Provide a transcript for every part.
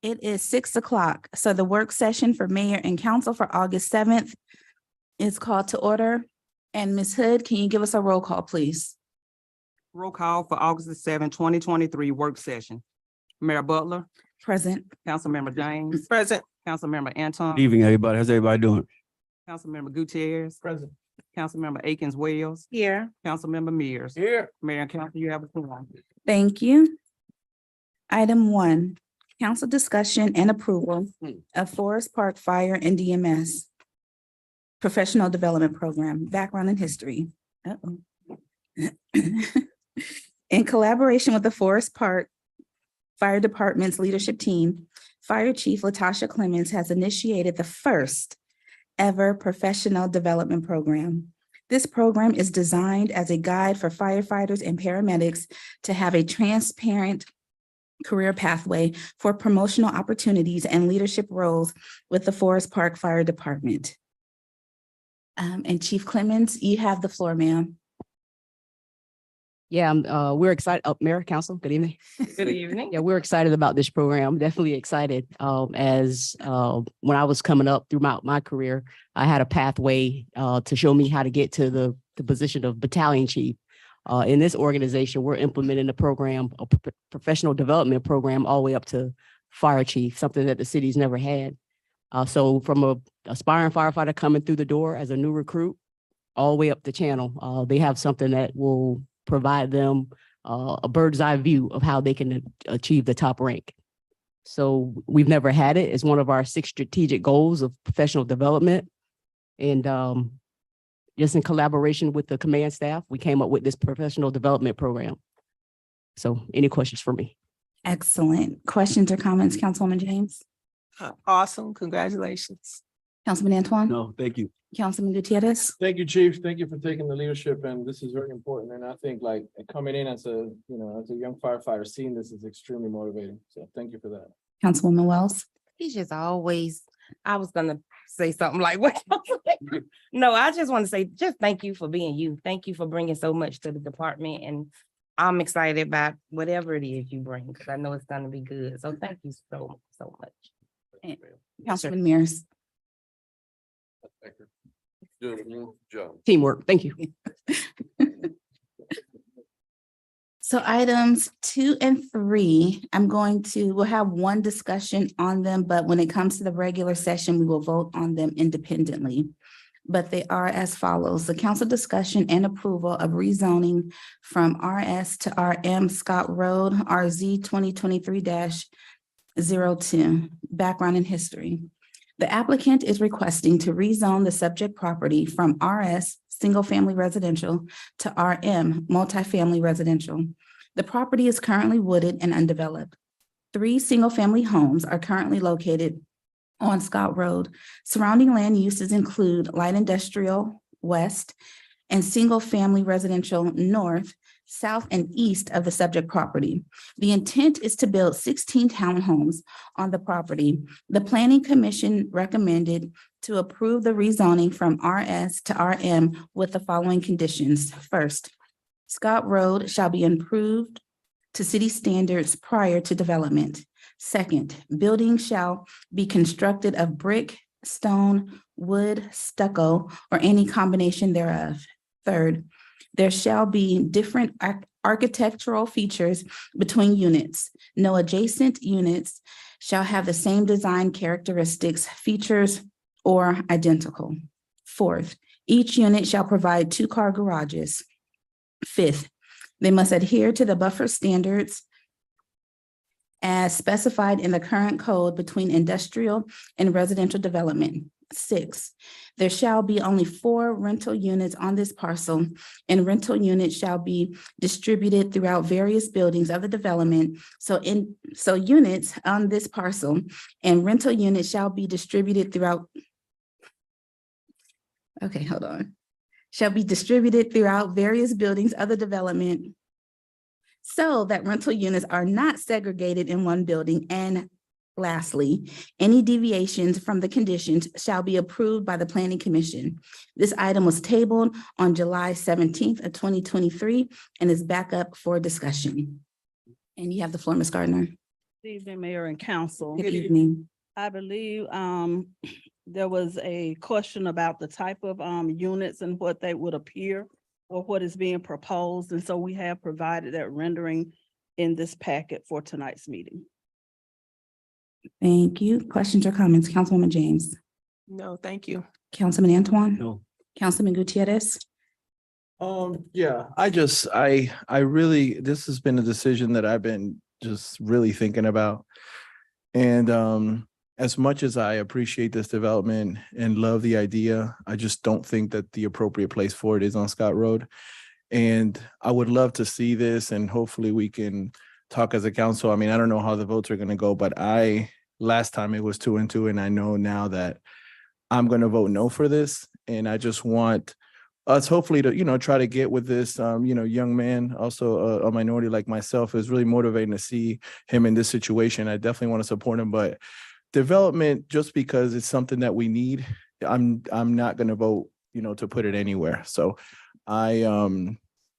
It is 6 o'clock. So the work session for mayor and council for August 7th is called to order. And Ms. Hood, can you give us a roll call, please? Roll call for August the seventh, 2023 work session. Mayor Butler, Present. Councilmember James. Present. Councilmember Anton. Good evening, everybody. How's everybody doing? Councilmember Gutierrez. Present. Councilmember Akins Wells. Here. Councilmember Mears. Here. Mayor and council, you have a forum. Thank you. Item 1, council discussion and approval of Forest Park Fire and DMS Professional Development Program, background and history. Uh-oh. In collaboration with the Forest Park Fire Department's leadership team, Fire Chief Latasha Clemens has initiated the first ever professional development program. This program is designed as a guide for firefighters and paramedics to have a transparent career pathway for promotional opportunities and leadership roles with the Forest Park Fire Department. And Chief Clemens, you have the floor, ma'am. Yeah, we're excited. Mayor, Council, good evening. Good evening. Yeah, we're excited about this program. Definitely excited. As when I was coming up through my career, I had a pathway to show me how to get to the position of battalion chief. In this organization, we're implementing a program, a professional development program, all the way up to fire chief, something that the city's never had. So from a aspiring firefighter coming through the door as a new recruit, all the way up the channel, they have something that will provide them a bird's eye view of how they can achieve the top rank. So we've never had it. It's one of our 6 strategic goals of professional development. And just in collaboration with the command staff, we came up with this professional development program. So any questions for me? Excellent. Questions or comments, Councilwoman James? Awesome. Congratulations. Councilman Antoine? No, thank you. Councilman Gutierrez? Thank you, Chief. Thank you for taking the leadership, and this is very important. And I think like coming in as a, as a young firefighter, seeing this is extremely motivating. So thank you for that. Councilwoman Wells? He's just always, I was gonna say something like, what? No, I just want to say, just thank you for being you. Thank you for bringing so much to the department. And I'm excited about whatever it is you bring, because I know it's gonna be good. So thank you so much. Councilman Mears? Doing a good job. Teamwork. Thank you. So items 2 and 3, we'll have one discussion on them, but when it comes to the regular session, we will vote on them independently. But they are as follows: the council discussion and approval of rezoning from RS to RM Scott Road, RZ 2023-02, background and history. The applicant is requesting to rezone the subject property from RS single-family residential to RM multifamily residential. The property is currently wooded and undeveloped. 3 single-family homes are currently located on Scott Road. Surrounding land uses include light industrial west and single-family residential north, south, and east of the subject property. The intent is to build 16 townhomes on the property. The Planning Commission recommended to approve the rezoning from RS to RM with the following conditions. First, Scott Road shall be improved to city standards prior to development. Second, buildings shall be constructed of brick, stone, wood, stucco, or any combination thereof. Third, there shall be different architectural features between units. No adjacent units shall have the same design characteristics, features, or identical. Fourth, each unit shall provide 2-car garages. Fifth, they must adhere to the buffer standards as specified in the current code between industrial and residential development. 6, there shall be only 4 rental units on this parcel, and rental units shall be distributed throughout various buildings of the development. So units on this parcel and rental units shall be distributed throughout. Okay, hold on. Shall be distributed throughout various buildings of the development so that rental units are not segregated in one building. And lastly, any deviations from the conditions shall be approved by the Planning Commission. This item was tabled on July 17th of 2023 and is back up for discussion. And you have the floor, Ms. Gardner. Evening, Mayor and Council. Good evening. I believe there was a question about the type of units and what they would appear or what is being proposed. And so we have provided that rendering in this packet for tonight's meeting. Thank you. Questions or comments? Councilwoman James, No, thank you. Councilman Antoine, No. Councilman Gutierrez. Yeah, I really, this has been a decision that I've been just really thinking about. And as much as I appreciate this development and love the idea, I just don't think that the appropriate place for it is on Scott Road. And I would love to see this, and hopefully we can talk as a council. I mean, I don't know how the votes are gonna go, but last time it was 2-2, and I know now that I'm gonna vote no for this. And I just want us hopefully to, try to get with this, young man, also a minority like myself. Is really motivating to see him in this situation. I definitely want to support him, but development, just because it's something that we need, I'm not going to vote, to put it anywhere. So I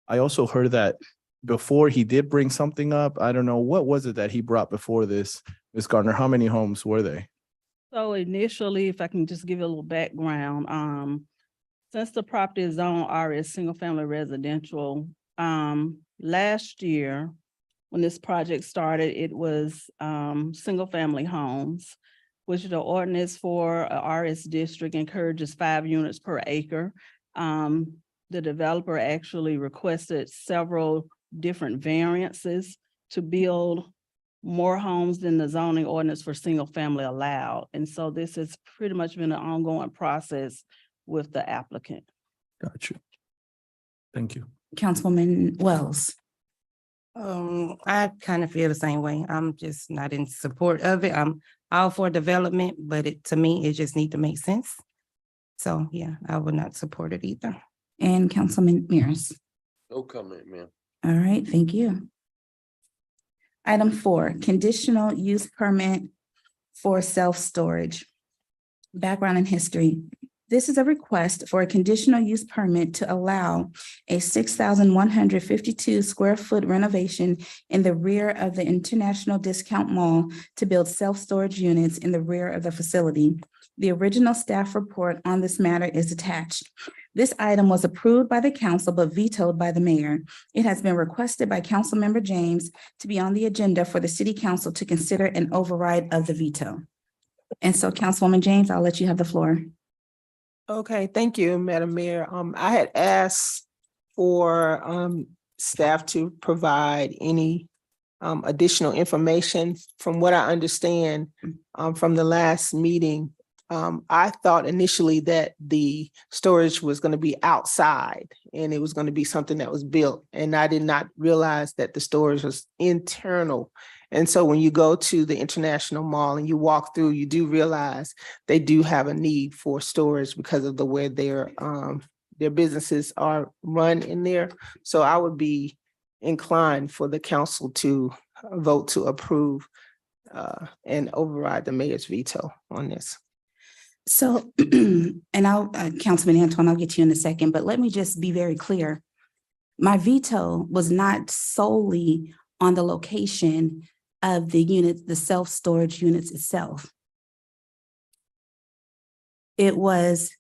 also heard that before he did bring something up. I don't know, what was it that he brought before this, Ms. Gardner? How many homes were they? So initially, if I can just give you a little background, since the property is on RS single family residential, last year, when this project started, it was single family homes, which the ordinance for a RS district encourages 5 units per acre. The developer actually requested several different variances to build more homes than the zoning ordinance for single family allowed. And so this has pretty much been an ongoing process with the applicant. Gotcha. Thank you. Councilwoman Wells. I kind of feel the same way. I'm just not in support of it. I'm all for development, but to me, it just need to make sense. So yeah, I would not support it either. And Councilman Mears. No comment, ma'am. All right, thank you. Item 4, conditional use permit for self-storage. Background and history. This is a request for a conditional use permit to allow a 6,152 square foot renovation in the rear of the International Discount Mall to build self-storage units in the rear of the facility. The original staff report on this matter is attached. This item was approved by the council but vetoed by the mayor. It has been requested by Councilmember James to be on the agenda for the city council to consider an override of the veto. And so Councilwoman James, I'll let you have the floor. Okay, thank you, Madam Mayor. I had asked for staff to provide any additional information. From what I understand from the last meeting, I thought initially that the storage was going to be outside and it was going to be something that was built. And I did not realize that the storage was internal. And so when you go to the International Mall and you walk through, you do realize they do have a need for storage because of the way their businesses are run in there. So I would be inclined for the council to vote to approve and override the mayor's veto on this. So, and I'll, Councilman Antoine, I'll get to you in a second, but let me just be very clear. My veto was not solely on the location of the units, the self-storage units itself. It was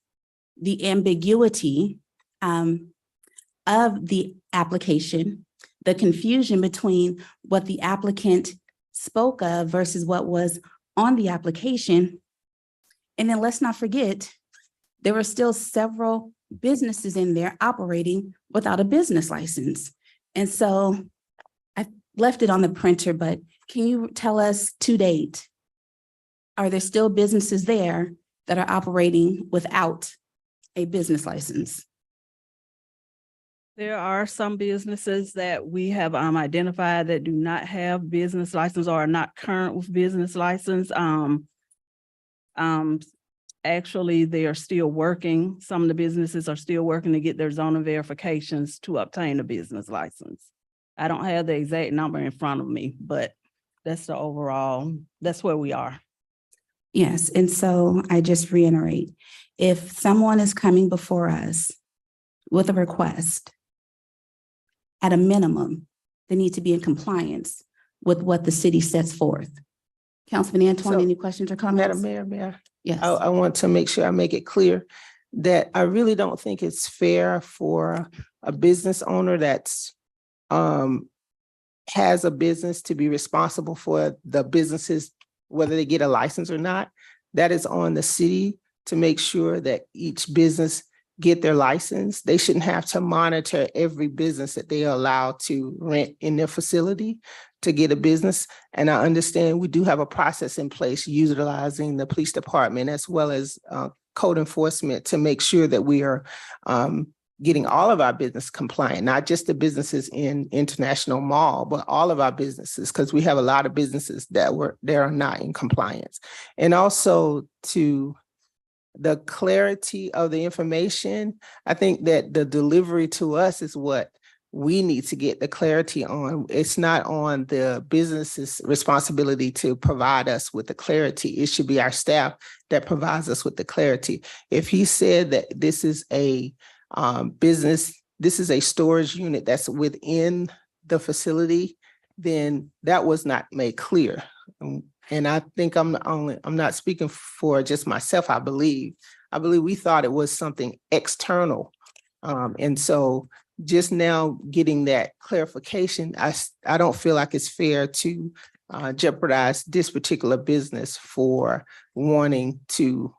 the ambiguity of the application, the confusion between what the applicant spoke of versus what was on the application. And then let's not forget, there were still several businesses in there operating without a business license. And so I left it on the printer, but can you tell us to date, are there still businesses there that are operating without a business license? There are some businesses that we have identified that do not have business license or are not current with business license. Actually, they are still working. Some of the businesses are still working to get their zoning verifications to obtain a business license. I don't have the exact number in front of me, but that's the overall, that's where we are. Yes, and so I just reiterate, if someone is coming before us with a request, at a minimum, they need to be in compliance with what the city sets forth. Councilman Antoine, So, any questions or comments? Madam Mayor, Mayor. Yes. I want to make sure I make it clear that I really don't think it's fair for a business owner that's has a business to be responsible for the businesses, whether they get a license or not. That is on the city to make sure that each business get their license. They shouldn't have to monitor every business that they are allowed to rent in their facility to get a business. And I understand we do have a process in place utilizing the police department as well as code enforcement to make sure that we are getting all of our business compliant, not just the businesses in International Mall, but all of our businesses, because we have a lot of businesses that are not in compliance. And also to the clarity of the information, I think that the delivery to us is what we need to get the clarity on. It's not on the business's responsibility to provide us with the clarity. It should be our staff that provides us with the clarity. If he said that this is a business, this is a storage unit that's within the facility, then that was not made clear. And I think I'm not speaking for just myself. I believe we thought it was something external. And so just now getting that clarification, I don't feel like it's fair to jeopardize this particular business for wanting to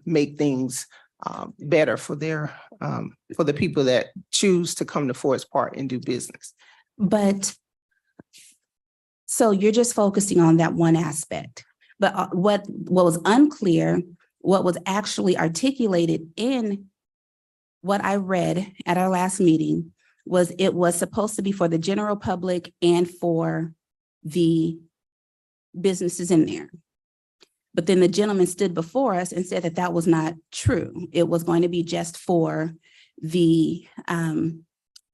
make things better for the people that choose to come to Forest Park and do business. But so you're just focusing on that one aspect, but what was unclear, what was actually articulated in what I read at our last meeting was it was supposed to be for the general public and for the businesses in there. But then the gentleman stood before us and said that that was not true. It was going to be just for the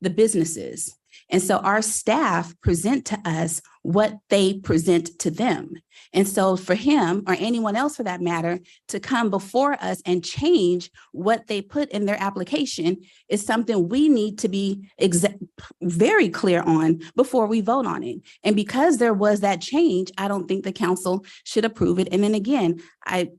businesses. And so our staff present to us what they present to them. And so for him or anyone else for that matter to come before us and change what they put in their application is something we need to be very clear on before we vote on it. And because there was that change, I don't think the council should approve it. And then again, I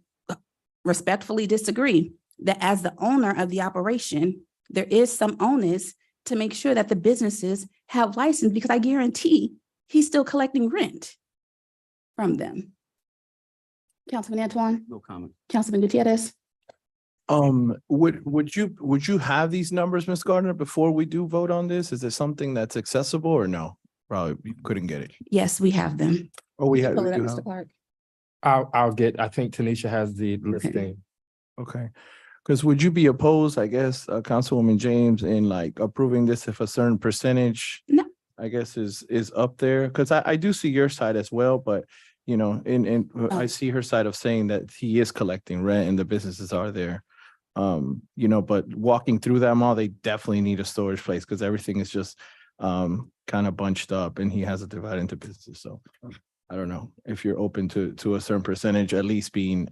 respectfully disagree that as the owner of the operation, there is some onus to make sure that the businesses have license, because I guarantee he's still collecting rent from them. Councilman Antoine, No comment. Councilman Gutierrez. Would you have these numbers, Ms. Gardner, before we do vote on this? Is it something that's accessible or no? Probably you couldn't get it. Yes, we have them. Oh, we have. Pull it up, we do Mr. have- Clark. I'll get, I think Tanisha has the listing. Okay. Because would you be opposed, I guess, Councilwoman James, in like approving this if a certain percentage? No. I guess is up there? Because I do see your side as well, but you know, I see her side of saying that he is collecting rent and the businesses are there. You know, but walking through that mall, they definitely need a storage place because everything is just kind of bunched up and he has it divided into businesses. So I don't know if you're open to a certain percentage, at least being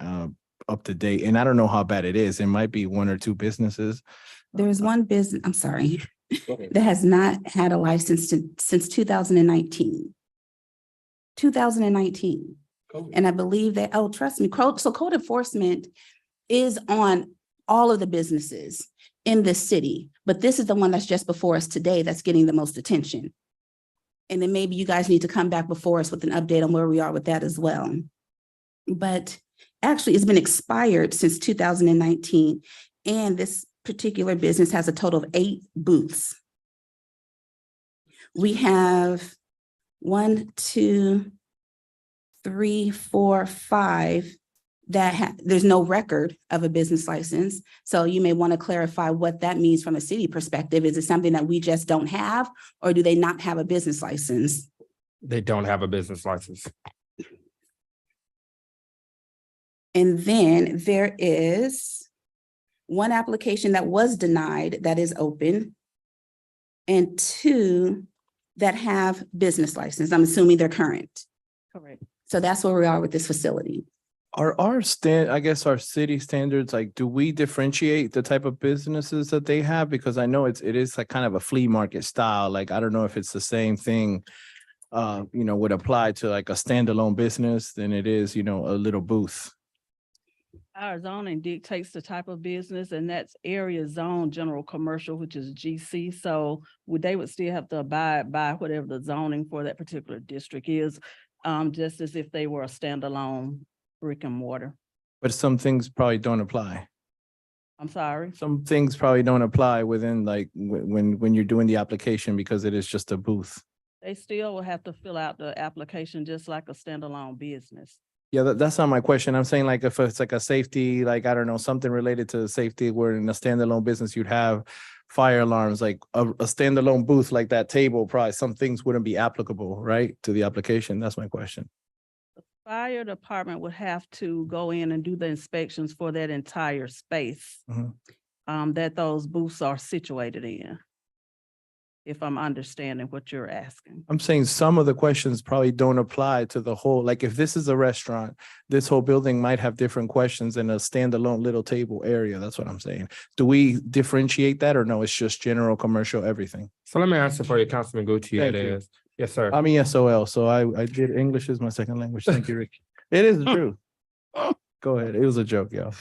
up to date. And I don't know how bad it is. It might be one or two businesses. There's one business, I'm sorry, that has not had a license since 2019. 2019. And I believe that, oh, trust me, code enforcement is on all of the businesses in this city, but this is the one that's just before us today that's getting the most attention. And then maybe you guys need to come back before us with an update on where we are with that as well. But actually, it's been expired since 2019. And this particular business has a total of 8 booths. We have 1, 2, 3, 4, 5 that there's no record of a business license. So you may want to clarify what that means from a city perspective. Is it something that we just don't have, or do they not have a business license? They don't have a business license. And then there is one application that was denied that is open, and 2 that have business license. I'm assuming they're current. Correct. So that's where we are with this facility. Are our I guess our city standards, like, do we differentiate the type of businesses that they have? Because I know it is like kind of a flea market style. Like, I don't know if it's the same thing would apply to like a standalone business than it is, a little booth. Our zoning dictates the type of business, and that's area zone general commercial, which is GC. So they would still have to abide by whatever the zoning for that particular district is, just as if they were a standalone brick and mortar. But some things probably don't apply. I'm sorry. Some things probably don't apply within like when you're doing the application because it is just a booth. They still will have to fill out the application just like a standalone business. Yeah, that's not my question. I'm saying like if it's like a safety, like, I don't know, something related to safety where in a standalone business, you'd have fire alarms, like a standalone booth like that table, probably some things wouldn't be applicable, right, to the application. That's my question. Fire department would have to go in and do the inspections for that entire space Mhm. That those booths are situated in. If I'm understanding what you're asking. I'm saying some of the questions probably don't apply to the whole, like if this is a restaurant, this whole building might have different questions in a standalone little table area. That's what I'm saying. Do we differentiate that or no? It's just general commercial, everything? So let me answer for you, Councilman Gutierrez. Yes, sir. I'm ESOL, so I did English as my second language. Thank you, Rick. It is true. Go ahead. It was a joke, y'all.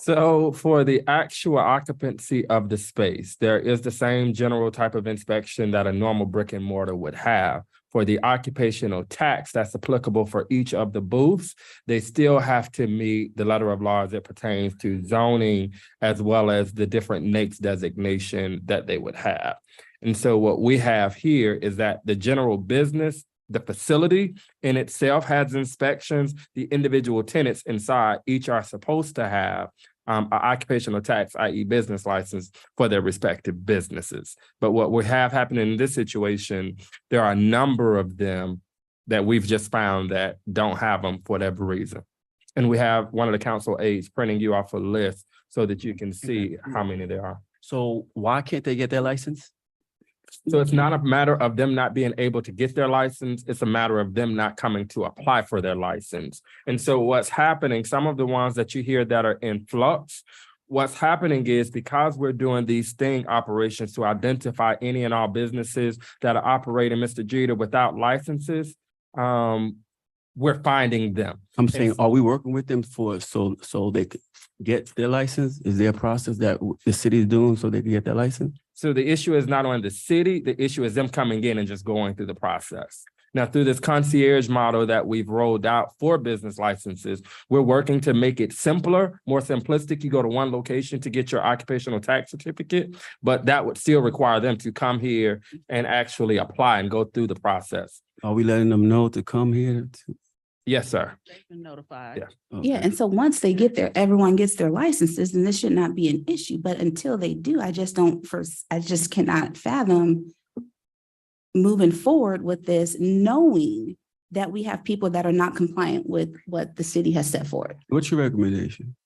So for the actual occupancy of the space, there is the same general type of inspection that a normal brick and mortar would have. For the occupational tax that's applicable for each of the booths, they still have to meet the letter of law as it pertains to zoning as well as the different NAICS designation that they would have. And so what we have here is that the general business, the facility in itself has inspections. The individual tenants inside each are supposed to have an occupational tax, i.e. business license for their respective businesses. But what we have happening in this situation, there are a number of them that we've just found that don't have them for whatever reason. And we have one of the council aides printing you off a list so that you can see how many there are. So why can't they get their license? So it's not a matter of them not being able to get their license. It's a matter of them not coming to apply for their license. And so what's happening, some of the ones that you hear that are in flux, what's happening is because we're doing these sting operations to identify any and all businesses that are operating, Mr. Jeter, without licenses, we're finding them. I'm saying, are we working with them so they could get their license? Is there a process that the city is doing so they can get their license? So the issue is not on the city, the issue is them coming in and just going through the process. Now, through this concierge model that we've rolled out for business licenses, we're working to make it simpler, more simplistic. You go to one location to get your occupational tax certificate, but that would still require them to come here and actually apply and go through the process. Are we letting them know to come here? Yes, sir. They've been notified. Yeah. Yeah, and so once they get there, everyone gets their licenses, and this should not be an issue. But until they do, I just cannot fathom moving forward with this, knowing that we have people that are not compliant with what the city has set forward. What's your recommendation?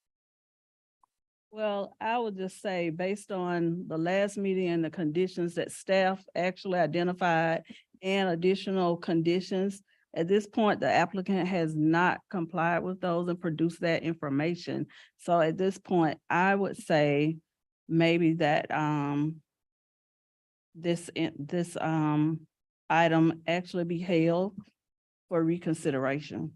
Well, I would just say, based on the last meeting and the conditions that staff actually identified and additional conditions, at this point, the applicant has not complied with those and produced that information. So at this point, I would say maybe that this item actually be held for reconsideration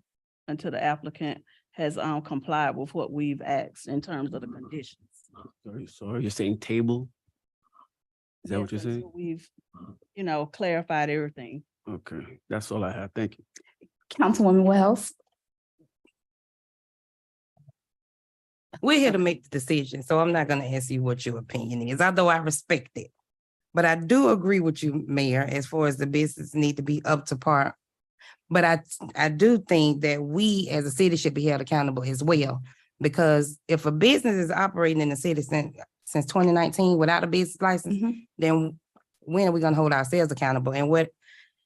until the applicant has complied with what we've asked in terms of the conditions. Sorry, you're saying table? Is that what you're Yes, until saying? We've, clarified everything. Okay, that's all I have. Thank you. Councilwoman Wells? We're here to make the decision, so I'm not gonna ask you what your opinion is, although I respect it. But I do agree with you, Mayor, as far as the business need to be up to par. But I do think that we as a city should be held accountable as well. Because if a business is operating in the city since 2019 without a business license, then when are we gonna hold ourselves accountable? And what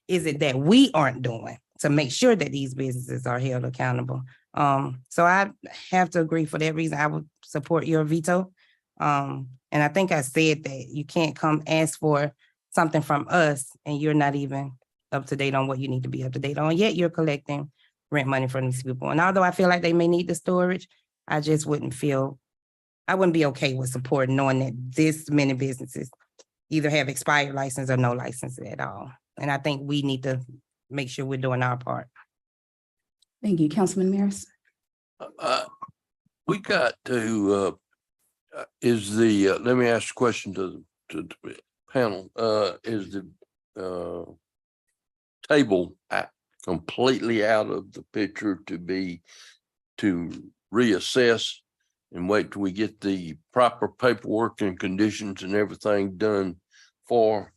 is it that we aren't doing to make sure that these businesses are held accountable? So I have to agree. For that reason, I would support your veto. And I think I said that you can't come ask for something from us and you're not even up to date on what you need to be up to date on, yet you're collecting rent money from these people. And although I feel like they may need the storage, I just wouldn't be okay with supporting knowing that this many businesses either have expired license or no license at all. And I think we need to make sure we're doing our part. Thank you, Councilman Maris. We got to, let me ask a question to the panel, is the table completely out of the picture to reassess and wait till we get the proper paperwork and conditions and everything done for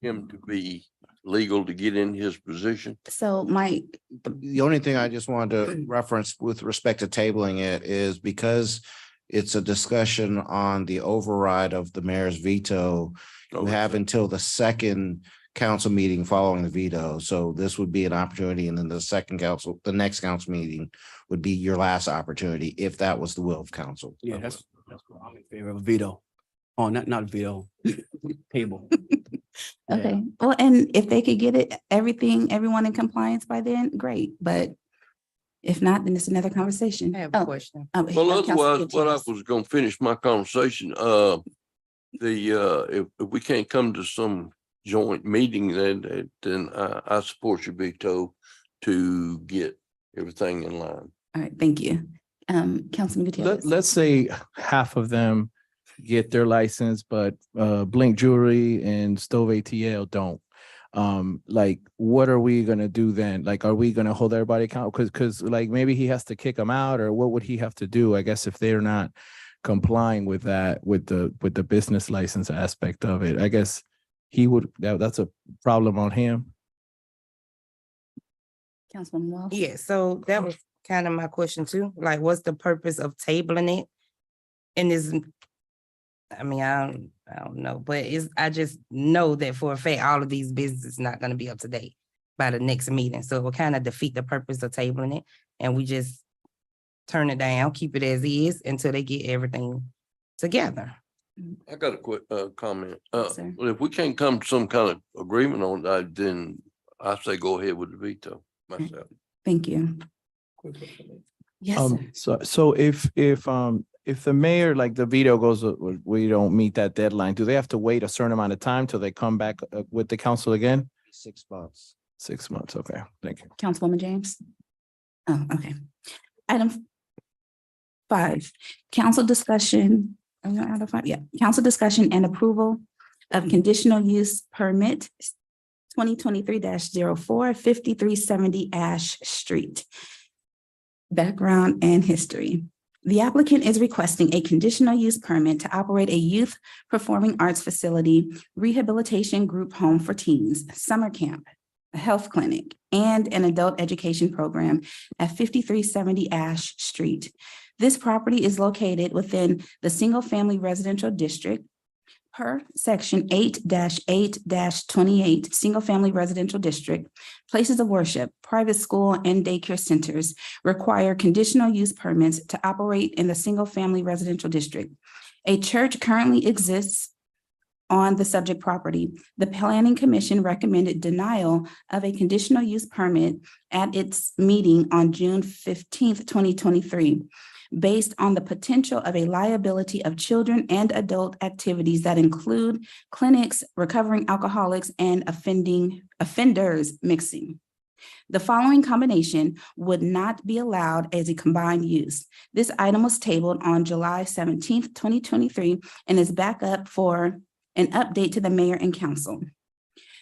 him to be legal to get in his position? So Mike, The only thing I just wanted to reference with respect to tabling it is because it's a discussion on the override of the mayor's veto. You have until the second council meeting following the veto. So this would be an opportunity. And then the next council meeting would be your last opportunity if that was the will of council. Yeah, that's what I'm in favor of veto. Oh, not veto, table. okay, well, and if they could get everyone in compliance by then, great, but if not, then it's another conversation. I have Oh, a question. oh, Well, Councilman otherwise, what I James. was gonna finish my conversation, if we can't come to some joint meeting, then I support your veto to get everything in line. All right, thank you. Councilman Gutierrez. Let's say half of them get their license, but Blink Jewelry and Stove ATL don't. Like, what are we gonna do then? Like, are we gonna hold everybody accountable? Because like maybe he has to kick them out, or what would he have to do? I guess if they're not complying with that, with the business license aspect of it, I guess he would, that's a problem on him. Councilwoman Wells. Yeah, so that was kind of my question too. Like, what's the purpose of tabling it? And I don't know, but I just know that for a fact, all of these businesses not gonna be up to date by the next meeting. So it will kind of defeat the purpose of tabling it. And we just turn it down, keep it as is until they get everything together. I got a quick comment. sir. Well, if we can't come to some kind of agreement on that, then I say go ahead with the veto myself. Thank you. Yes, sir. So if the mayor, like the veto goes, we don't meet that deadline, do they have to wait a certain amount of time till they come back with the council again? 6 months. 6 months, okay, thank you. Councilwoman James. Oh, okay. Item 5, council discussion. Are we out of 5? Yeah, council discussion and approval of conditional use permit 2023-04, 5370 Ash Street. Background and history. The applicant is requesting a conditional use permit to operate a youth performing arts facility, rehabilitation group home for teens, summer camp, a health clinic, and an adult education program at 5370 Ash Street. This property is located within the single-family residential district per section 8-8-28, single-family residential district. Places of worship, private school, and daycare centers require conditional use permits to operate in the single-family residential district. A church currently exists on the subject property. The Planning Commission recommended denial of a conditional use permit at its meeting on June 15th, 2023, based on the potential of a liability of children and adult activities that include clinics, recovering alcoholics, and offenders mixing. The following combination would not be allowed as a combined use. This item was tabled on July 17th, 2023, and is back up for an update to the mayor and council.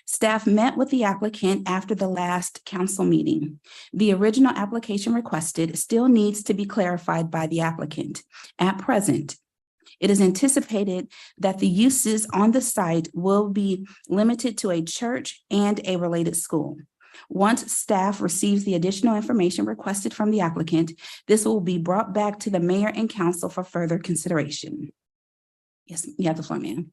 Staff met with the applicant after the last council meeting. The original application requested still needs to be clarified by the applicant. At present, it is anticipated that the uses on the site will be limited to a church and a related school. Once staff receives the additional information requested from the applicant, this will be brought back to the mayor and council for further consideration. Yes, you have the floor, ma'am.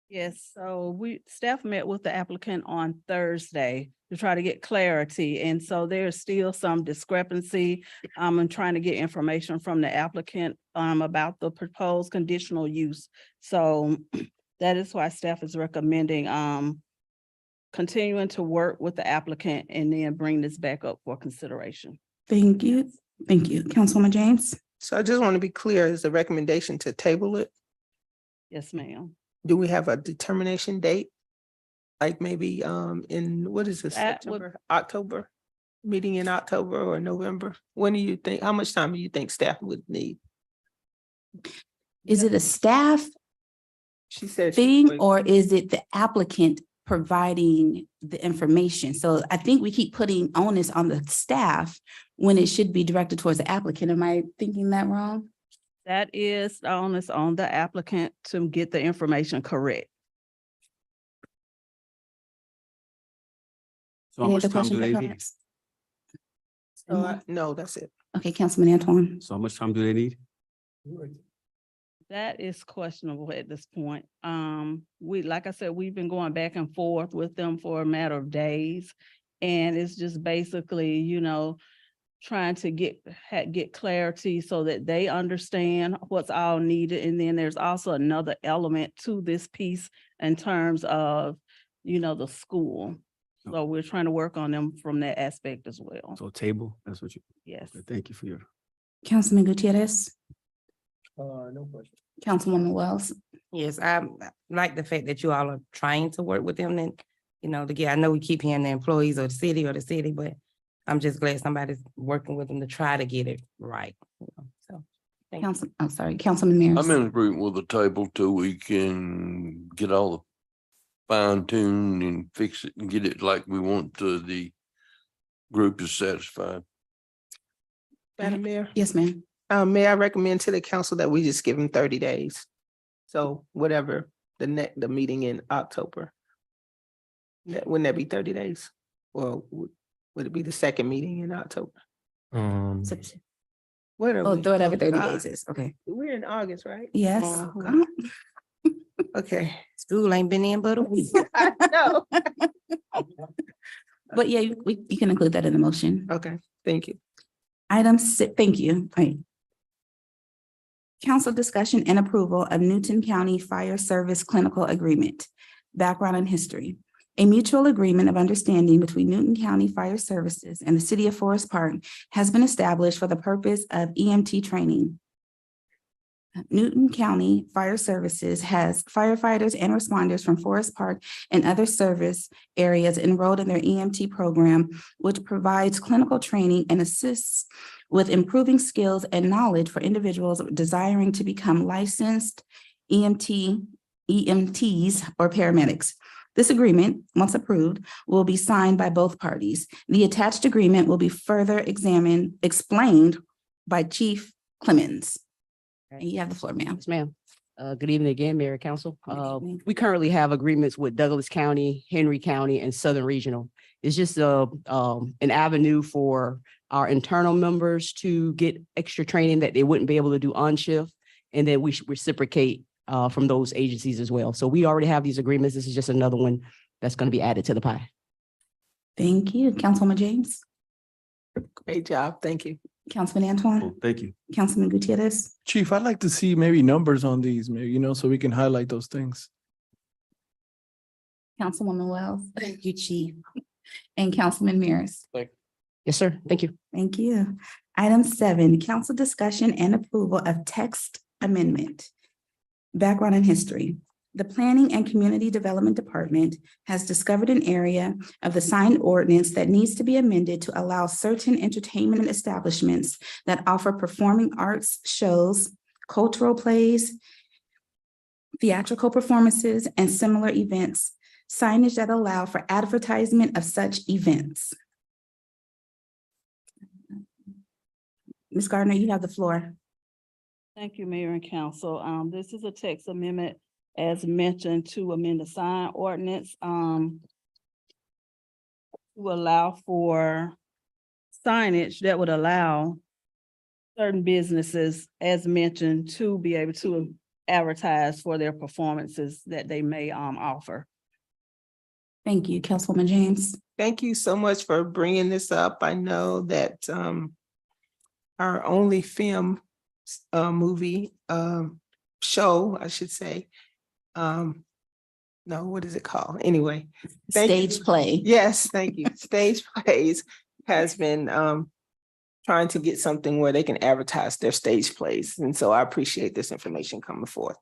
Yes, so staff met with the applicant on Thursday to try to get clarity. And so there's still some discrepancy. I'm trying to get information from the applicant about the proposed conditional use. So that is why staff is recommending continuing to work with the applicant and then bring this back up for consideration. Thank you. Thank you. Councilwoman James? So I just want to be clear, is the recommendation to table it? Yes, ma'am. Do we have a determination date? Like maybe in, what is this, That would- September, October? Meeting in October or November? When do you think, how much time do you think staff would need? Is it a staff She said. thing or is it the applicant providing the information? So I think we keep putting onus on the staff when it should be directed towards the applicant. Am I thinking that wrong? That is the onus on the applicant to get the information correct. So how Any much other time do questions or they need? comments? No, that's it. Okay, Councilman Antoine. So how much time do they need? That is questionable at this point. Like I said, we've been going back and forth with them for a matter of days. And it's just basically, trying to get clarity so that they understand what's all needed. And then there's also another element to this piece in terms of, the school. So we're trying to work on them from that aspect as well. So table, that's what you, Yes. thank you for your. Councilman Gutierrez, No question. Councilwoman Wells. Yes, I like the fact that you all are trying to work with them and, to get, I know we keep hearing the employees or the city, but I'm just glad somebody's working with them to try to get it right. So. thank you. Councilman Mears. I'm in agreement with the table till we can get all the fine tune and fix it and get it like we want to, the group is satisfied. Madam Mayor, Yes, ma'am. may I recommend to the council that we just give them 30 days? So whatever the meeting in October. Wouldn't that be 30 days? Well, would it be the second meeting in October? What are Oh, we? whatever 30 Ah, days is, okay. We're in August, right? Yes. Oh, okay. School ain't been in but a week. No. But yeah, you can include that in the motion. Okay, thank you. Item 6, thank you. All right. Council discussion and approval of Newton County Fire Service Clinical Agreement. Background and history. A mutual agreement of understanding between Newton County Fire Services and the City of Forest Park has been established for the purpose of EMT training. Newton County Fire Services has firefighters and responders from Forest Park and other service areas enrolled in their EMT program, which provides clinical training and assists with improving skills and knowledge for individuals desiring to become licensed EMTs or paramedics. This agreement, once approved, will be signed by both parties. The attached agreement will be further explained by Chief Clemens. And you have the floor, ma'am. Yes, ma'am. Good evening again, Mayor and Council. Good evening. We currently have agreements with Douglas County, Henry County, and Southern Regional. It's just an avenue for our internal members to get extra training that they wouldn't be able to do on shift. And then we should reciprocate from those agencies as well. So we already have these agreements. This is just another one that's going to be added to the pie. Thank you. Councilwoman James, Great job. Thank you. Councilman Antoine, Oh, thank you. Councilman Gutierrez. Chief, I'd like to see maybe numbers on these, maybe, so we can highlight those things. Councilwoman Wells. Thank you, Chief. And Councilman Mears. Yes, sir. Thank you. Thank you. Item 7, council discussion and approval of text amendment. Background and history. The Planning and Community Development Department has discovered an area of the signed ordinance that needs to be amended to allow certain entertainment establishments that offer performing arts shows, cultural plays, theatrical performances, and similar events, signage that allow for advertisement of such events. Ms. Gardner, you have the floor. Thank you, Mayor and Council. This is a text amendment as mentioned to amend the sign ordinance, to allow for signage that would allow certain businesses, as mentioned, to be able to advertise for their performances that they may offer. Thank you, Councilwoman James. Thank you so much for bringing this up. I know that our only film movie show, I should say. No, what is it called? Anyway. thank you. Stage play. Yes, thank you. Stage Plays has been trying to get something where they can advertise their stage plays. And so I appreciate this information coming forth.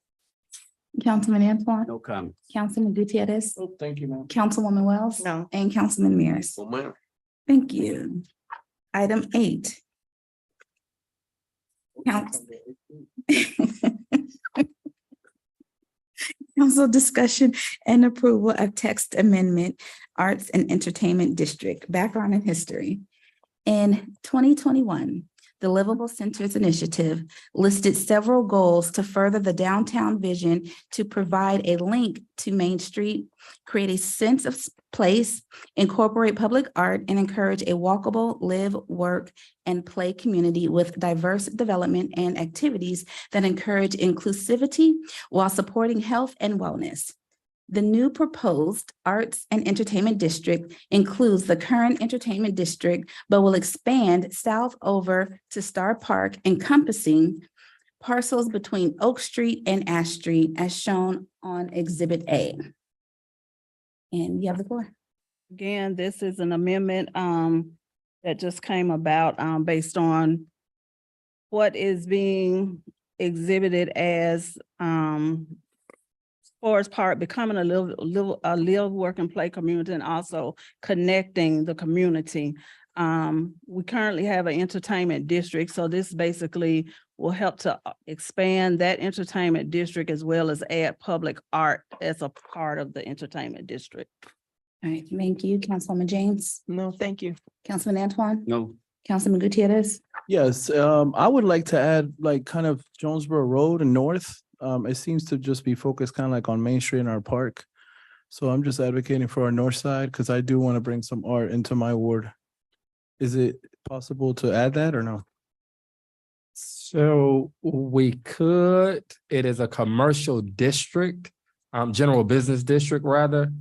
Councilman Antoine, No comment. Councilman Gutierrez, Oh, thank you, ma'am. Councilwoman Wells. No. And Councilman Mears. Oh, ma'am. Thank you. Item 8. Council discussion and approval of text amendment, Arts and Entertainment District, background and history. In 2021, the Livable Centers Initiative listed several goals to further the downtown vision to provide a link to Main Street, create a sense of place, incorporate public art, and encourage a walkable, live, work, and play community with diverse development and activities that encourage inclusivity while supporting health and wellness. The new proposed Arts and Entertainment District includes the current Entertainment District, but will expand south over to Star Park, encompassing parcels between Oak Street and Ash Street as shown on Exhibit A. And you have the floor. Again, this is an amendment that just came about based on what is being exhibited as Forest Park becoming a live, work, and play community, and also connecting the community. We currently have an entertainment district, so this basically will help to expand that entertainment district as well as add public art as a part of the entertainment district. All right, thank you. Councilwoman James, No, thank you. Councilman Antoine, No. Councilman Gutierrez. Yes, I would like to add like kind of Jonesboro Road and North. It seems to just be focused kind of like on Main Street and our park. So I'm just advocating for our north side because I do want to bring some art into my ward. Is it possible to add that or no? So we could, it is a commercial district, general business district rather.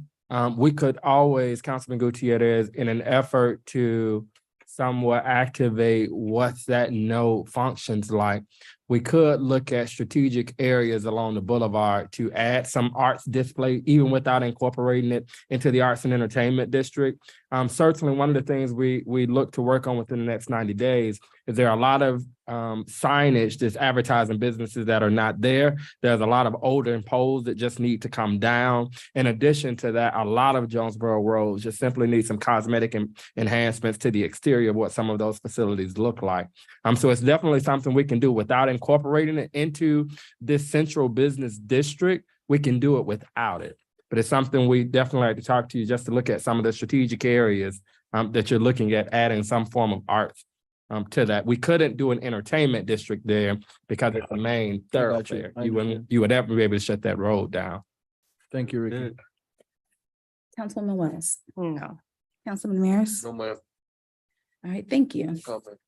We could always, Councilman Gutierrez, in an effort to somewhat activate what that node functions like, we could look at strategic areas along the boulevard to add some arts display, even without incorporating it into the arts and entertainment district. Certainly one of the things we look to work on within the next 90 days is there are a lot of signage, there's advertising businesses that are not there. There's a lot of older poles that just need to come down. In addition to that, a lot of Jonesboro roads just simply need some cosmetic enhancements to the exterior of what some of those facilities look like. So it's definitely something we can do without incorporating it into this central business district. We can do it without it. But it's something we definitely like to talk to you just to look at some of the strategic areas that you're looking at adding some form of arts to that. We couldn't do an entertainment district there because it's the main thoroughfare. I You would never be able to shut that road down. Thank you, Ricky. Councilwoman Wells, No. Councilman Mears. No, ma'am. All right, thank you. Comment.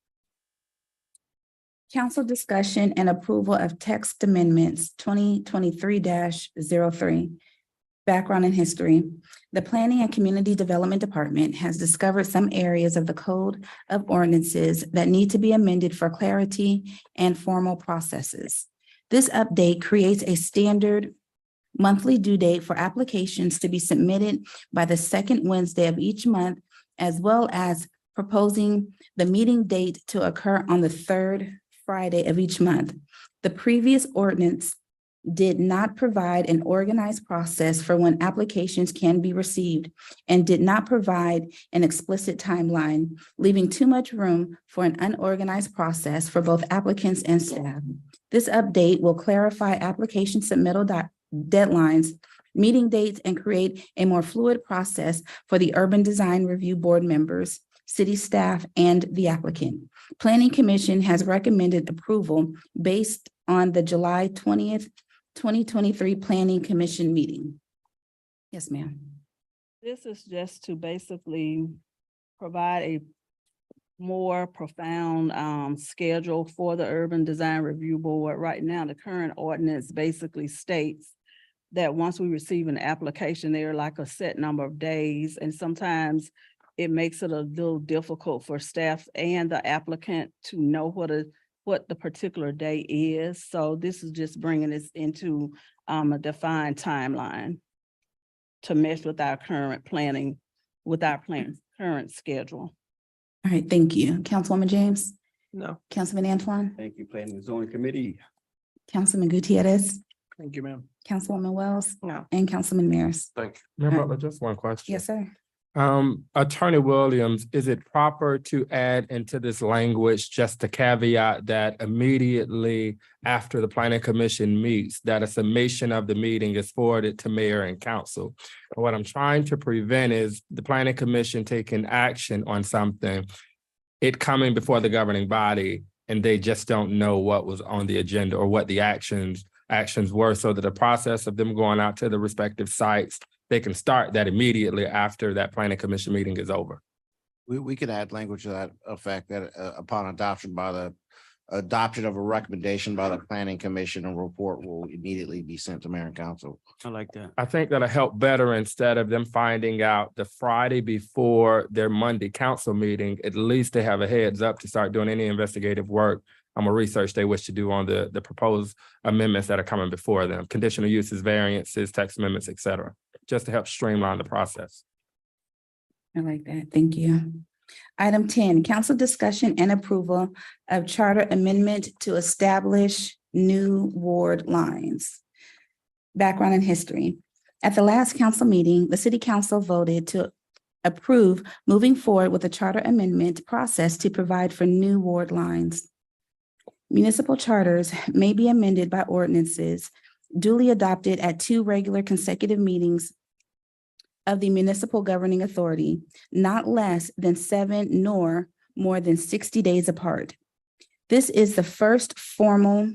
Council discussion and approval of text amendments 2023-03. Background and history. The Planning and Community Development Department has discovered some areas of the Code of Ordinances that need to be amended for clarity and formal processes. This update creates a standard monthly due date for applications to be submitted by the second Wednesday of each month, as well as proposing the meeting date to occur on the third Friday of each month. The previous ordinance did not provide an organized process for when applications can be received and did not provide an explicit timeline, leaving too much room for an unorganized process for both applicants and staff. This update will clarify application submittal deadlines, meeting dates, and create a more fluid process for the Urban Design Review Board members, city staff, and the applicant. Planning Commission has recommended approval based on the July 20th, 2023 Planning Commission meeting. Yes, ma'am. This is just to basically provide a more profound schedule for the Urban Design Review Board. Right now, the current ordinance basically states that once we receive an application, they're like a set number of days, and sometimes it makes it a little difficult for staff and the applicant to know what the particular day is. So this is just bringing this into a defined timeline to mesh with our current planning, with our current schedule. All right, thank you. Councilwoman James, No, Councilman Antoine, Thank you, Planning and Zoning Committee. Councilman Gutierrez, Thank you, ma'am. Councilwoman Wells No. and Councilman Mears. Thank Mayor Right. Butler, just one question. Yes, sir. Attorney Williams, is it proper to add into this language just a caveat that immediately after the planning commission meets, that a summation of the meeting is forwarded to mayor and council? What I'm trying to prevent is the planning commission taking action on something, it coming before the governing body, and they just don't know what was on the agenda or what the actions were, so that the process of them going out to the respective sites, they can start that immediately after that planning commission meeting is over. We could add language to that effect that upon adoption of a recommendation by the planning commission, a report will immediately be sent to mayor and council. I like that. I think that'll help better instead of them finding out the Friday before their Monday council meeting. At least they have a heads up to start doing any investigative work or research they wish to do on the proposed amendments that are coming before them, conditional uses, variances, text amendments, et cetera, just to help streamline the process. I like that. Thank you. Item 10, council discussion and approval of charter amendment to establish new ward lines. Background and history. At the last council meeting, the city council voted to approve moving forward with the charter amendment process to provide for new ward lines. Municipal charters may be amended by ordinances duly adopted at 2 regular consecutive meetings of the municipal governing authority, not less than 7 nor more than 60 days apart. This is the first formal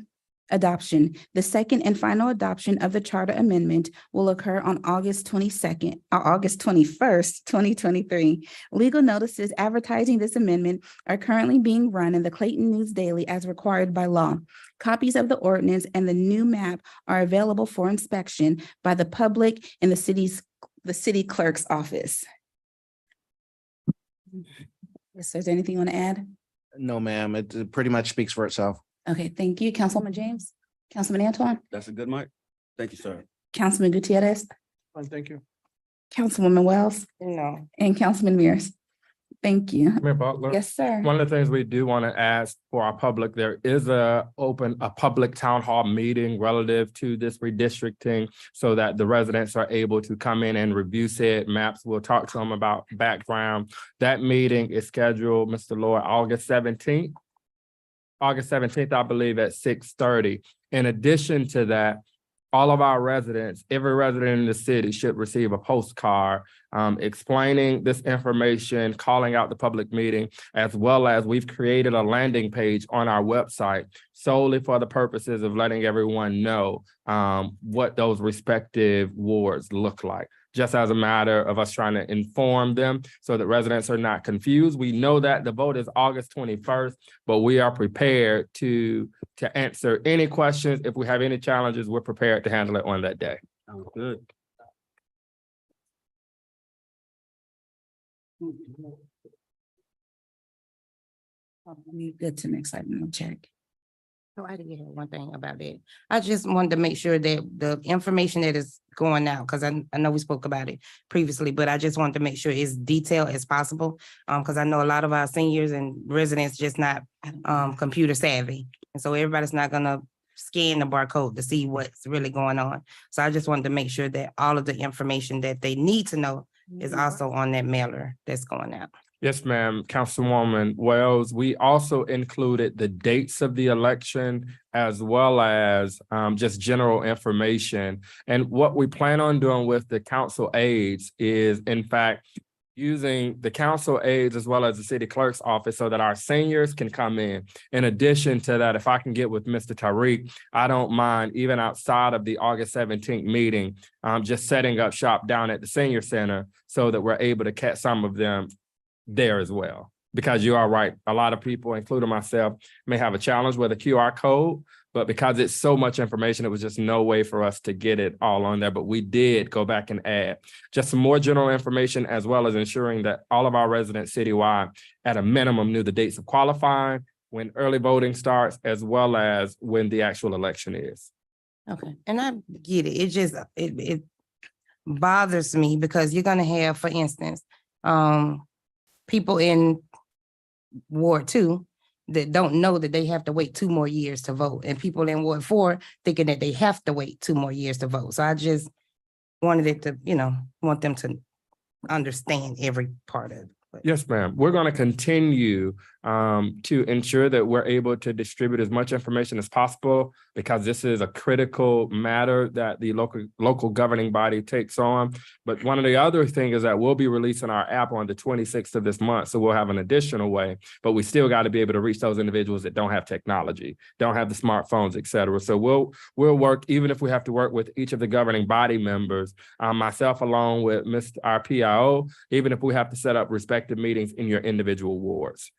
adoption. The second and final adoption of the charter amendment will occur on August 21st, 2023. Legal notices advertising this amendment are currently being run in the Clayton News Daily as required by law. Copies of the ordinance and the new map are available for inspection by the public in the city clerk's office. Yes, is there anything you want to add? No, ma'am, it pretty much speaks for itself. Okay, thank you. Councilwoman James, Councilman Antoine, That's a good mic. Thank you, sir. Councilman Gutierrez, Fine, thank you. Councilwoman Wells, No. and Councilman Mears. Thank you. Mayor Butler? Yes, sir. One of the things we do want to ask for our public, there is a public town hall meeting relative to this redistricting so that the residents are able to come in and review said maps. We'll talk to them about background. That meeting is scheduled, Mr. Lord, August 17th, I believe, at 6:30. In addition to that, all of our residents, every resident in the city should receive a postcard explaining this information, calling out the public meeting, as well as we've created a landing page on our website solely for the purposes of letting everyone know what those respective wards look like. Just as a matter of us trying to inform them so that residents are not confused. We know that the vote is August 21st, but we are prepared to answer any questions. If we have any challenges, we're prepared to handle it on that day. Sounds good. Good to next item, no check. So I didn't hear one thing about it. I just wanted to make sure that the information that is going out, because I know we spoke about it previously, but I just wanted to make sure it's detailed as possible. Because I know a lot of our seniors and residents just not computer savvy. And so everybody's not gonna scan the barcode to see what's really going on. So I just wanted to make sure that all of the information that they need to know is also on that mailer that's going out. Yes, ma'am. Councilwoman Wells, we also included the dates of the election as well as just general information. And what we plan on doing with the council aides is, in fact, using the council aides as well as the city clerk's office so that our seniors can come in. In addition to that, if I can get with Mr. Tariq, I don't mind, even outside of the August 17th meeting, just setting up shop down at the senior center so that we're able to catch some of them there as well. Because you are right, a lot of people, including myself, may have a challenge with a QR code, but because it's so much information, it was just no way for us to get it all on there. But we did go back and add just some more general information, as well as ensuring that all of our residents citywide at a minimum knew the dates of qualifying, when early voting starts, as well as when the actual election is. Okay, and I get it. It just, it bothers me because you're gonna have, for instance, people in Ward 2 that don't know that they have to wait 2 more years to vote, and people in Ward 4 thinking that they have to wait 2 more years to vote. So I just wanted it to, want them to understand every part of it. But- Yes, ma'am. We're going to continue to ensure that we're able to distribute as much information as possible, because this is a critical matter that the local governing body takes on. But one of the other things is that we'll be releasing our app on the 26th of this month. So we'll have an additional way, but we still got to be able to reach those individuals that don't have technology, don't have the smartphones, et cetera. So we'll work, even if we have to work with each of the governing body members, myself along with our PIO, even if we have to set up respective meetings in your individual wards,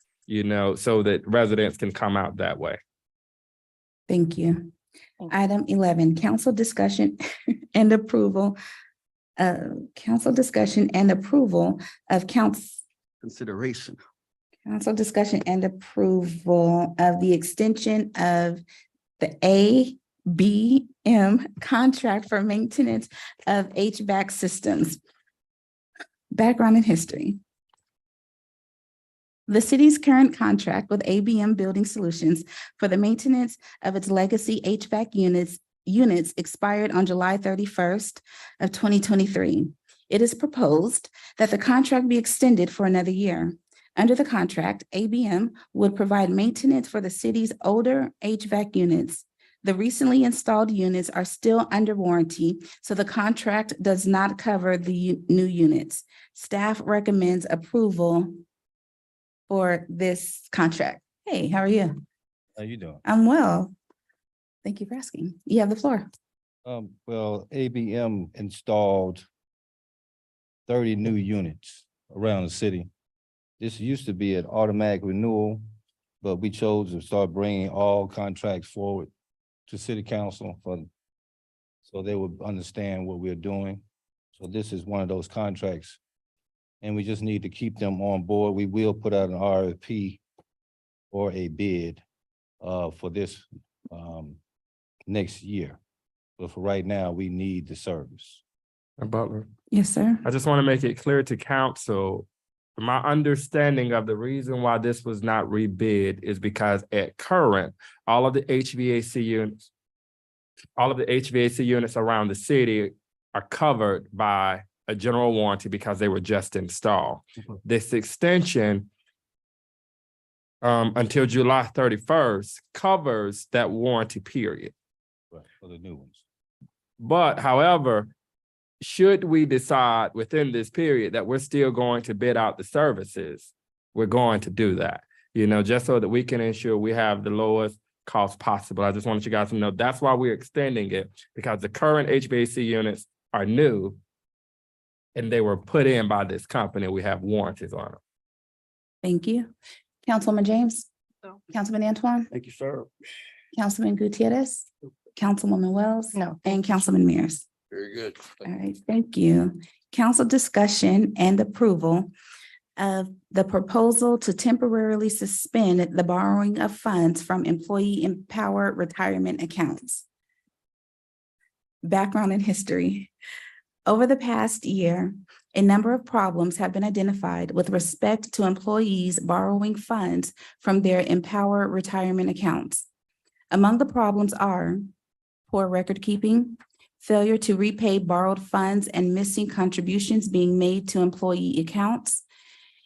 so that residents can come out that way. Thank you. Thank you. Item 11, council discussion and approval. Council discussion and approval of Consideration. council discussion and approval of the extension of the ABM contract for maintenance of HVAC systems. Background and history. The city's current contract with ABM Building Solutions for the maintenance of its legacy HVAC units expired on July 31st of 2023. It is proposed that the contract be extended for another year. Under the contract, ABM would provide maintenance for the city's older HVAC units. The recently installed units are still under warranty, so the contract does not cover the new units. Staff recommends approval for this contract. Hey, how are you? How you doing? I'm well. Thank you for asking. You have the floor. Well, ABM installed 30 new units around the city. This used to be an automatic renewal, but we chose to start bringing all contracts forward to city council so they would understand what we're doing. So this is one of those contracts, and we just need to keep them on board. We will put out an RFP or a bid for this next year. But for right now, we need the service. Butler. Yes, sir. I just want to make it clear to council, my understanding of the reason why this was not rebid is because at current, all of the HVAC units around the city are covered by a general warranty because they were just installed. This extension until July 31st covers that warranty period. Right, for the new ones. But however, should we decide within this period that we're still going to bid out the services, we're going to do that, just so that we can ensure we have the lowest cost possible. I just wanted you guys to know that's why we're extending it, because the current HVAC units are new and they were put in by this company. We have warranties on them. Thank you. Councilwoman James? No. Councilman Antoine? Thank you, sir. Councilman Gutierrez? Councilwoman Wells? No. And Councilman Mears? Very good. All right, thank you. Council discussion and approval of the proposal to temporarily suspend the borrowing of funds from employee empowered retirement accounts. Background and history. Over the past year, a number of problems have been identified with respect to employees borrowing funds from their empowered retirement accounts. Among the problems are poor record keeping, failure to repay borrowed funds, and missing contributions being made to employee accounts.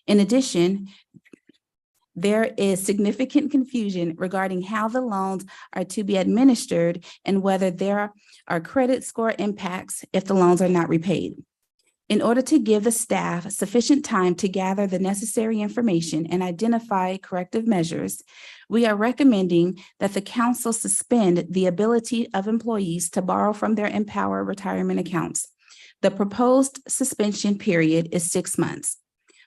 In addition, there is significant confusion regarding how the loans are to be administered and whether there are credit score impacts if the loans are not repaid. In order to give the staff sufficient time to gather the necessary information and identify corrective measures, we are recommending that the council suspend the ability of employees to borrow from their empowered retirement accounts. The proposed suspension period is 6 months,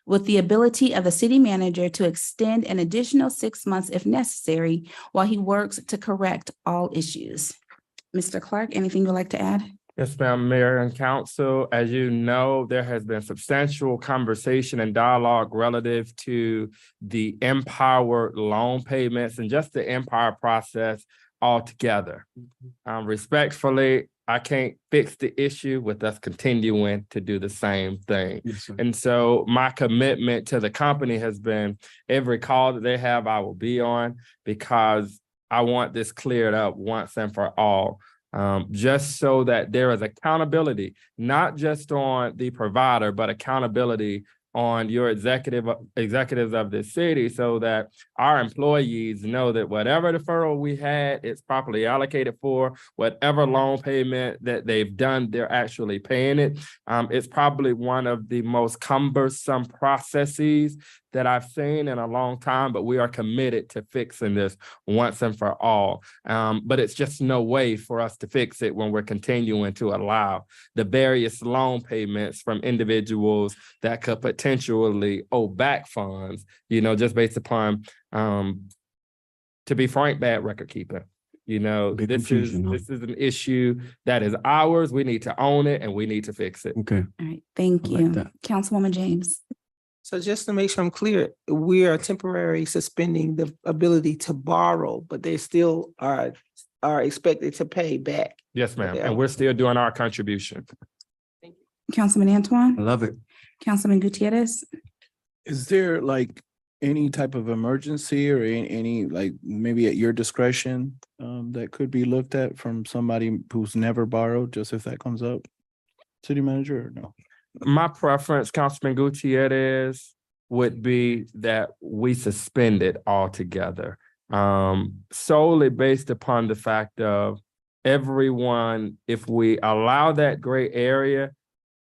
with the ability of the city manager to extend an additional 6 months if necessary while he works to correct all issues. Mr. Clark, anything you'd like to add? Yes, ma'am, Mayor and Council. As you know, there has been substantial conversation and dialogue relative to the Empower loan payments and just the Empower process altogether. Respectfully, I can't fix the issue with us continuing to do the same thing. Yes, sir. And so my commitment to the company has been every call that they have, I will be on, because I want this cleared up once and for all. Just so that there is accountability, not just on the provider, but accountability on your executives of the city, so that our employees know that whatever deferral we had, it's properly allocated for, whatever loan payment that they've done, they're actually paying it. It's probably one of the most cumbersome processes that I've seen in a long time, but we are committed to fixing this once and for all. But it's just no way for us to fix it when we're continuing to allow the various loan payments from individuals that could potentially owe back funds, just based upon, to be frank, bad record keeping. Big confusion, huh? This is an issue that is ours. We need to own it and we need to fix it. Okay. All right, thank I like you. that. Councilwoman James. So just to make sure I'm clear, we are temporarily suspending the ability to borrow, but they still are expected to pay back. Yes, ma'am. Okay. And we're still doing our contribution. Councilman I Antoine. love it. Councilman Gutierrez. Is there like any type of emergency or any like maybe at your discretion that could be looked at from somebody who's never borrowed, just if that comes up? City manager or no? My preference, Councilman Gutierrez, would be that we suspend it altogether, solely based upon the fact of everyone, if we allow that gray area,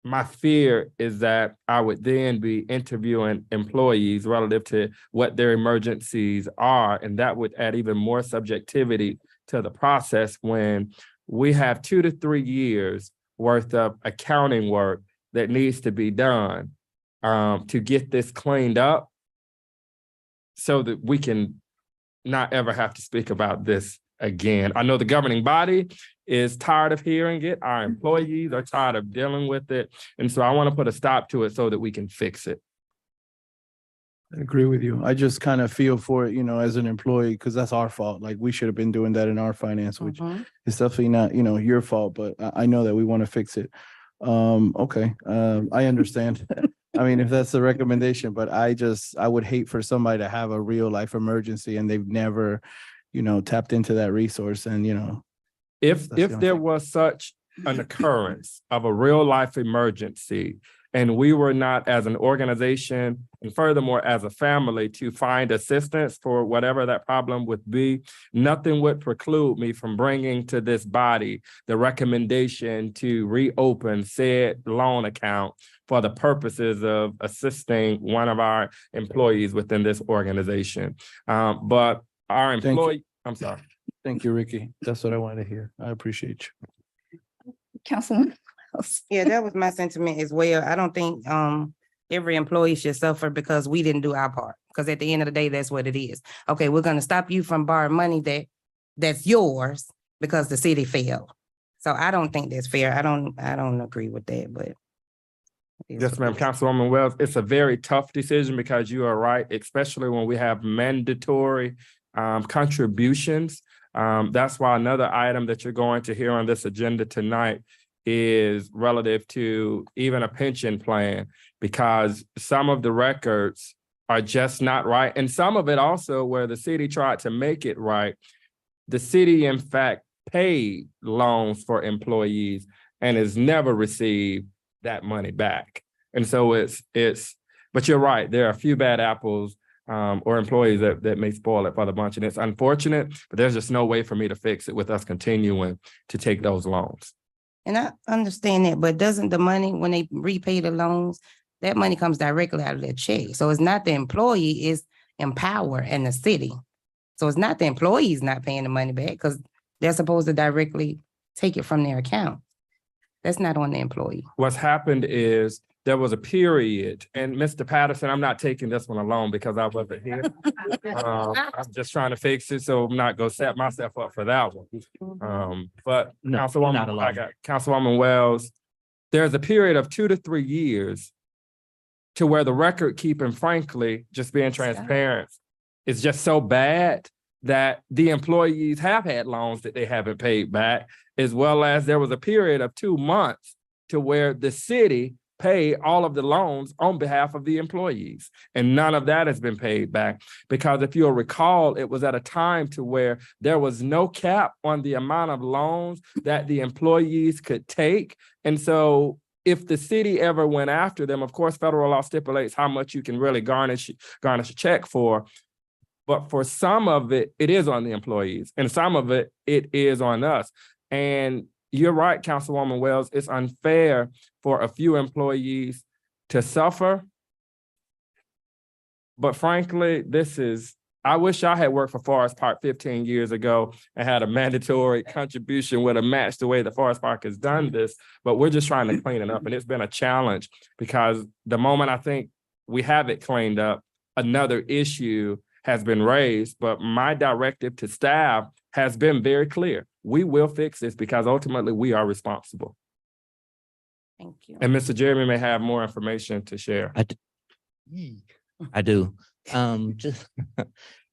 my fear is that I would then be interviewing employees relative to what their emergencies are, and that would add even more subjectivity to the process when we have 2 to 3 years worth of accounting work that needs to be done to get this cleaned up so that we can not ever have to speak about this again. I know the governing body is tired of hearing it. Our employees are tired of dealing with it. And so I want to put a stop to it so that we can fix it. I agree with you. I just kind of feel for it, as an employee, because that's our fault. Like we should have been doing that in our finance, which is definitely not, your fault, but I know that we want to fix it. Okay, I understand. I mean, if that's the recommendation, but I would hate for somebody to have a real life emergency and they've never, tapped into that resource and, If That's the only there thing. was such an occurrence of a real life emergency, and we were not as an organization, and furthermore, as a family, to find assistance for whatever that problem would be, nothing would preclude me from bringing to this body the recommendation to reopen said loan account for the purposes of assisting one of our employees within this organization. But our Thank you. employee, I'm sorry. Thank you, Ricky. That's what I wanted to hear. I appreciate you. Councilwoman. Yeah, that was my sentiment as well. I don't think every employee should suffer because we didn't do our part. Because at the end of the day, that's what it is. Okay, we're gonna stop you from borrowing money that's yours because the city failed. So I don't think that's fair. I don't agree with that, but. it is Yes, what ma'am. it is. Councilwoman Wells, it's a very tough decision because you are right, especially when we have mandatory contributions. That's why another item that you're going to hear on this agenda tonight is relative to even a pension plan, because some of the records are just not right. And some of it also where the city tried to make it right. The city, in fact, paid loans for employees and has never received that money back. And so but you're right, there are a few bad apples or employees that may spoil it for the bunch. And it's unfortunate, but there's just no way for me to fix it with us continuing to take those loans. And I understand that, but doesn't the money, when they repay the loans, that money comes directly out of their check? So it's not the employee, it's Empower and the city. So it's not the employees not paying the money back because they're supposed to directly take it from their account. That's not on the employee. What's happened is there was a period, and Mr. Patterson, I'm not taking this one alone because I wasn't here. I'm just trying to fix it, so I'm not gonna set myself up for that one. But No, not Councilwoman, alone. I got Councilwoman Wells, there's a period of 2 to 3 years to where the record keeping, frankly, just being transparent, is just so bad that the employees have had loans that they haven't paid back. as well as there was a period of 2 months to where the city paid all of the loans on behalf of the employees. And none of that has been paid back, because if you'll recall, it was at a time to where there was no cap on the amount of loans that the employees could take. And so if the city ever went after them, of course, federal law stipulates how much you can really garnish a check for. But for some of it, it is on the employees, and some of it is on us. And you're right, Councilwoman Wells, it's unfair for a few employees to suffer. But frankly, I wish I had worked for Forest Park 15 years ago and had a mandatory contribution with a match the way that Forest Park has done this, but we're just trying to clean it up. And it's been a challenge, because the moment I think we have it cleaned up, another issue has been raised. But my directive to staff has been very clear. We will fix this, because ultimately we are responsible. Thank you. And Mr. Jeremy may have more information to share. I do. Just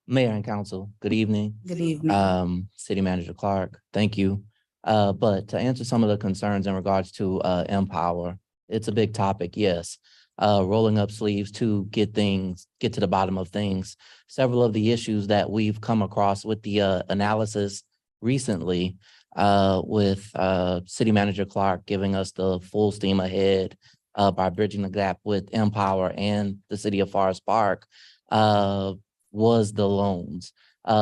Mayor and Council, good evening. Good evening. City Manager Clark, thank you. But to answer some of the concerns in regards to Empower, it's a big topic, yes. Rolling up sleeves to get to the bottom of things. Several of the issues that we've come across with the analysis recently, with City Manager Clark giving us the full steam ahead by bridging the gap with Empower and the city of Forest Park, was the loans.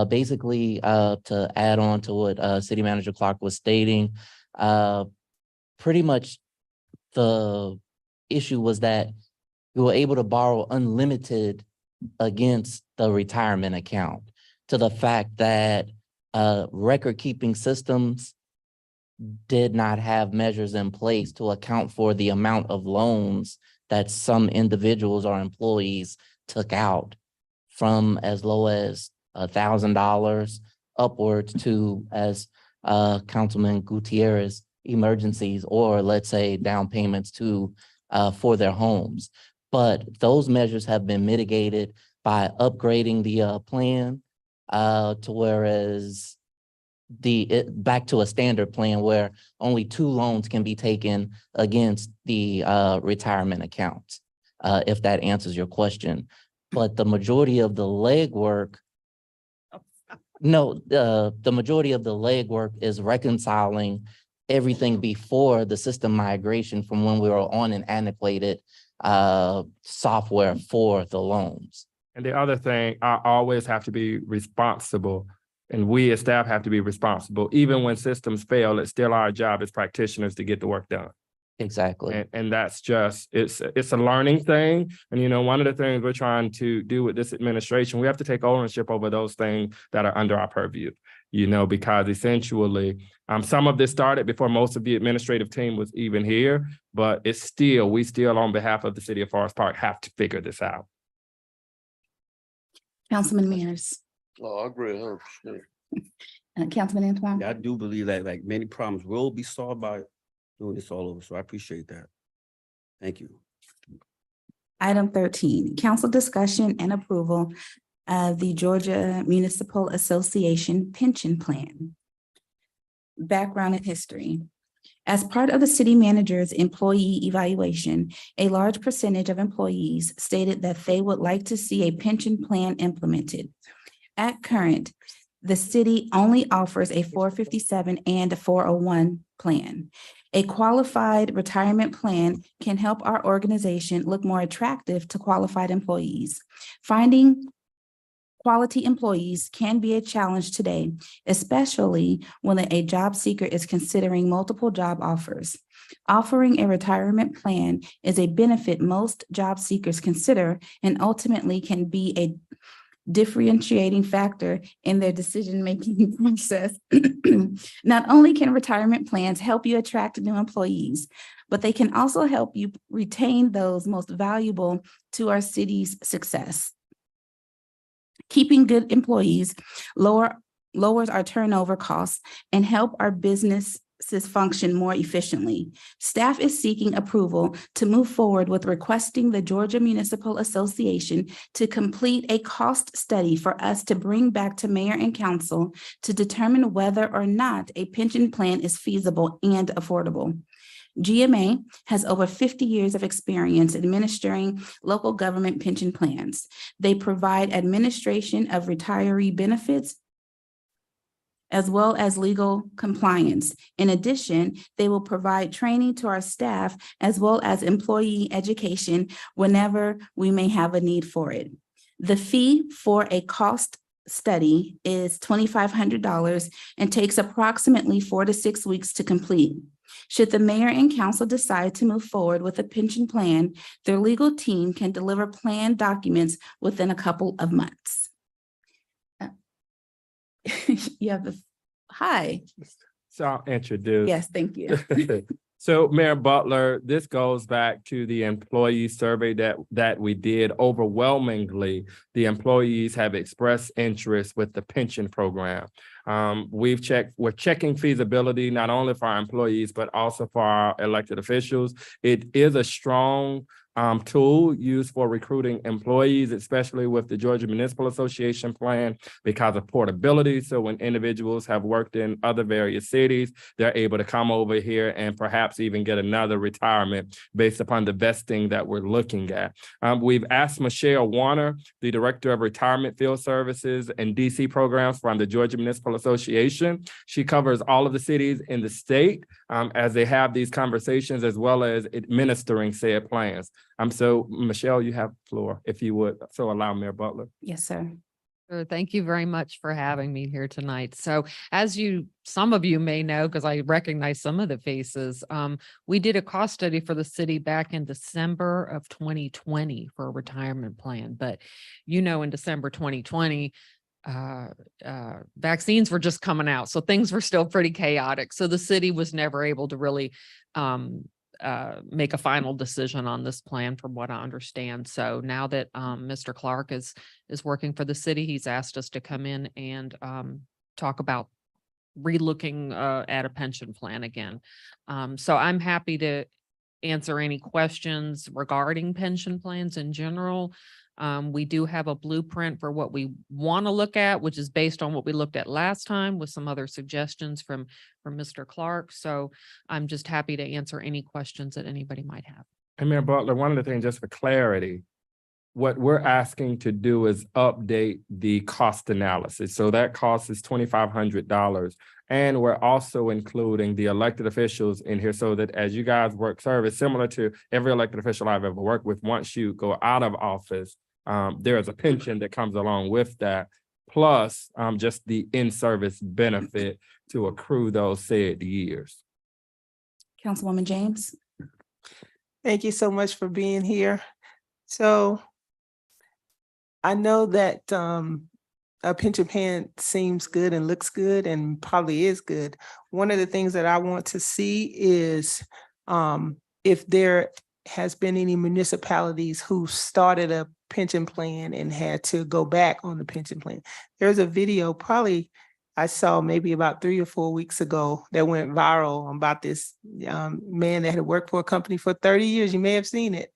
Basically, to add on to what City Manager Clark was stating, pretty much the issue was that we were able to borrow unlimited against the retirement account, to the fact that record-keeping systems did not have measures in place to account for the amount of loans that some individuals or employees took out, from as low as $1,000 upwards to, as Councilman Gutierrez, emergencies, or let's say down payments to for their homes. But those measures have been mitigated by upgrading the plan to whereas back to a standard plan where only 2 loans can be taken against the retirement accounts, if that answers your question. But the majority of the legwork, the majority of the legwork is reconciling everything before the system migration from when we were on an antiquated software for the loans. And the other thing, I always have to be responsible, and we as staff have to be responsible. Even when systems fail, it's still our job as practitioners to get the work done. Exactly. And that's just, it's a learning thing. And, one of the things we're trying to do with this administration, we have to take ownership over those things that are under our purview, because essentially some of this started before most of the administrative team was even here, but we still on behalf of the city of Forest Park have to figure this out. Councilman Mears. Oh, I agree 100%. Councilman Antoine. Yeah, I do believe that like many problems will be solved by doing this all over. So I appreciate that. Thank you. Item 13, council discussion and approval of the Georgia Municipal Association pension plan. Background and history. As part of the city manager's employee evaluation, a large percentage of employees stated that they would like to see a pension plan implemented. At current, the city only offers a 457 and a 401 plan. A qualified retirement plan can help our organization look more attractive to qualified employees. Finding quality employees can be a challenge today, especially when a job seeker is considering multiple job offers. Offering a retirement plan is a benefit most job seekers consider and ultimately can be a differentiating factor in their decision-making process. Not only can retirement plans help you attract new employees, but they can also help you retain those most valuable to our city's success. Keeping good employees lowers our turnover costs and help our business function more efficiently. Staff is seeking approval to move forward with requesting the Georgia Municipal Association to complete a cost study for us to bring back to mayor and council to determine whether or not a pension plan is feasible and affordable. GMA has over 50 years of experience administering local government pension plans. They provide administration of retiree benefits as well as legal compliance. In addition, they will provide training to our staff as well as employee education whenever we may have a need for it. The fee for a cost study is $2,500 and takes approximately 4 to 6 weeks to complete. Should the mayor and council decide to move forward with a pension plan, their legal team can deliver plan documents within a couple of months. You have hi. So I'll introduce. Yes, thank you. So Mayor Butler, this goes back to the employee survey that we did. Overwhelmingly, the employees have expressed interest with the pension program. We're checking feasibility not only for our employees, but also for our elected officials. It is a strong tool used for recruiting employees, especially with the Georgia Municipal Association plan because of portability. So when individuals have worked in other various cities, they're able to come over here and perhaps even get another retirement based upon the vesting that we're looking at. We've asked Michelle Warner, the Director of Retirement Field Services and DC programs from the Georgia Municipal Association. She covers all of the cities in the state as they have these conversations as well as administering said plans. So Michelle, you have the floor, if you would, so allow Mayor Butler. Yes, sir. Sure. Thank you very much for having me here tonight. So as some of you may know, because I recognize some of the faces, we did a cost study for the city back in December of 2020 for a retirement plan. But in December 2020, vaccines were just coming out. So things were still pretty chaotic. So the city was never able to really make a final decision on this plan from what I understand. So now that Mr. Clark is working for the city, he's asked us to come in and talk about relooking at a pension plan again. So I'm happy to answer any questions regarding pension plans in general. We do have a blueprint for what we want to look at, which is based on what we looked at last time with some other suggestions from Mr. Clark. So I'm just happy to answer any questions that anybody might have. And Mayor Butler, one of the things, just for clarity, what we're asking to do is update the cost analysis. So that cost is $2,500. And we're also including the elected officials in here so that as you guys work service, similar to every elected official I've ever worked with, once you go out of office, there is a pension that comes along with that, plus just the in-service benefit to accrue those said years. Councilwoman James. Thank you so much for being here. So I know that a pension plan seems good and looks good and probably is good. One of the things that I want to see is if there has been any municipalities who started a pension plan and had to go back on the pension plan. There's a video probably I saw maybe about 3 or 4 weeks ago that went viral about this man that had worked for a company for 30 years. You may have seen it,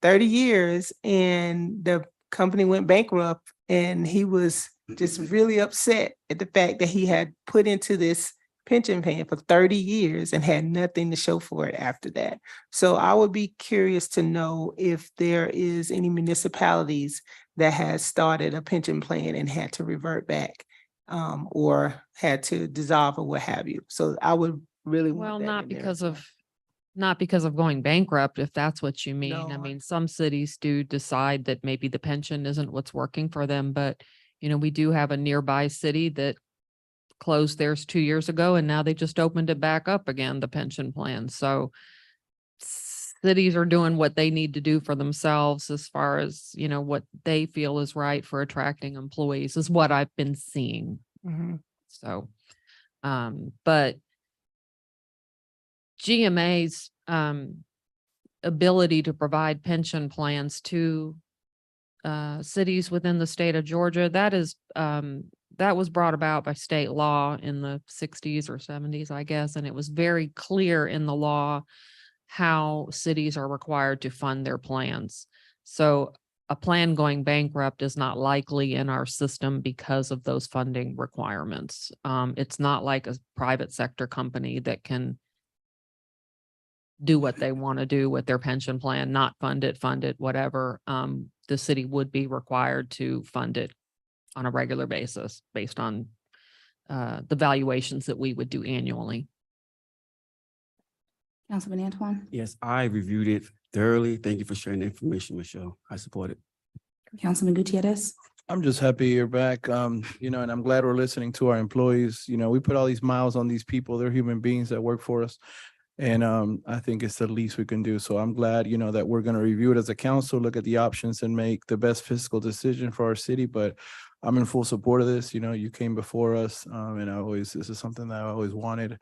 30 years, and the company went bankrupt, and he was just really upset at the fact that he had put into this pension plan for 30 years and had nothing to show for it after that. So I would be curious to know if there is any municipalities that has started a pension plan and had to revert back or had to dissolve or what have you. So I would really want Well, that not in there. because of going bankrupt, if that's what you mean. No. I mean, some cities do decide that maybe the pension isn't what's working for them, but we do have a nearby city that closed theirs 2 years ago, and now they just opened it back up again, the pension plan. So cities are doing what they need to do for themselves as far as, what they feel is right for attracting employees is what I've been seeing. Mhm. So, but GMA's ability to provide pension plans to cities within the state of Georgia, that is that was brought about by state law in the sixties or seventies, I guess, and it was very clear in the law how cities are required to fund their plans. So a plan going bankrupt is not likely in our system because of those funding requirements. It's not like a private sector company that can do what they want to do with their pension plan, not fund it, whatever. The city would be required to fund it on a regular basis based on the valuations that we would do annually. Councilman Antoine, Yes, I reviewed it thoroughly. Thank you for sharing the information, Michelle. I support it. Councilman Gutierrez. I'm just happy you're back. You know, and I'm glad we're listening to our employees. You know, we put all these miles on these people. They're human beings that work for us. And I think it's the least we can do. So I'm glad, you know, that we're going to review it as a council, look at the options and make the best fiscal decision for our city. But I'm in full support of this. You know, you came before us and this is something that I always wanted.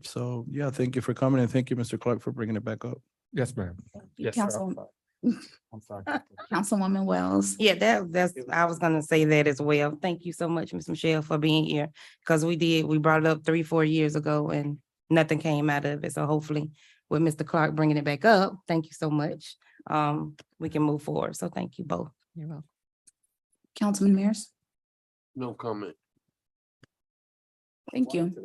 So yeah, thank you for coming and thank you, Mr. Clark, for bringing it back up. Yes, ma'am. Yes, sir. Council, I'm sorry. Councilwoman Wells. Yeah, that's, I was gonna say that as well. Thank you so much, Ms. Michelle, for being here. Because we brought it up 3-4 years ago and nothing came out of it. So hopefully with Mr. Clark bringing it back up, thank you so much. We can move forward. So thank you both. You're welcome. Councilman Mears. No comment. Thank you. Thank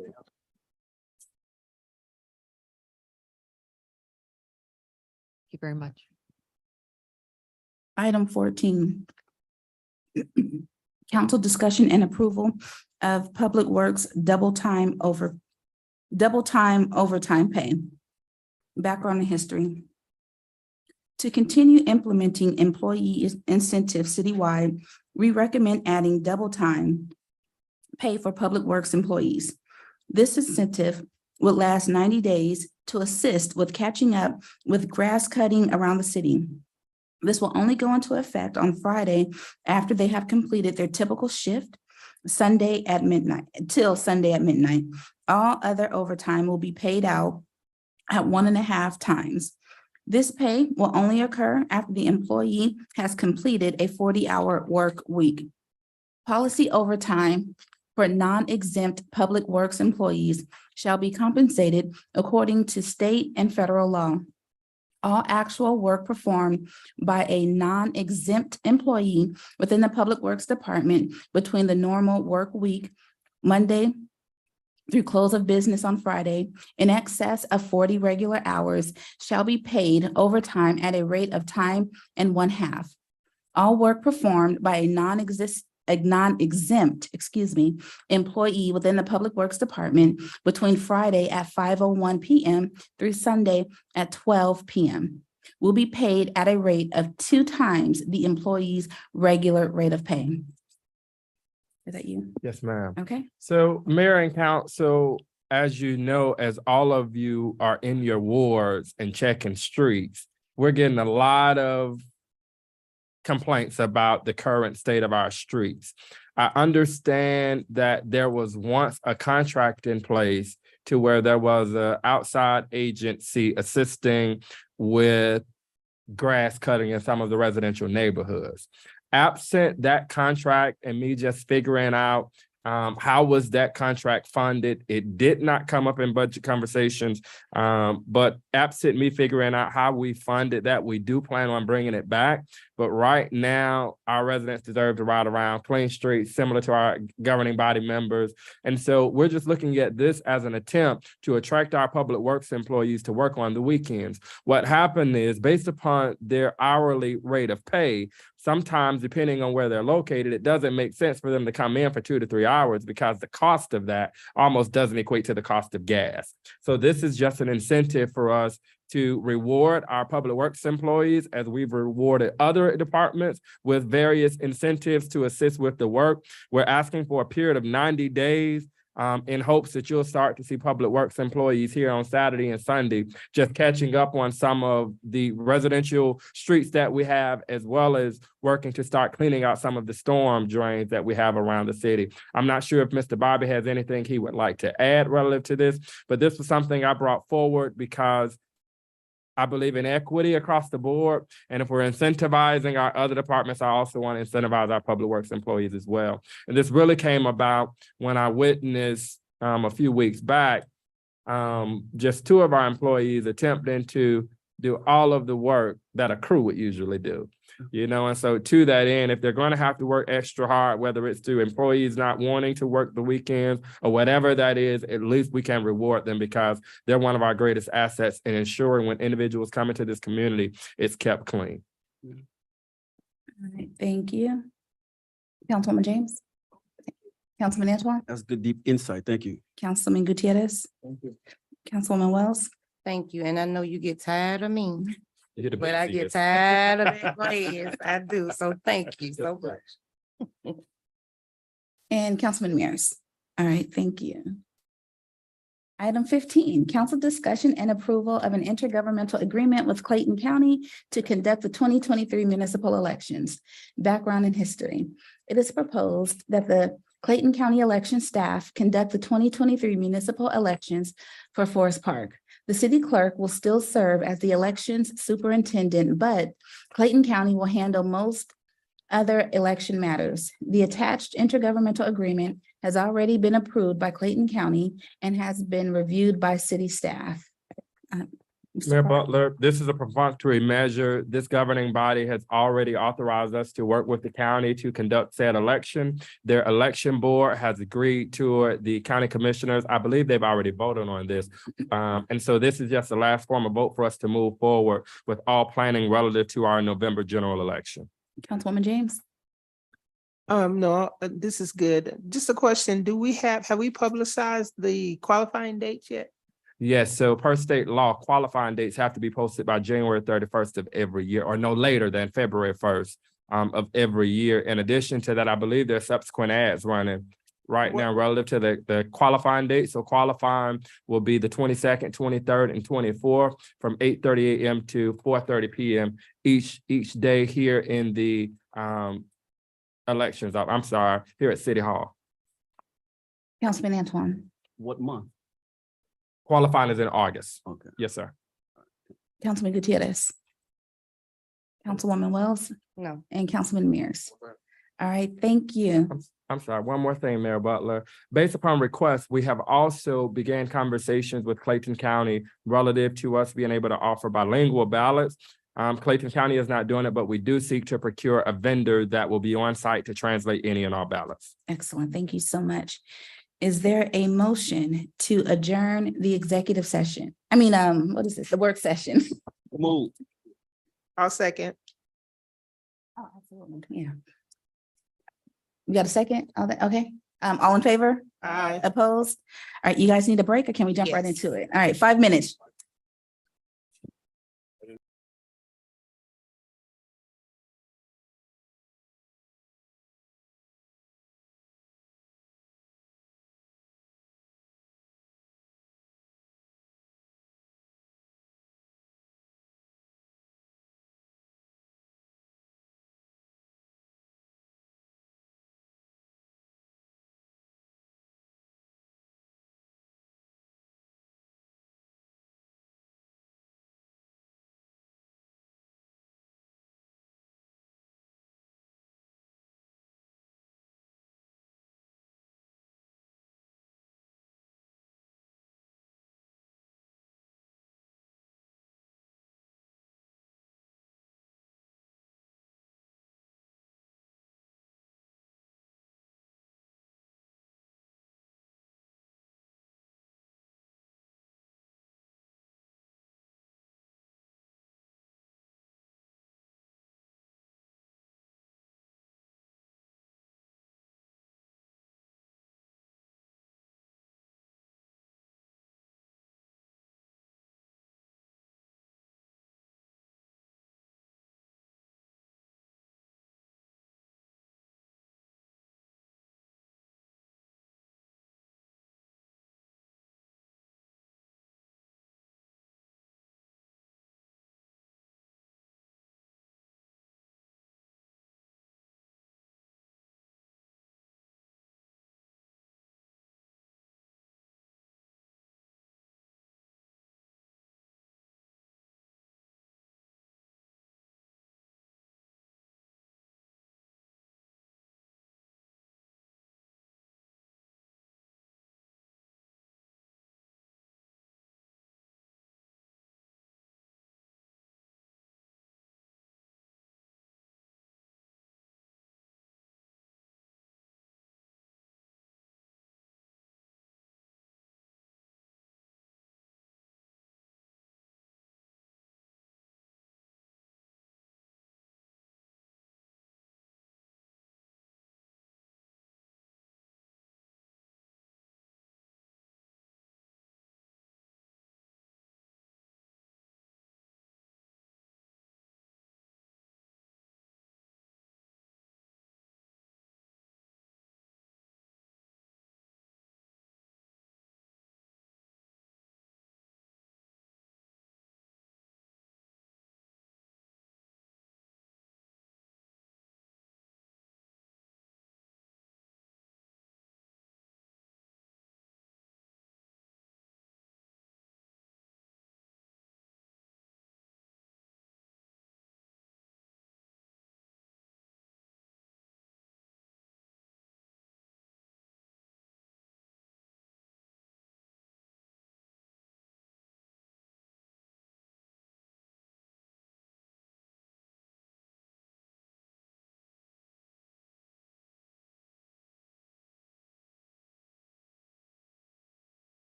you very much. Item 14. Council discussion and approval of Public Works double time overtime pay. Background and history. To continue implementing employee incentives citywide, we recommend adding double time pay for Public Works employees. This incentive would last 90 days to assist with catching up with grass cutting around the city. This will only go into effect on Friday after they have completed their typical shift, Sunday at midnight. All other overtime will be paid out at 1.5 times. This pay will only occur after the employee has completed a 40-hour work week. Policy overtime for non-exempt Public Works employees shall be compensated according to state and federal law. All actual work performed by a non-exempt employee within the Public Works Department between the normal work week, Monday through close of business on Friday, in excess of 40 regular hours, shall be paid overtime at a rate of time and 1/2. All work performed by a non-exempt employee within the Public Works Department between Friday at 5:01 p.m. through Sunday at 12 p.m. will be paid at a rate of 2 times the employee's regular rate of pay. Is that you? Yes, ma'am. Okay. So Mayor and Council, as you know, as all of you are in your wards and checking streets, we're getting a lot of complaints about the current state of our streets. I understand that there was once a contract in place to where there was an outside agency assisting with grass cutting in some of the residential neighborhoods. Absent that contract and me just figuring out how was that contract funded, it did not come up in budget conversations. But absent me figuring out how we funded that, we do plan on bringing it back. But right now, our residents deserve to ride around clean streets, similar to our governing body members. And so we're just looking at this as an attempt to attract our Public Works employees to work on the weekends. What happened is, based upon their hourly rate of pay, sometimes depending on where they're located, it doesn't make sense for them to come in for 2 to 3 hours because the cost of that almost doesn't equate to the cost of gas. So this is just an incentive for us to reward our Public Works employees as we've rewarded other departments with various incentives to assist with the work. We're asking for a period of 90 days in hopes that you'll start to see Public Works employees here on Saturday and Sunday, just catching up on some of the residential streets that we have, as well as working to start cleaning out some of the storm drains that we have around the city. I'm not sure if Mr. Bobby has anything he would like to add relative to this, but this was something I brought forward because I believe in equity across the board. And if we're incentivizing our other departments, I also want to incentivize our public works employees as well. And this really came about when I witnessed a few weeks back, just two of our employees attempting to do all of the work that a crew would usually do. And so to that end, if they're going to have to work extra hard, whether it's to employees not wanting to work the weekends or whatever that is, at least we can reward them because they're one of our greatest assets in ensuring when individuals come into this community, it's kept clean. All right, thank you. Councilwoman James. Councilman Antoine, That's good, deep insight. Thank you. Councilman Gutierrez, Councilwoman Wells. Thank you. And I know you get tired of me, You're the but I best, get yes. tired of big words. I do. So thank you so much. And Councilman Mears. All right, thank you. Item 15, council discussion and approval of an intergovernmental agreement with Clayton County to conduct the 2023 municipal elections. Background and history. It is proposed that the Clayton County election staff conduct the 2023 municipal elections for Forest Park. The city clerk will still serve as the elections superintendent, but Clayton County will handle most other election matters. The attached intergovernmental agreement has already been approved by Clayton County and has been reviewed by city staff. Mr. Mayor Clark. Butler, this is a perfunctory measure. This governing body has already authorized us to work with the county to conduct said election. Their election board has agreed to it. The county commissioners, I believe they've already voted on this. And so this is just the last form of vote for us to move forward with all planning relative to our November general election. Councilwoman James. No, this is good. Just a question. Have we publicized the qualifying dates yet? Yes, so per state law, qualifying dates have to be posted by January 31st of every year, or no later than February 1st of every year. In addition to that, I believe there's subsequent ads running right now relative to the qualifying date. So qualifying will be the 22nd, 23rd, and 24th from 8:30 a.m. to 4:30 p.m. each day here in the here at City Hall. Councilman Antoine. What month? Qualifying is in August. Okay. Yes, sir. Councilman Gutierrez. Councilwoman Wells No. and Councilman Mears. All right, thank you. I'm sorry, one more thing, Mayor Butler. Based upon request, we have also began conversations with Clayton County relative to us being able to offer bilingual ballots. Clayton County is not doing it, but we do seek to procure a vendor that will be on site to translate any and all ballots. Excellent, thank you so much. Is there a motion to adjourn the executive session? What is this, the work session? Move. I'll second. Oh, absolutely, yeah. You got a second? Okay, all in favor? Aye. Opposed? All right, you guys need a break or can we jump right Yes. into it? All right, 5 minutes.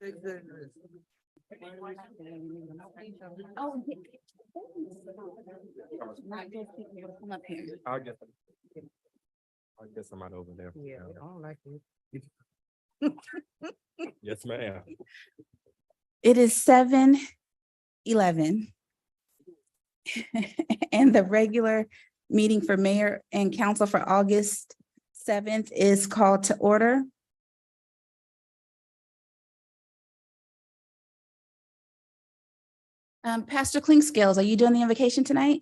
I'll get somebody over there. Yeah, I don't like it. Yes, ma'am. It is 7:11. And the regular meeting for mayor and council for August 7th is called to order. Pastor Clinkscales, are you doing the invocation tonight?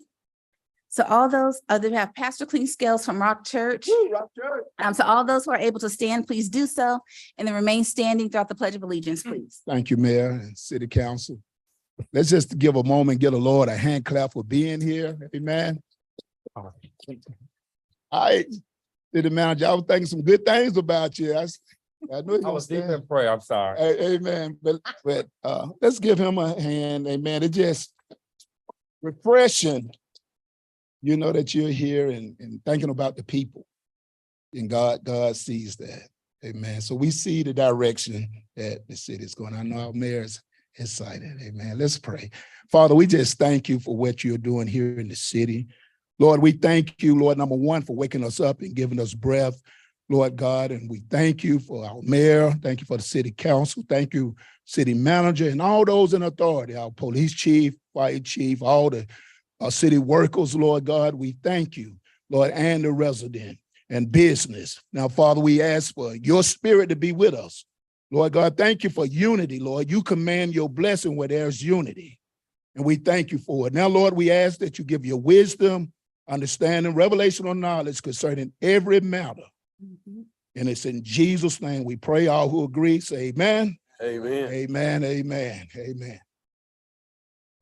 So all those, they have Pastor Clinkscales from Rock Church. So all those who are able to stand, please do so, and then remain standing throughout the Pledge of Allegiance, please. Thank you, Mayor and City Council. Let's just give a moment, give the Lord a hand clap for being here. Amen. City Manager, I was thinking some good things about you. I knew I was deep in prayer. I'm sorry. Amen. But let's give him a hand. Amen. It's just refreshing, you know, that you're here and thinking about the people. And God sees that. Amen. So we see the direction that the city is going. I know our mayor is excited. Amen. Let's pray. Father, we just thank you for what you're doing here in the city. Lord, we thank you, Lord, number one, for waking us up and giving us breath, Lord God. And we thank you for our mayor. Thank you for the city council. Thank you, city manager, and all those in authority, our police chief, fire chief, all the city workers, Lord God. We thank you, Lord, and the resident and business. Now, Father, we ask for your spirit to be with us. Lord God, thank you for unity, Lord. You command your blessing where there's unity. And we thank you for it. Now, Lord, we ask that you give your wisdom, understanding, revelational knowledge concerning every matter. And it's in Jesus' name we pray. All who agree, say amen. Amen. Amen, amen, amen.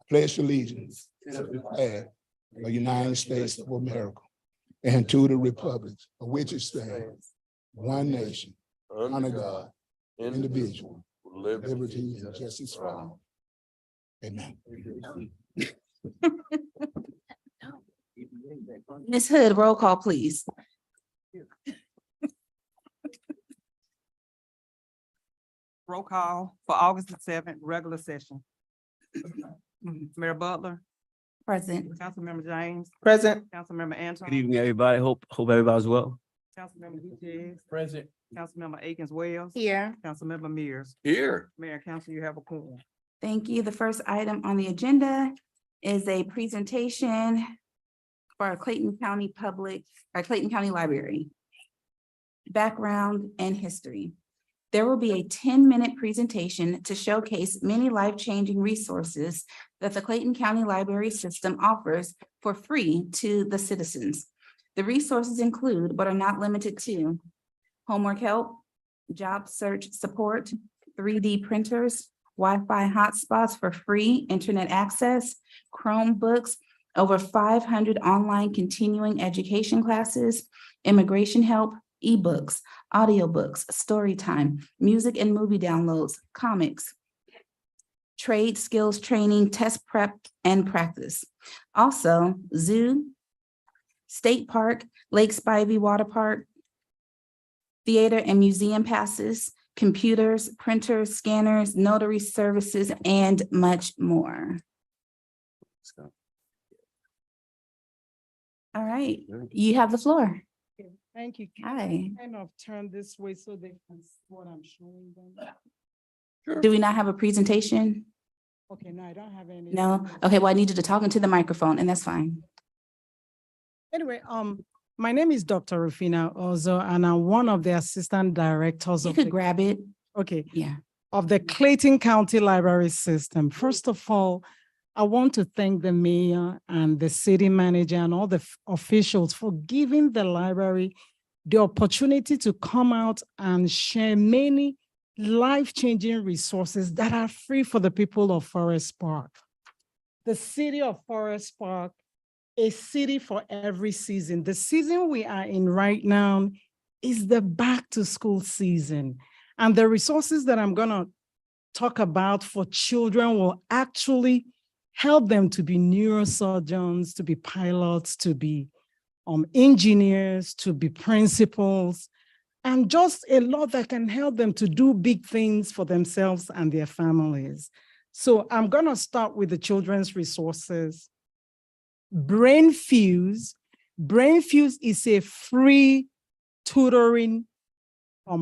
Pledge allegiance to the flag of the United States of America and to the republic for which it stands, one nation, under God, individual, liberty and justice for all. Amen. Ms. Hood, roll call, please. Roll call for August the 7th, regular session. Mayor Butler, Present. Councilmember James, Present. Councilmember Anton. Good evening, everybody. Hope everybody's well. Councilmember Hughes. Present. Councilmember Akins Wells. Here. Councilmember Mears. Here. Mayor and Council, you have a quorum. Thank you. The first item on the agenda is a presentation for our Clayton County Library. Background and history. There will be a 10-minute presentation to showcase many life-changing resources that the Clayton County Library System offers for free to the citizens. The resources include, but are not limited to, homework help, job search support, 3D printers, Wi-Fi hotspots for free internet access, Chromebooks, over 500 online continuing education classes, immigration help, ebooks, audiobooks, story time, music and movie downloads, comics, trade skills training, test prep, and practice. Also, zoo, state park, Lake Spivey Water Park, theater and museum passes, computers, printers, scanners, notary services, and much more. All right, you have the floor. Thank you. Hi. Kind of turn this way so they can see what I'm showing them. Do we not have a presentation? Okay, no, I don't have any. No? Okay, well, I need you to talk into the microphone, and that's fine. Anyway, my name is Dr. Rufina Ozo, and I'm one of the assistant directors You of could the, grab it. okay, Yeah. of the Clayton County Library System. First of all, I want to thank the mayor and the city manager and all the officials for giving the library the opportunity to come out and share many life-changing resources that are free for the people of Forest Park. The city of Forest Park, a city for every season. The season we are in right now is the back to school season. And the resources that I'm gonna talk about for children will actually help them to be neurosurgeons, to be pilots, to be engineers, to be principals. and just a lot that can help them to do big things for themselves and their families. So I'm going to start with the children's resources. BrainFuse. BrainFuse is a free tutoring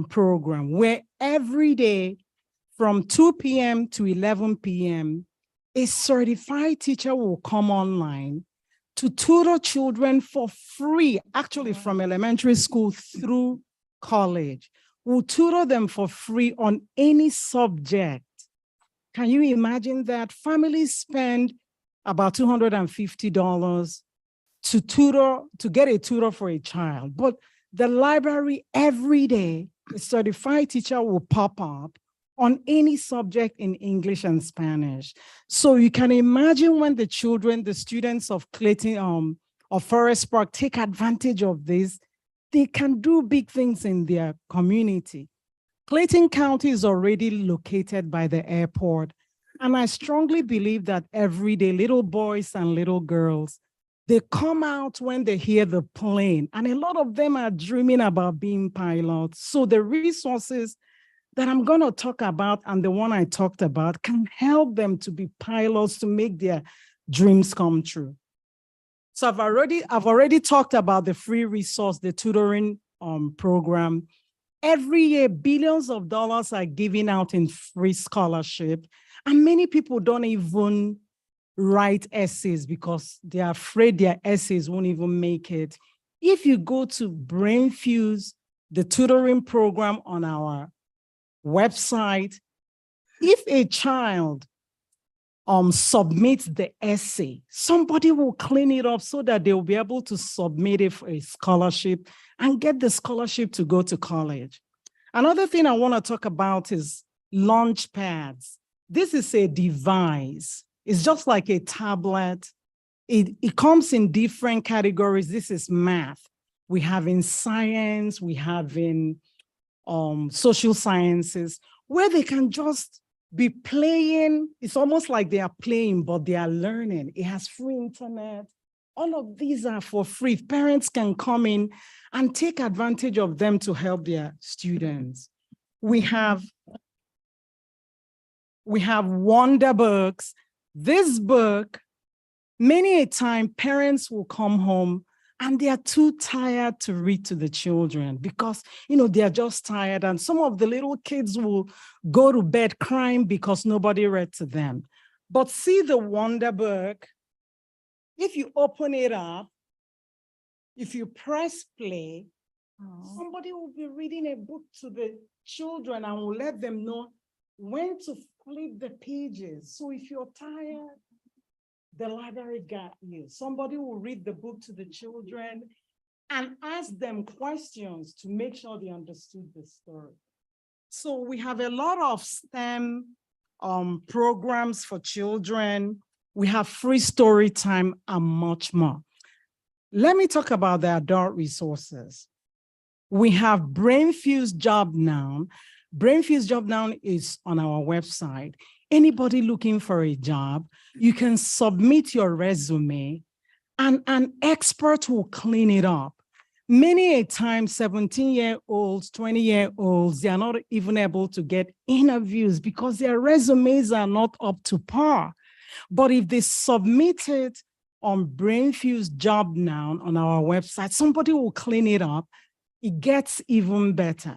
program where every day from 2 p.m. to 11 p.m., a certified teacher will come online to tutor children for free, actually from elementary school through college. We'll tutor them for free on any subject. Can you imagine that? Families spend about $250 to get a tutor for a child, but the library every day, a certified teacher will pop up on any subject in English and Spanish. So you can imagine when the children, the students of Clayton, of Forest Park take advantage of this, they can do big things in their community. Clayton County is already located by the airport. And I strongly believe that every day, little boys and little girls, they come out when they hear the plane. And a lot of them are dreaming about being pilots. So the resources that I'm going to talk about and the one I talked about can help them to be pilots, to make their dreams come true. So I've already talked about the free resource, the tutoring program. Every year, billions of dollars are given out in free scholarship. And many people don't even write essays because they're afraid their essays won't even make it. If you go to BrainFuse, the tutoring program on our website, if a child submits the essay, somebody will clean it up so that they will be able to submit it for a scholarship and get the scholarship to go to college. Another thing I want to talk about is launch pads. This is a device. It's just like a tablet. It comes in different categories. This is math. We have in science, we have in social sciences, where they can just be playing. It's almost like they are playing, but they are learning. It has free internet. All of these are for free. Parents can come in and take advantage of them to help their students. We have Wonder Books. This book, many a time parents will come home and they are too tired to read to the children because, they are just tired. And some of the little kids will go to bed crying because nobody read to them. But see the Wonder Book, if you open it up, if you press play, somebody will be reading a book to the children and will let them know when to flip the pages. So if you're tired, the library got you. Somebody will read the book to the children and ask them questions to make sure they understood the story. So we have a lot of STEM programs for children. We have free story time and much more. Let me talk about the adult resources. We have BrainFuse Job Now. BrainFuse Job Now is on our website. Anybody looking for a job, you can submit your resume and an expert will clean it up. Many a time, 17-year-olds, 20-year-olds, they are not even able to get interviews because their resumes are not up to par. But if they submit it on BrainFuse Job Now on our website, somebody will clean it up. It gets even better.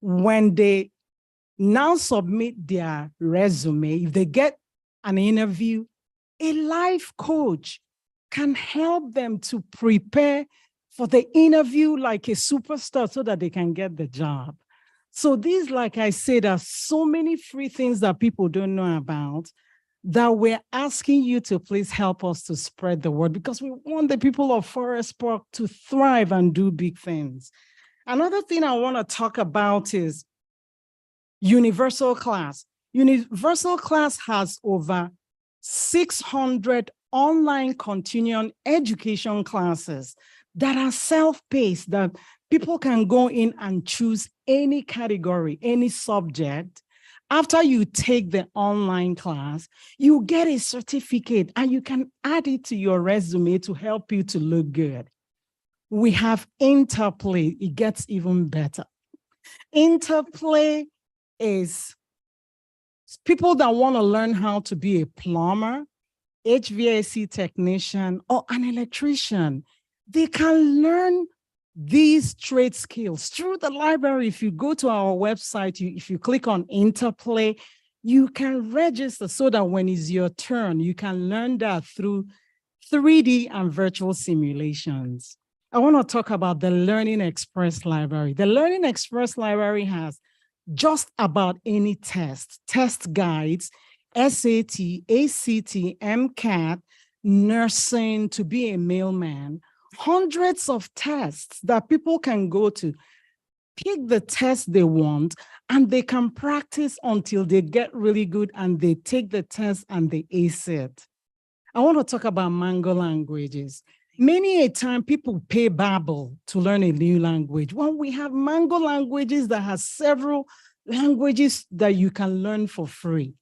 When they now submit their resume, if they get an interview, a life coach can help them to prepare for the interview like a superstar so that they can get the job. So these, like I said, are so many free things that people don't know about that we're asking you to please help us to spread the word because we want the people of Forest Park to thrive and do big things. Another thing I want to talk about is Universal Class. Universal Class has over 600 online continuing education classes that are self-paced, that people can go in and choose any category, any subject. After you take the online class, you get a certificate and you can add it to your resume to help you to look good. We have Interplay, it gets even better. Interplay is people that want to learn how to be a plumber, HVAC technician, or an electrician. They can learn these trade skills through the library. If you go to our website, if you click on Interplay, you can register so that when it's your turn, you can learn that through 3D and virtual simulations. I want to talk about the Learning Express Library. The Learning Express Library has just about any test guides, SAT, ACT, MCAT, nursing, to be a mailman, hundreds of tests that people can go to, pick the test they want, and they can practice until they get really good and they take the test and they ace it. I want to talk about Mango languages. Many a time people pay Babbel to learn a new language. Well, we have Mango languages that has several languages that you can learn for free.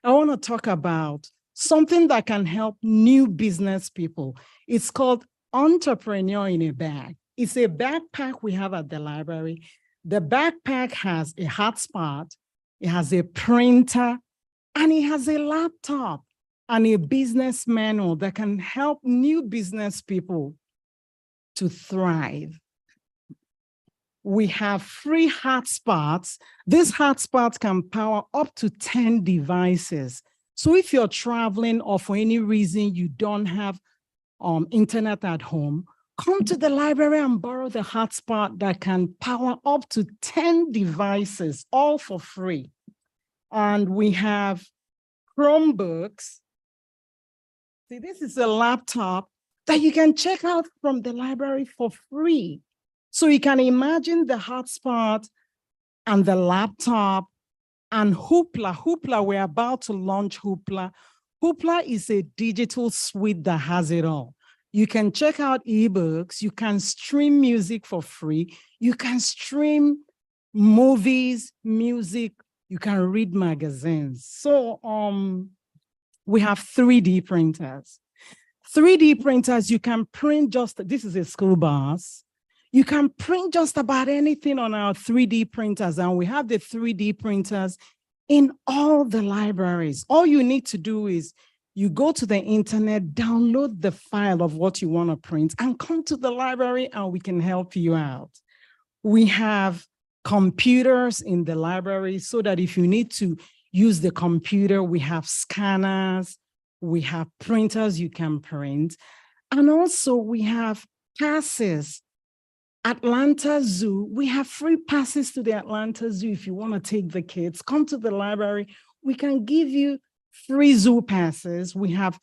I want to talk about something that can help new business people. It's called Entrepreneur in a Bag. It's a backpack we have at the library. The backpack has a hotspot, it has a printer, and it has a laptop and a business manual that can help new business people to thrive. We have free hotspots. These hotspots can power up to 10 devices. So if you're traveling or for any reason you don't have internet at home, come to the library and borrow the hotspot that can power up to 10 devices, all for free. And we have Chromebooks. See, this is a laptop that you can check out from the library for free. So you can imagine the hotspot and the laptop and Hoopla. Hoopla, we're about to launch Hoopla. Hoopla is a digital suite that has it all. You can check out ebooks, you can stream music for free, you can stream movies, music, you can read magazines. So we have 3D printers. 3D printers, you can print this is a school bus. You can print just about anything on our 3D printers, and we have the 3D printers in all the libraries. All you need to do is you go to the internet, download the file of what you want to print, and come to the library and we can help you out. We have computers in the library so that if you need to use the computer, we have scanners, we have printers you can print, and also we have passes. Atlanta Zoo, we have free passes to the Atlanta Zoo. If you want to take the kids, come to the library. We can give you free zoo passes. We have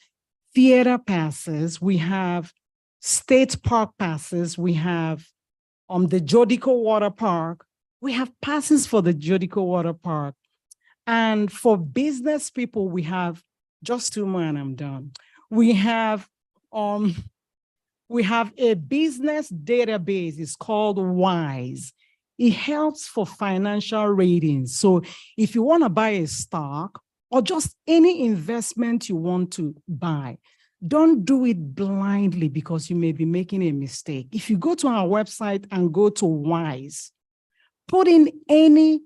theater passes. We have state park passes. We have the Jodico Water Park. We have passes for the Jodico Water Park. And for business people, we have just two more and I'm done. We have a business database. It's called WISE. It helps for financial ratings. So if you want to buy a stock or just any investment you want to buy, don't do it blindly because you may be making a mistake. If you go to our website and go to WISE, put in any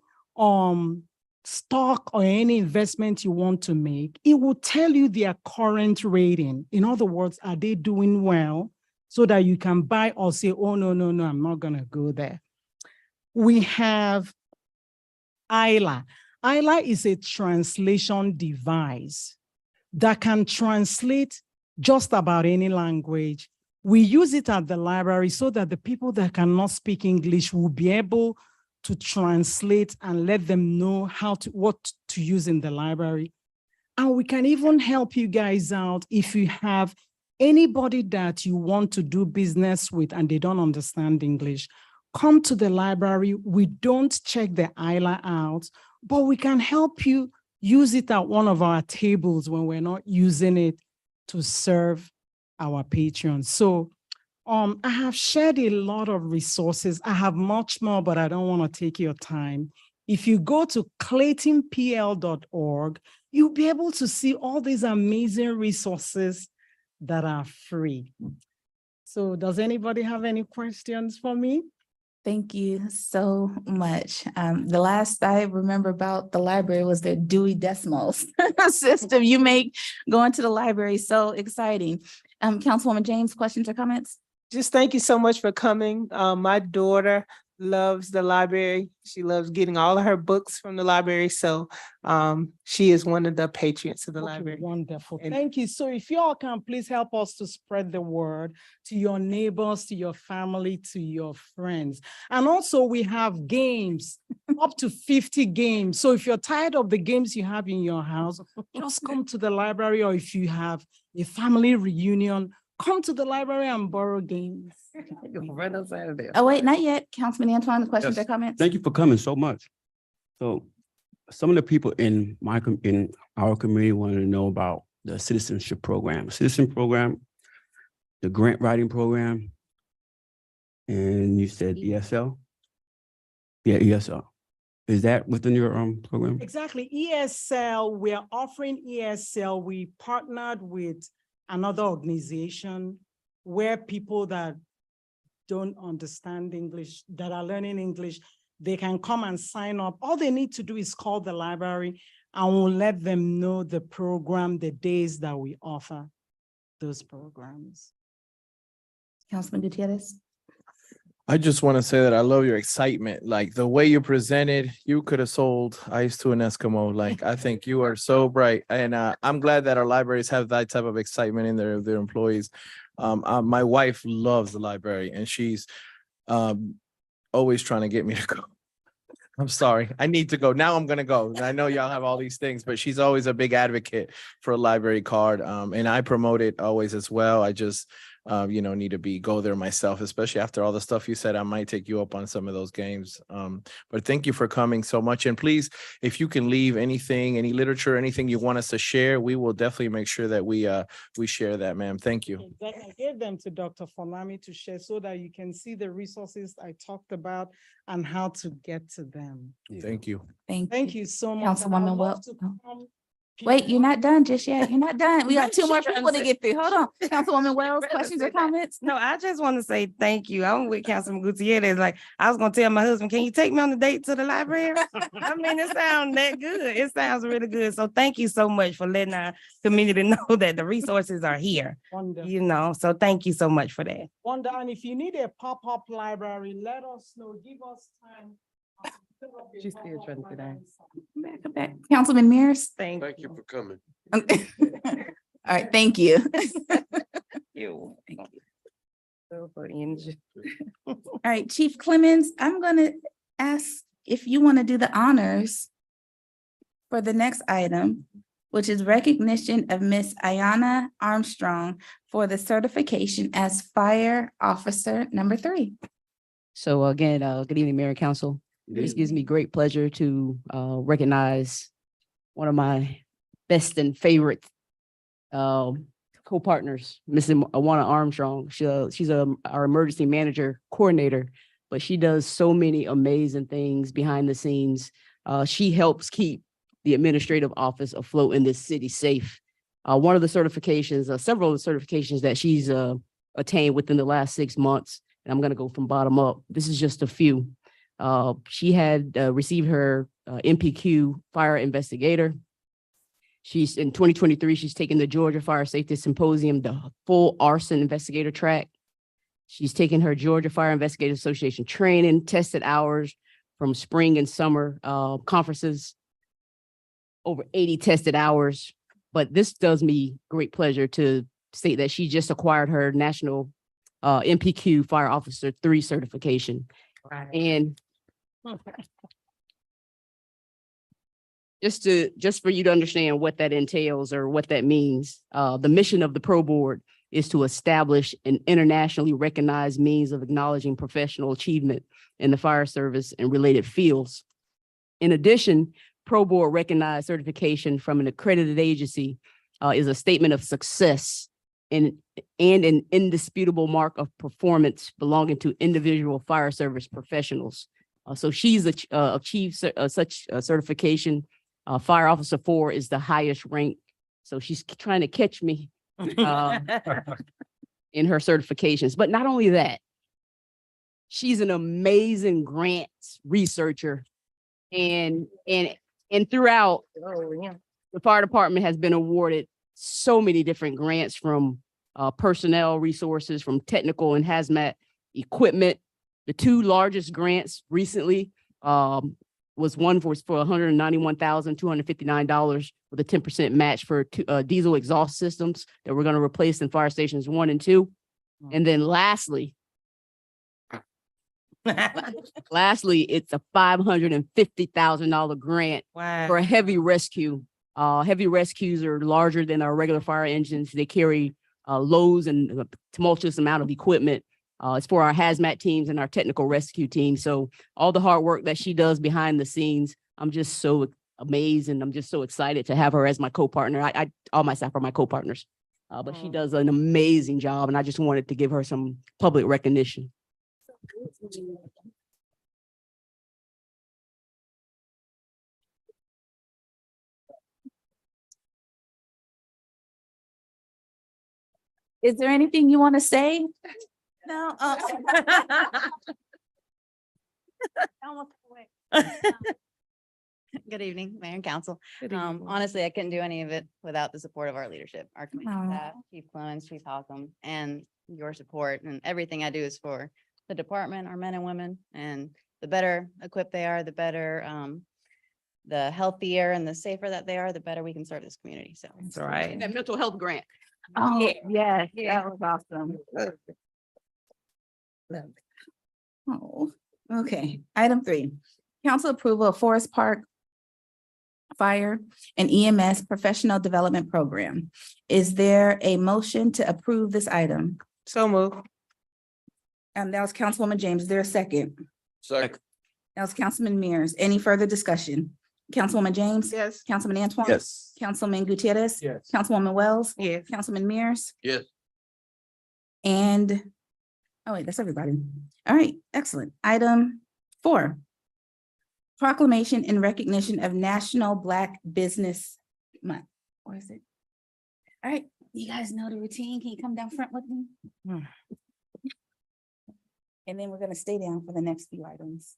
stock or any investment you want to make, it will tell you their current rating. In other words, are they doing well? So that you can buy or say, oh, no, I'm not going to go there. We have ILA. ILA is a translation device that can translate just about any language. We use it at the library so that the people that cannot speak English will be able to translate and let them know what to use in the library. And we can even help you guys out if you have anybody that you want to do business with and they don't understand English. Come to the library. We don't check the ILA out, but we can help you use it at one of our tables when we're not using it to serve our patrons. So I have shared a lot of resources. I have much more, but I don't want to take your time. If you go to claytonpl.org, you'll be able to see all these amazing resources that are free. So does anybody have any questions for me? Thank you so much. The last I remember about the library was the Dewey Decimal system you make going to the library. So exciting. Councilwoman James, questions or comments? Just thank you so much for coming. My daughter loves the library. She loves getting all of her books from the library. So she is one of the patrons of the Okay, library. wonderful. And- Thank you. So if you all can please help us to spread the word to your neighbors, to your family, to your friends. And also we have games, up to 50 games. So if you're tired of the games you have in your house, just come to the library, or if you have a family reunion, come to the library and borrow games. Right outside there. Oh, wait, not yet. Councilman Antoine, questions or Yes. comments? Thank you for coming so much. So some of the people in in our community wanted to know about the citizenship program, the grant writing program. And you said ESL? Yeah, ESL. Is that within your program? Exactly. ESL, we are offering ESL. We partnered with another organization where people that don't understand English, that are learning English, they can come and sign up. All they need to do is call the library and we'll let them know the program, the days that we offer those programs. Councilman Gutierrez? I just want to say that I love your excitement. Like the way you presented, you could have sold ice to an Eskimo. Like I think you are so bright. And I'm glad that our libraries have that type of excitement in their employees. My wife loves the library and she's always trying to get me to go. I'm sorry. I need to go. Now I'm gonna go. I know y'all have all these things, but she's always a big advocate for a library card. And I promote it always as well. I just need to go there myself, especially after all the stuff you said. I might take you up on some of those games. But thank you for coming so much. And please, if you can leave anything, any literature, anything you want us to share, we will definitely make sure that we share that, ma'am. Thank you. Exactly. I gave them to Dr. Fonami to share so that you can see the resources I talked about and how to get to them. Thank you. Thank you so much. and I would Councilwoman love Wells. to come. Wait, you're not done just yet. You're not done. We got two more She trying people to to say- get through. Hold on. Councilwoman Wells, Rather questions say or that. comments? No, I just want to say thank you. I'm with Councilman Gutierrez. Like, I was gonna tell my husband, can you take me on the date to the library? I mean, it sounds that good. It sounds really good. So thank you so much for letting our community know that the resources are here, Wonderful. so thank you so much for that. Wonder, and if you need a pop-up library, let us know. Give us time. She's still trying to get in. Come back. Councilman Mears? Thank Thank you for coming. All right, thank you. you. So for energy. All right, Chief Clemens, I'm gonna ask if you want to do the honors for the next item, which is recognition of Miss Ayana Armstrong for the certification as Fire Officer number 3. So again, good evening, Mayor and Council. This gives me great pleasure to recognize one of my best and favorite co-partners, Ms. Awana Armstrong. She's our emergency manager coordinator, but she does so many amazing things behind the scenes. She helps keep the administrative office afloat in this city safe. One of the certifications, several of the certifications that she's attained within the last 6 months, and I'm going to go from bottom up. This is just a few. She had received her MPQ fire investigator. She's in 2023, she's taken the Georgia Fire Safety Symposium, the full arson investigator track. She's taken her Georgia Fire Investigators Association training, tested hours from spring and summer conferences, over 80 tested hours. But this does me great pleasure to state that she just acquired her national MPQ Fire Officer 3 certification. And just for you to understand what that entails or what that means, the mission of the Pro Board is to establish an internationally recognized means of acknowledging professional achievement in the fire service and related fields. In addition, Pro Board recognized certification from an accredited agency is a statement of success and an indisputable mark of performance belonging to individual fire service professionals. So she's achieved such a certification. Fire Officer 4 is the highest rank. So she's trying to catch me in her certifications. But not only that, She's an amazing grants researcher. And throughout, the fire department has been awarded so many different grants from personnel resources, from technical and hazmat equipment. The two largest grants recently was one for $191,259 with a 10% match for diesel exhaust systems that we're going to replace in fire stations 1 and 2. And then lastly, it's a $550,000 grant for a heavy rescue. Heavy rescues are larger than our regular fire engines. They carry loads and a tumultuous amount of equipment. It's for our hazmat teams and our technical rescue team. So all the hard work that she does behind the scenes, I'm just so amazed and I'm just so excited to have her as my co-partner. All my staff are my co-partners, but she does an amazing job, and I just wanted to give her some public recognition. Is there anything you want to say? No. Good evening, Mayor and Council. Honestly, I couldn't do any of it without the support of our leadership, our committee staff, Chief Clemens, Chief Holcomb, and your support. And everything I do is for the department, our men and women, and the better equipped they are, the better, the healthier and the safer that they are, the better we can serve this community. So. That's right. That mental health grant. Oh, yes, that was awesome. Oh, okay. Item 3, council approval of Forest Park Fire and EMS Professional Development Program. Is there a motion to approve this item? So move. That was Councilwoman James. Is there a second? Second. That was Councilman Mears. Any further discussion? Councilwoman James? Yes. Councilman Antoine? Yes. Councilman Gutierrez? Yes. Councilwoman Wells? Yes. Councilman Mears? Yes. And, oh wait, that's everybody. All right, excellent. Item 4. Proclamation in recognition of National Black Business Month. Or is it? All right, you guys know the routine. Can you come down front with me? And then we're gonna stay down for the next few items.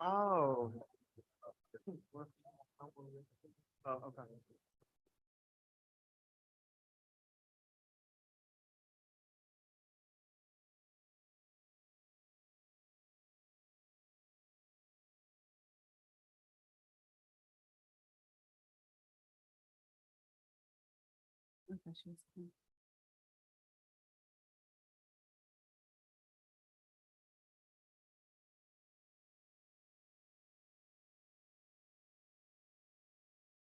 Oh. Oh, okay.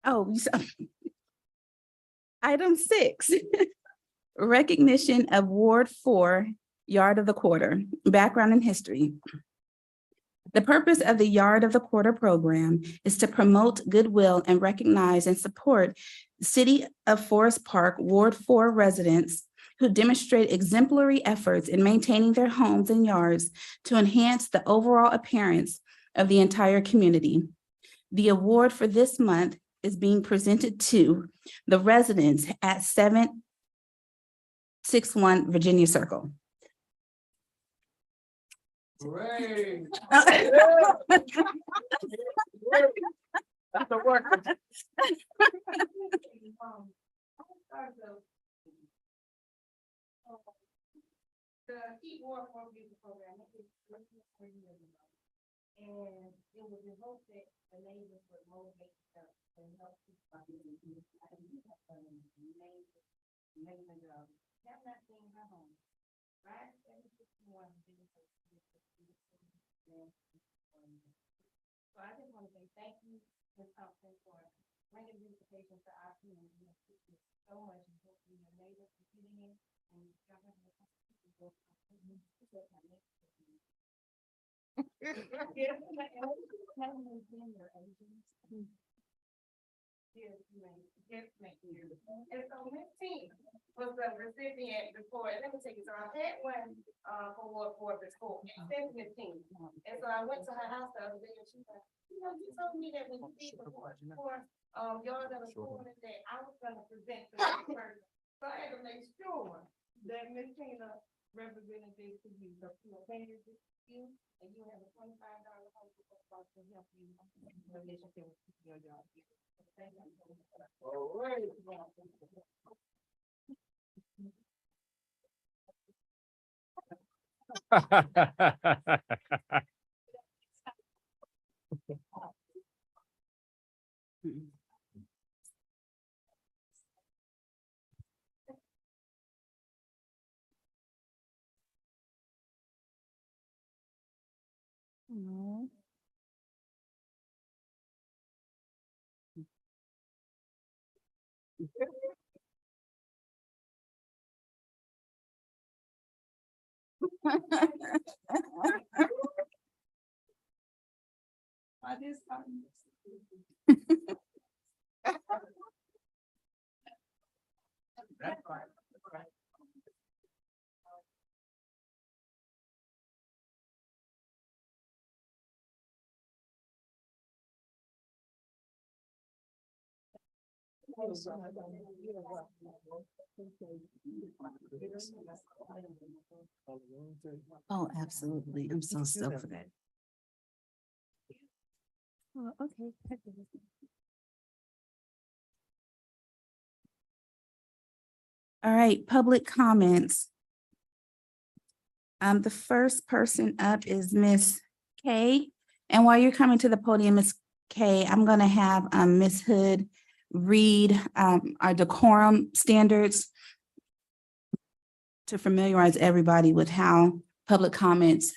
Oh, item 6, recognition of Ward 4 Yard of the Quarter, background and history. The purpose of the Yard of the Quarter program is to promote goodwill and recognize and support City of Forest Park Ward 4 residents who demonstrate exemplary efforts in maintaining their homes and yards to enhance the overall appearance of the entire community. The award for this month is being presented to the residents at 761 Virginia Circle. The Keep Water for Beauty program, it was 3 years ago. And it was the hope that the neighbors would motivate us and help keep our community. I think we have done an amazing job. Have not seen her home. Right, 761. So I just want to say thank you, Ms. Thompson, for bringing beautification to our community. Thank you so much, and hopefully your neighbors are getting in and government. And so Ms. Tina was the recipient before, let me take you, so I had one, for Ward 4 before, that's Ms. Tina. And so I went to her house the other day and she said, you know, you told me that when you did the Ward 4, y'all that was doing it, that I was gonna present to this person. So I had to make sure that Ms. Tina represented this to you, so you know, paying this to you, and you have a $25 home to help you in the relationship with your job. Thank you. All right. Oh, absolutely. I'm so stoked for that. Oh, okay. All right, public comments. The first person up is Miss Kay. And while you're coming to the podium, Miss Kay, I'm gonna have Ms. Hood read our decorum standards to familiarize everybody with how public comments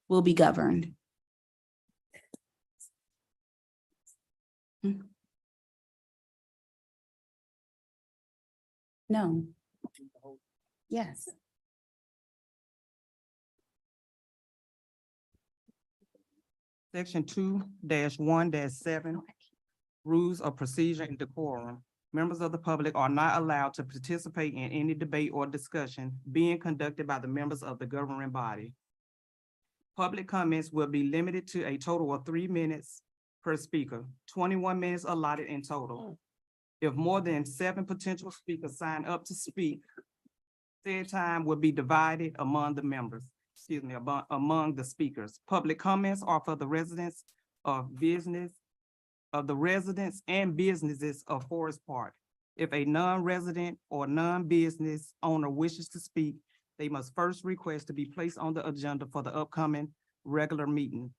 will be governed. No. Yes. Section 2-1-7, Rules of Procedure and Decorum. Members of the public are not allowed to participate in any debate or discussion being conducted by the members of the governing body. Public comments will be limited to a total of 3 minutes per speaker, 21 minutes allotted in total. If more than 7 potential speakers sign up to speak, said time will be divided among the members, among the speakers. Public comments are for the residents of the residents and businesses of Forest Park. If a non-resident or non-business owner wishes to speak, they must first request to be placed on the agenda for the upcoming regular meeting.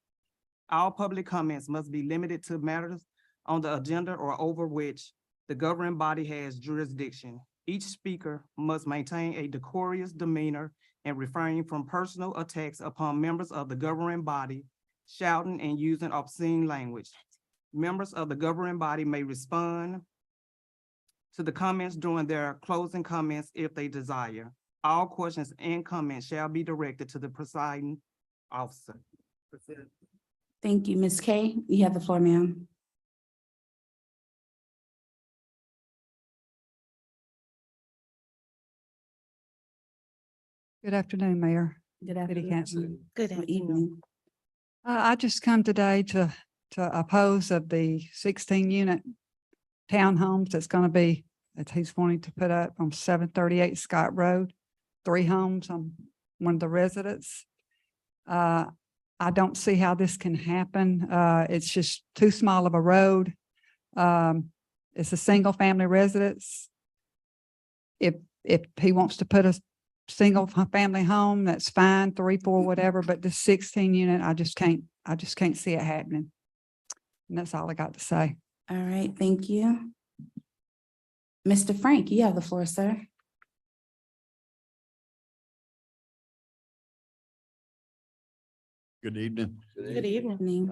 All public comments must be limited to matters on the agenda or over which the governing body has jurisdiction. Each speaker must maintain a decorous demeanor and refrain from personal attacks upon members of the governing body, shouting and using obscene language. Members of the governing body may respond to the comments during their closing comments if they desire. All questions and comments shall be directed to the presiding officer. Thank you, Ms. Kay. You have the floor, ma'am. Good afternoon, Mayor. Good City Council. afternoon. Good evening. I just come today to oppose of the 16-unit townhomes that's going to be, that he's wanting to put up on 738 Scott Road, 3 homes on one of the residents. I I don't see how this can happen. It's just too small of a road. It's a single family residence. If he wants to put a single family home, that's fine, 3, 4, whatever, but the 16 unit, I just can't see it happening. And that's all I got to say. All right, thank you. Mr. Frank, you have the floor, sir. Good evening. Good evening.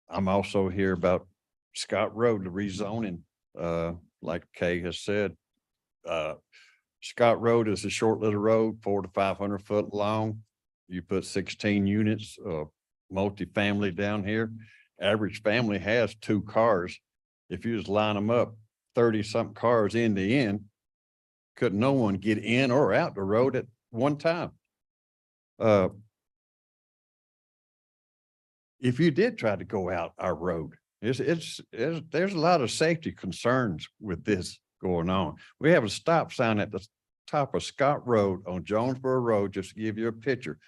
I'm also here about Scott Road, the rezoning. Like Kay has said, Scott Road is a short little road, 400 to 500 foot long. You put 16 units of multifamily down here. Average family has 2 cars. If you just line them up, 30 something cars end to end, could no one get in or out the road at one time? If you did try to go out our road, there's a lot of safety concerns with this going on. We have a stop sign at the top of Scott Road on Jonesboro Road, just to give you a picture.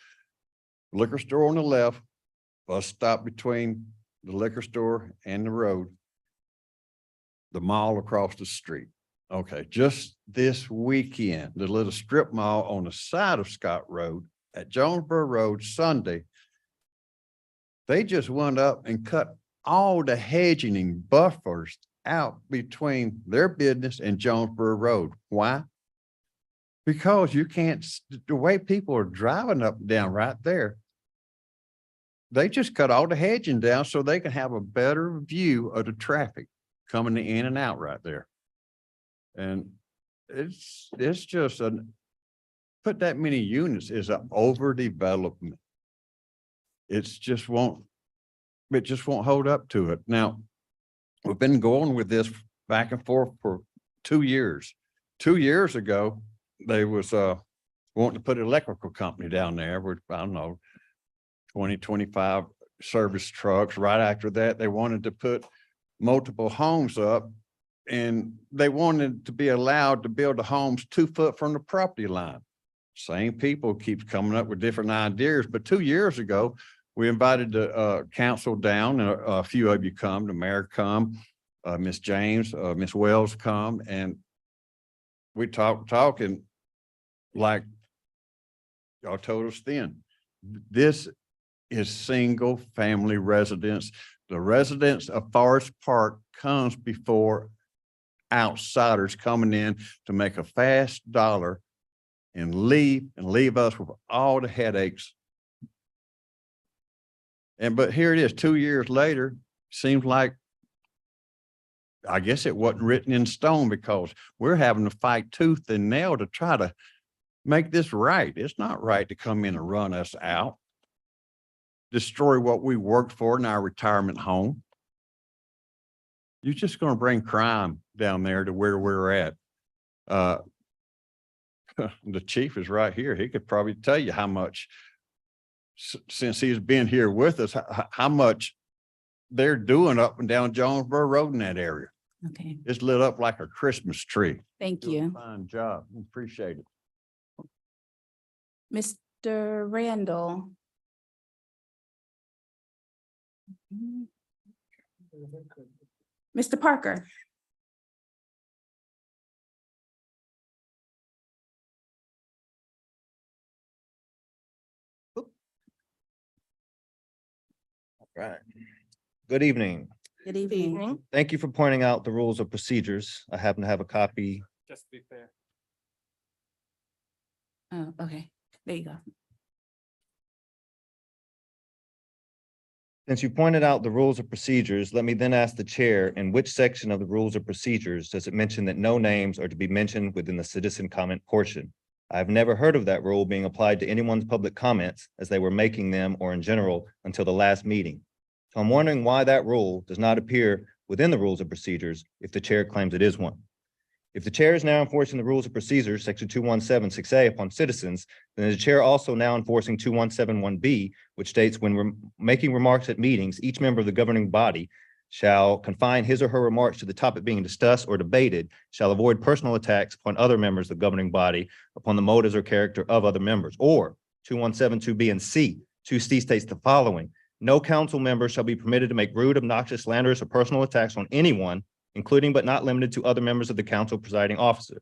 Liquor store on the left, bus stop between the liquor store and the road, the mall across the street. Okay, just this weekend, the little strip mall on the side of Scott Road at Jonesboro Road Sunday, they just went up and cut all the hedging and buffers out between their business and Jonesboro Road. Why? Because you can't, the way people are driving up and down right there, they just cut all the hedging down so they can have a better view of the traffic coming in and out right there. And it's just put that many units is an overdevelopment. It just won't hold up to it. Now, we've been going with this back and forth for 2 years. 2 years ago, they was wanting to put an electrical company down there with, I don't know, 20, 25 service trucks. Right after that, they wanted to put multiple homes up, and they wanted to be allowed to build the homes 2 foot from the property line. Same people keeps coming up with different ideas, but 2 years ago, we invited the council down, and a few of you come, the mayor come, Miss James, Miss Wells come, and we talking like y'all told us then. This is single family residence. The residents of Forest Park comes before outsiders coming in to make a fast dollar and leave us with all the headaches. But here it is, 2 years later, seems like, I guess it wasn't written in stone, because we're having to fight tooth and nail to try to make this right. It's not right to come in and run us out, destroy what we worked for in our retirement home. You're just going to bring crime down there to where we're at. The chief is right here. He could probably tell you how much, since he's been here with us, how much they're doing up and down Jonesboro Road in that area. Okay, It's lit up like a Christmas tree. thank Do a you. Fine job. Appreciate it. Mr. Randall. Mr. Parker. Right. Good evening. Good evening. Thank you for pointing out the rules of procedures. I happen to have a copy. Just to be fair. Oh, okay, there you go. Since you pointed out the rules of procedures, let me then ask the chair, in which section of the rules of procedures does it mention that no names are to be mentioned within the citizen comment portion? I've never heard of that rule being applied to anyone's public comments as they were making them or in general until the last meeting. So I'm wondering why that rule does not appear within the rules of procedures if the chair claims it is one. If the chair is now enforcing the rules of procedures, section 2176A upon citizens, then is the chair also now enforcing 2171B, which states when making remarks at meetings, each member of the governing body shall confine his or her remarks to the topic being discussed or debated, shall avoid personal attacks upon other members of the governing body, upon the motives or character of other members, or 2172B and C 2C states the following: no council member shall be permitted to make rude, obnoxious, slanderous, or personal attacks on anyone, including but not limited to other members of the council presiding officer.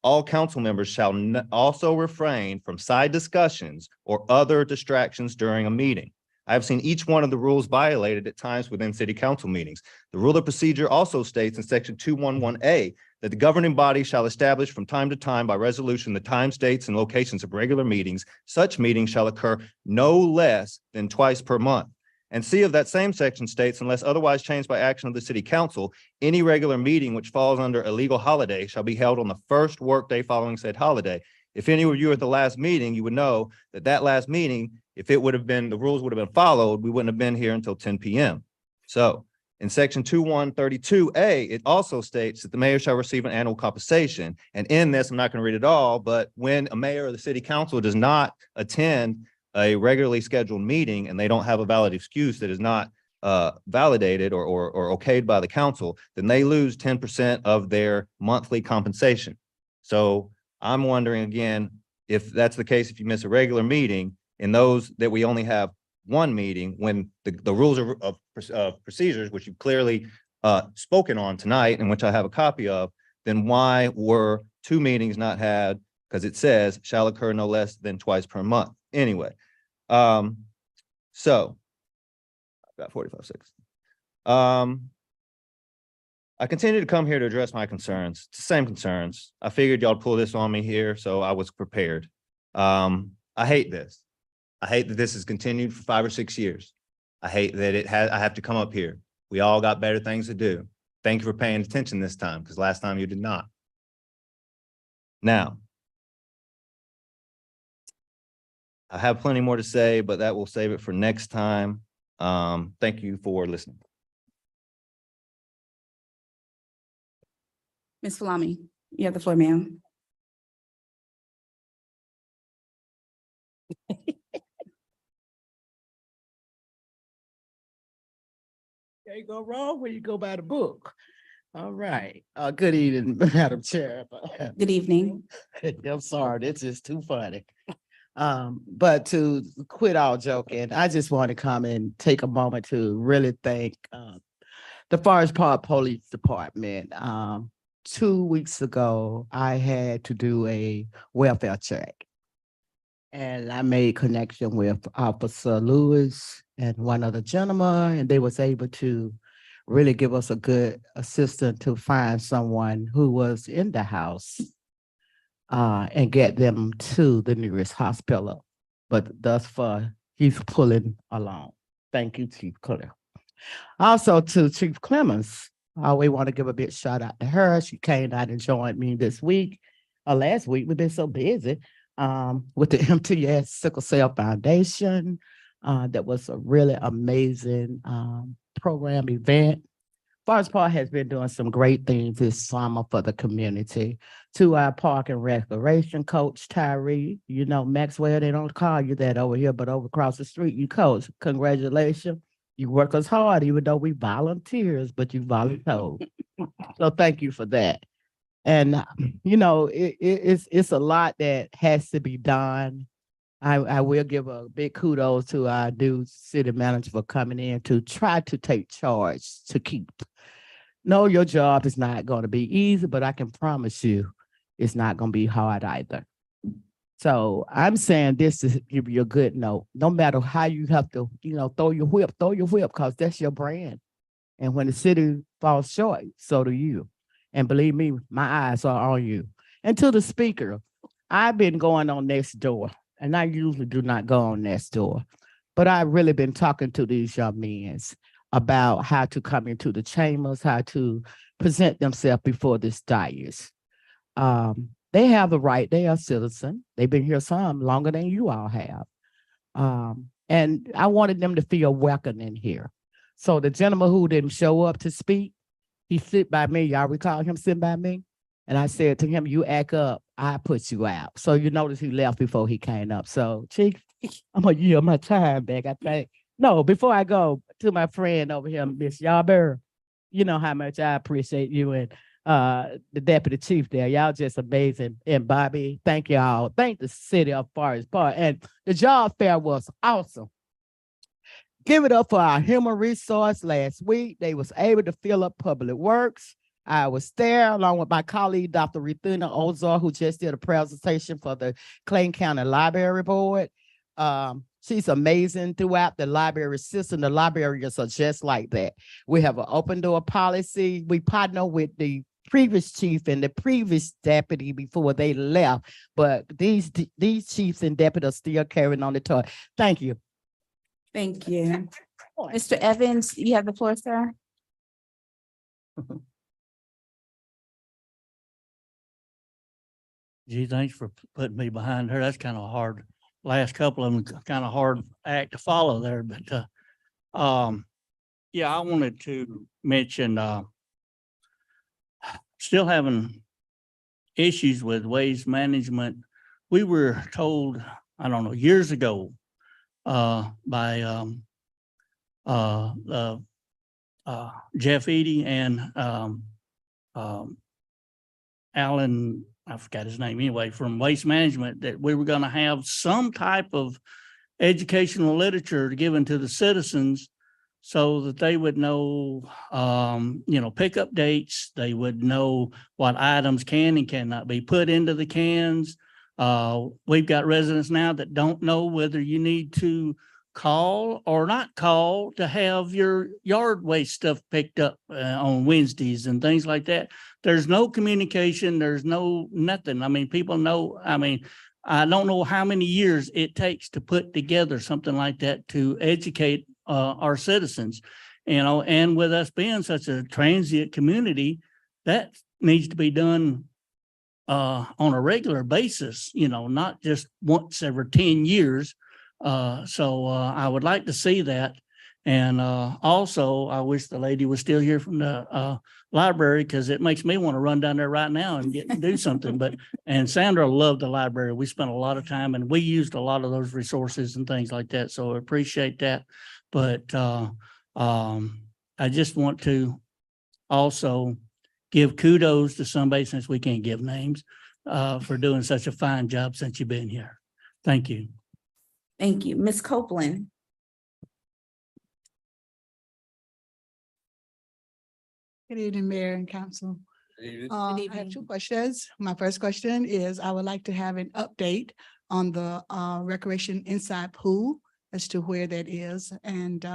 All council members shall also refrain from side discussions or other distractions during a meeting. I have seen each one of the rules violated at times within city council meetings. The rule of procedure also states in section 211A that the governing body shall establish from time to time by resolution the times, dates, and locations of regular meetings. Such meetings shall occur no less than twice per month. And C of that same section states, unless otherwise changed by action of the city council, any regular meeting which falls under a legal holiday shall be held on the first workday following said holiday. If any of you were at the last meeting, you would know that that last meeting, if it would have been, the rules would have been followed, we wouldn't have been here until 10 p.m. So in section 2132A, it also states that the mayor shall receive an annual compensation. And in this, I'm not going to read it all, but when a mayor or the city council does not attend a regularly scheduled meeting and they don't have a valid excuse that is not validated or okayed by the council, then they lose 10% of their monthly compensation. So I'm wondering again, if that's the case, if you miss a regular meeting, in those that we only have one meeting, when the rules of procedures, which you've clearly spoken on tonight and which I have a copy of, then why were 2 meetings not had? Because it says shall occur no less than twice per month. Anyway, so I've got 45 seconds. I continue to come here to address my concerns, the same concerns. I figured y'all pull this on me here, so I was prepared. I hate this. I hate that this has continued for 5 or 6 years. I hate that I have to come up here. We all got better things to do. Thank you for paying attention this time, because last time you did not. Now, I have plenty more to say, but that will save it for next time. Thank you for listening. Ms. Falami, you have the floor, ma'am. Can't go wrong when you go by the book. All right. Good evening, Madam Chair. Good evening. I'm sorry, this is too funny. But to quit all joking, I just want to come and take a moment to really thank the Forest Park Police Department. 2 weeks ago, I had to do a welfare check. And I made connection with Officer Lewis and one other gentleman, and they was able to really give us a good assistance to find someone who was in the house and get them to the nearest hospital. But thus far, he's pulling along. Thank you, Chief Clement. Also to Chief Clemens, I always want to give a big shout out to her. She came out and joined me this week. Last week, we've been so busy with the MTS Sickle Cell Foundation. That was a really amazing program event. Forest Park has been doing some great things this summer for the community. To our park and recreation coach, Tyree, you know, Maxwell, they don't call you that over here, but over across the street, you coach. Congratulations. You work us hard, even though we volunteers, but you volunteered. So thank you for that. And, you know, it's a lot that has to be done. I will give a big kudos to our new city manager for coming in to try to take charge to keep. No, your job is not going to be easy, but I can promise you it's not going to be hard either. So I'm saying this to give you a good note. No matter how you have to, you know, throw your whip, because that's your brand. And when the city falls short, so do you. And believe me, my eyes are on you. And to the speaker, I've been going on Nextdoor, and I usually do not go on Nextdoor, but I've really been talking to these young men about how to come into the chambers, how to present themselves before this dais. They have the right, they are citizens. They've been here some longer than you all have. And I wanted them to feel welcome in here. So the gentleman who didn't show up to speak, he sit by me. Y'all recall him sitting by me? And I said to him, you act up, I put you out. So you notice he left before he came up. So Chief, I'm gonna yield my time back, I think. No, before I go, to my friend over here, Miss Yarborough, you know how much I appreciate you and the deputy chief there. Y'all just amazing. And Bobby, thank y'all. Thank the city of Forest Park. And the job fair was awesome. Give it up for our human resource last week. They was able to fill up Public Works. I was there along with my colleague, Dr. Rethuna Ozar, who just did a presentation for the Clayton County Library Board. She's amazing throughout the library system. The librarians are just like that. We have an open door policy. We partner with the previous chief and the previous deputy before they left, but these chiefs and deputies are still carrying on the torch. Thank you. Thank you. Mr. Evans, you have the floor, sir. Gee, thanks for putting me behind her. That's kind of hard. Last couple of them kind of hard act to follow there, but yeah, I wanted to mention still having issues with waste management. We were told, I don't know, years ago by Jeff Eady and Alan, I forgot his name anyway, from Waste Management, that we were going to have some type of educational literature given to the citizens so that they would know, pickup dates. They would know what items can and cannot be put into the cans. We've got residents now that don't know whether you need to call or not call to have your yard waste stuff picked up on Wednesdays and things like that. There's no communication. There's no nothing. I mean, people know, I don't know how many years it takes to put together something like that to educate our citizens, and with us being such a transient community, that needs to be done on a regular basis, not just once every 10 years. So I would like to see that. And also, I wish the lady was still here from the library, because it makes me want to run down there right now and do something. And Sandra loved the library. We spent a lot of time and we used a lot of those resources and things like that. So I appreciate that. But I just want to also give kudos to somebody, since we can't give names, for doing such a fine job since you've been here. Thank you. Thank you. Ms. Copeland. Good evening, Mayor and Council. I have two questions. My first question is, I would like to have an update on the recreation inside pool as to where that is. And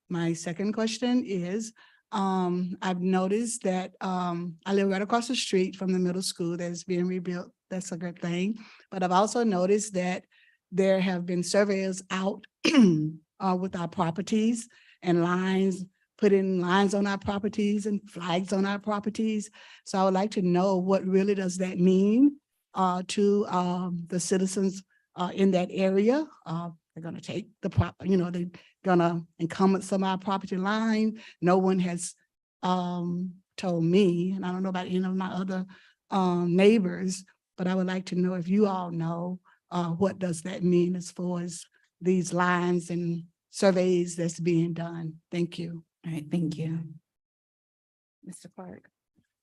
my second question is, I've noticed that I live right across the street from the middle school that is being rebuilt. That's a good thing. But I've also noticed that there have been surveyors out with our properties and lines, putting lines on our properties and flags on our properties. So I would like to know, what really does that mean to the citizens in that area? They're gonna take the they're gonna encumber some of our property line. No one has told me, and I don't know about any of my other neighbors, but I would like to know if you all know, what does that mean as far as these lines and surveys that's being done? Thank you. All right, thank you. Mr. Clark.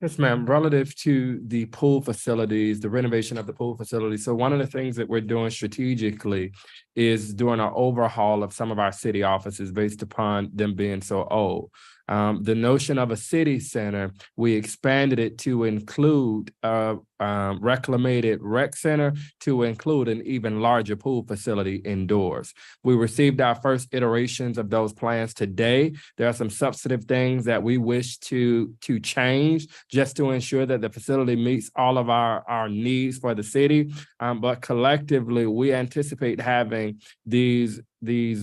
Yes, ma'am. Relative to the pool facilities, the renovation of the pool facilities. So one of the things that we're doing strategically is doing an overhaul of some of our city offices based upon them being so old. The notion of a city center, we expanded it to include a reclamated rec center, to include an even larger pool facility indoors. We received our first iterations of those plans today. There are some substantive things that we wish to change just to ensure that the facility meets all of our needs for the city. But collectively, we anticipate having these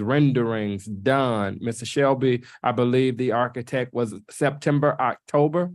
renderings done. Mr. Shelby, I believe the architect was September, October.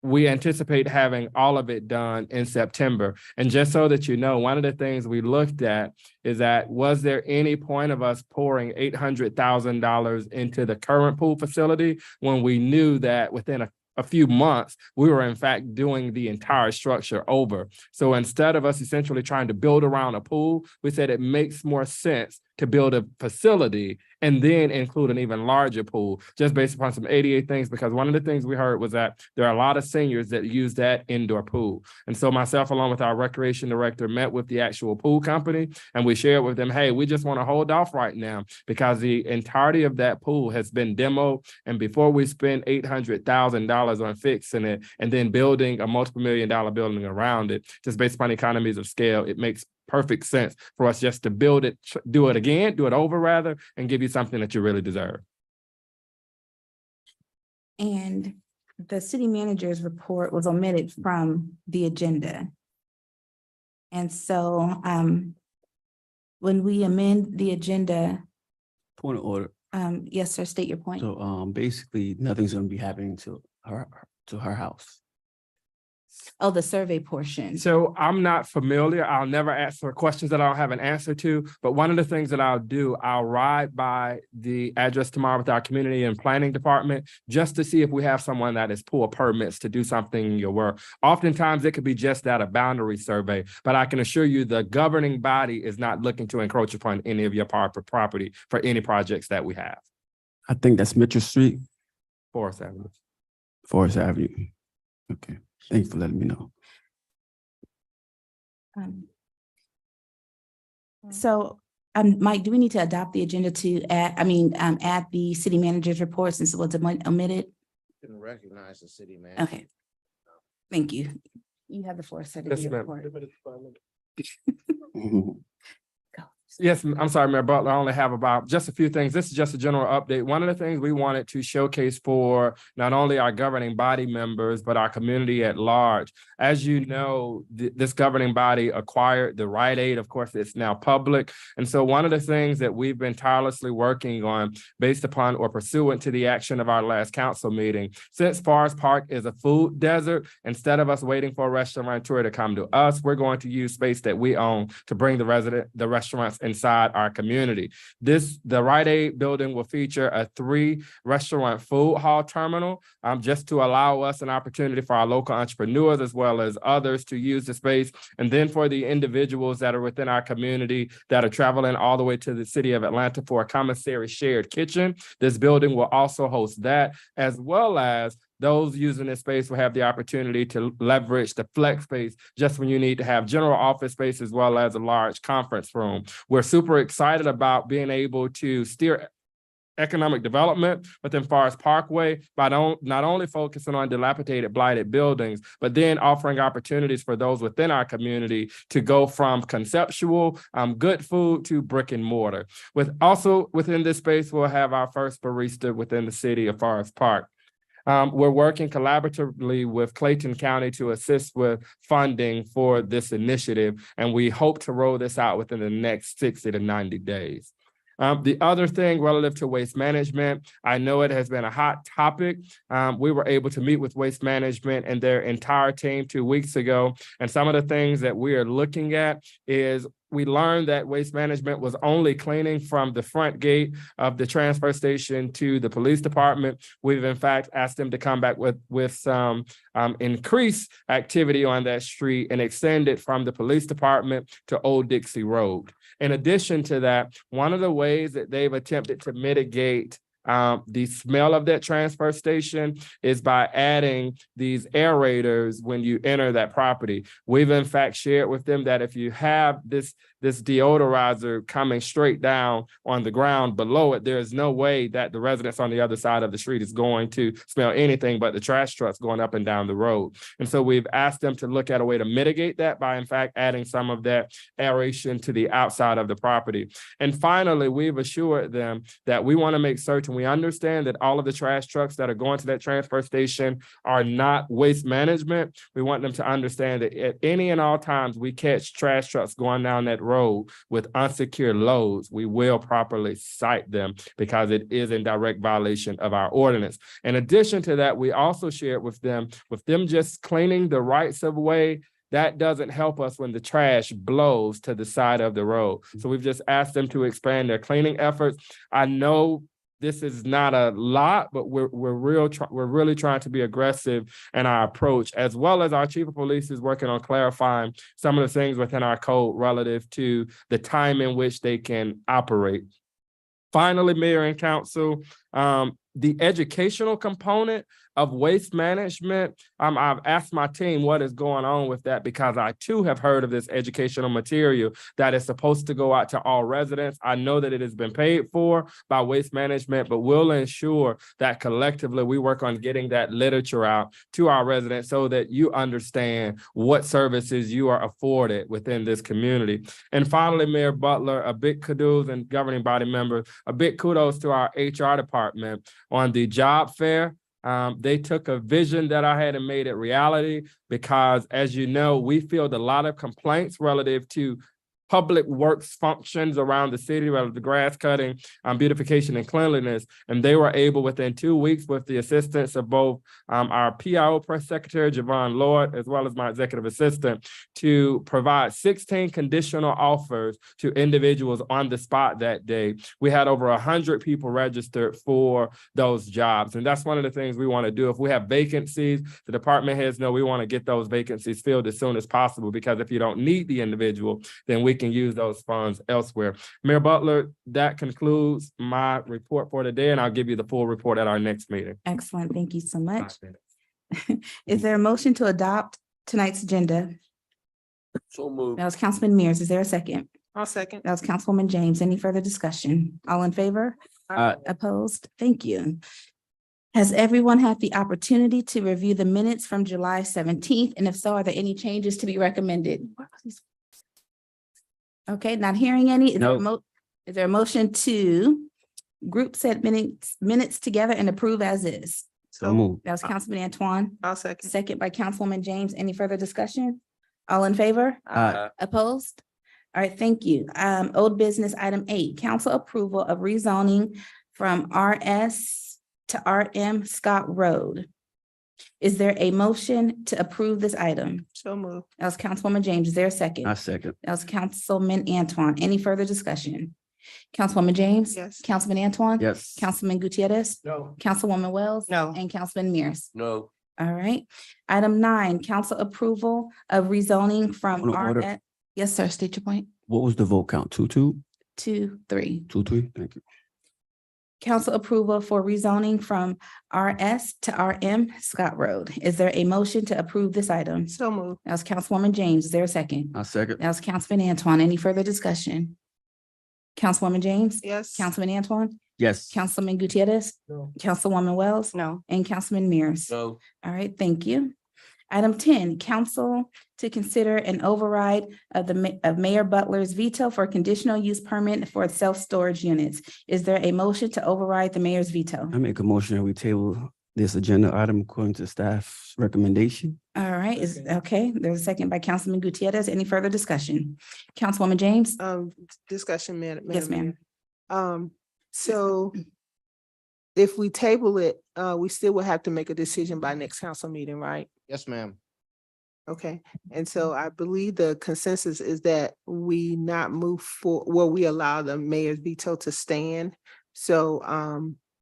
We anticipate having all of it done in September. And just so that you know, one of the things we looked at is that, was there any point of us pouring $800,000 into the current pool facility when we knew that within a few months, we were in fact doing the entire structure over. So instead of us essentially trying to build around a pool, we said it makes more sense to build a facility and then include an even larger pool, just based upon some ADA things, because one of the things we heard was that there are a lot of seniors that use that indoor pool. And so myself, along with our recreation director, met with the actual pool company, and we shared with them, hey, we just want to hold off right now because the entirety of that pool has been demoed. And before we spend $800,000 on fixing it and then building a multiple $1 million building around it, just based upon economies of scale, it makes perfect sense for us just to build it, do it again, do it over rather, and give you something that you really deserve. And the city manager's report was omitted from the agenda. And so when we amend the agenda, Point of order. yes, sir, state your point. So basically nothing's gonna be happening to her house. Oh, the survey portion. So I'm not familiar. I'll never answer questions that I don't have an answer to. But one of the things that I'll do, I'll ride by the address tomorrow with our community and planning department just to see if we have someone that is pull permits to do something in your work. Oftentimes it could be just that, a boundary survey, but I can assure you the governing body is not looking to encroach upon any of your property for any projects that we have. I think that's Mitchell Street, Forest Avenue. Forest Avenue. Okay, thanks for letting me know. So, Mike, do we need to adopt the agenda to add, add the city manager's report since it was omitted? Can recognize the city manager. Okay. Thank you. You have the floor, sir. to do Yes, your ma'am. report. Yes, I'm sorry, Mayor Butler. I only have about just a few things. This is just a general update. One of the things we wanted to showcase for not only our governing body members, but our community at large. As you know, this governing body acquired the Rite Aid. Of course, it's now public. And so one of the things that we've been tirelessly working on based upon or pursuant to the action of our last council meeting, since Forest Park is a food desert, instead of us waiting for a restaurateur to come to us, we're going to use space that we own to bring the restaurants inside our community. The Rite Aid building will feature a 3-restaurant food hall terminal, just to allow us an opportunity for our local entrepreneurs as well as others to use the space. And then for the individuals that are within our community that are traveling all the way to the city of Atlanta for a commissary shared kitchen, this building will also host that, as well as those using this space will have the opportunity to leverage the flex space just when you need to have general office space as well as a large conference room. We're super excited about being able to steer economic development within Forest Parkway by not only focusing on dilapidated, blighted buildings, but then offering opportunities for those within our community to go from conceptual good food to brick and mortar. Also within this space, we'll have our first barista within the city of Forest Park. We're working collaboratively with Clayton County to assist with funding for this initiative, and we hope to roll this out within the next 60 to 90 days. The other thing relative to waste management, I know it has been a hot topic. We were able to meet with Waste Management and their entire team 2 weeks ago, and some of the things that we are looking at is we learned that Waste Management was only cleaning from the front gate of the transfer station to the police department. We've in fact asked them to come back with some increased activity on that street and extend it from the police department to Old Dixie Road. In addition to that, one of the ways that they've attempted to mitigate the smell of that transfer station is by adding these aerators when you enter that property. We've in fact shared with them that if you have this deodorizer coming straight down on the ground below it, there is no way that the residents on the other side of the street is going to smell anything but the trash trucks going up and down the road. And so we've asked them to look at a way to mitigate that by in fact adding some of that aeration to the outside of the property. And finally, we've assured them that we want to make certain we understand that all of the trash trucks that are going to that transfer station are not Waste Management. We want them to understand that at any and all times we catch trash trucks going down that road with unsecured loads, we will properly cite them because it is in direct violation of our ordinance. In addition to that, we also shared with them just cleaning the rights of way, that doesn't help us when the trash blows to the side of the road. So we've just asked them to expand their cleaning efforts. I know this is not a lot, but we're really trying to be aggressive in our approach, as well as our chief of police is working on clarifying some of the things within our code relative to the time in which they can operate. Finally, Mayor and Council, the educational component of waste management, I've asked my team what is going on with that, because I too have heard of this educational material that is supposed to go out to all residents. I know that it has been paid for by Waste Management, but we'll ensure that collectively we work on getting that literature out to our residents so that you understand what services you are afforded within this community. And finally, Mayor Butler, a big kudos, and governing body members, a big kudos to our HR department on the job fair. They took a vision that I had and made it reality, because as you know, we field a lot of complaints relative to public works functions around the city, relative to grass cutting, beautification and cleanliness. And they were able within 2 weeks, with the assistance of both our PIO press secretary, Javon Lord, as well as my executive assistant, to provide 16 conditional offers to individuals on the spot that day. We had over 100 people registered for those jobs. And that's one of the things we want to do. If we have vacancies, the department heads know we want to get those vacancies filled as soon as possible, because if you don't need the individual, then we can use those funds elsewhere. Mayor Butler, that concludes my report for today, and I'll give you the full report at our next meeting. Excellent. Thank you so much. Is there a motion to adopt tonight's agenda? So moved. That was Councilman Mears. Is there a second? I'll second. That was Councilwoman James. Any further discussion? All in favor? Opposed? Thank you. Has everyone had the opportunity to review the minutes from July 17th? And if so, are there any changes to be recommended? Okay, not hearing any. Is there a motion to group set minutes together and approve as is? So moved. That was Councilman Antoine. I'll second. Second by Councilwoman James. Any further discussion? All in favor? Opposed? All right, thank you. Old business item 8, council approval of rezoning from RS to RM Scott Road. Is there a motion to approve this item? So moved. That was Councilwoman James. Is there a second? I second. That was Councilman Antoine. Any further discussion? Councilwoman James? Yes. Councilman Antoine? Yes. Councilman Gutierrez? No. Councilwoman Wells? No. And Councilman Mears? No. All right. Item 9, council approval of rezoning from Point of order. RS. Yes, sir. State your point. What was the vote count? 2-2? 2-3. 2-3? Thank you. Council approval for rezoning from RS to RM Scott Road. Is there a motion to approve this item? So moved. That was Councilwoman James. Is there a second? I second. That was Councilman Antoine. Any further discussion? Councilwoman James? Yes. Councilman Antoine? Yes. Councilman Gutierrez? No. Councilwoman Wells? No. And Councilman Mears? No. All right, thank you. Item 10, council to consider an override of Mayor Butler's veto for conditional use permit for self-storage units. Is there a motion to override the mayor's veto? I make a motion that we table this agenda item according to staff's recommendation. All right, okay. There's a second by Councilman Gutierrez. Any further discussion? Councilwoman James? Discussion, Madam. Yes, ma'am. So if we table it, we still will have to make a decision by next council meeting, right? Yes, ma'am. Okay, and so I believe the consensus is that we not move we allow the mayor's veto to stand. So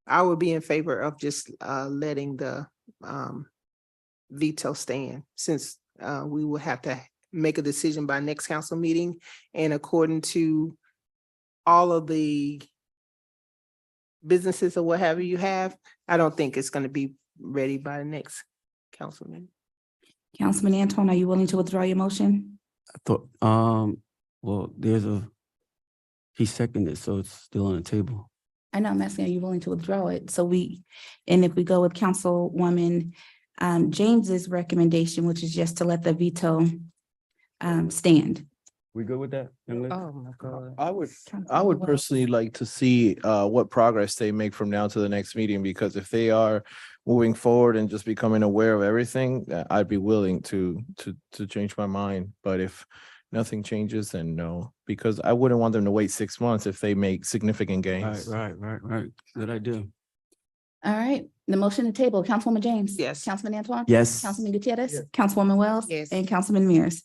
I would be in favor of just letting the veto stand, since we will have to make a decision by next council meeting. And according to all of the businesses or whatever you have, I don't think it's going to be ready by the next council meeting. Councilman Antoine, are you willing to withdraw your motion? I thought, well, he seconded, so it's still on the table. I know, I'm asking, are you willing to withdraw it? And if we go with Councilwoman James's recommendation, which is just to let the veto stand. We good with that? young lady? Oh, my God. I would personally like to see what progress they make from now to the next meeting, because if they are moving forward and just becoming aware of everything, I'd be willing to change my mind. But if nothing changes, then no, because I wouldn't want them to wait 6 months if they make significant gains. Right. Good idea. All right, the motion to table, Councilwoman James? Yes. Councilman Antoine? Yes. Councilman Gutierrez? Councilwoman Wells? Yes. And Councilman Mears?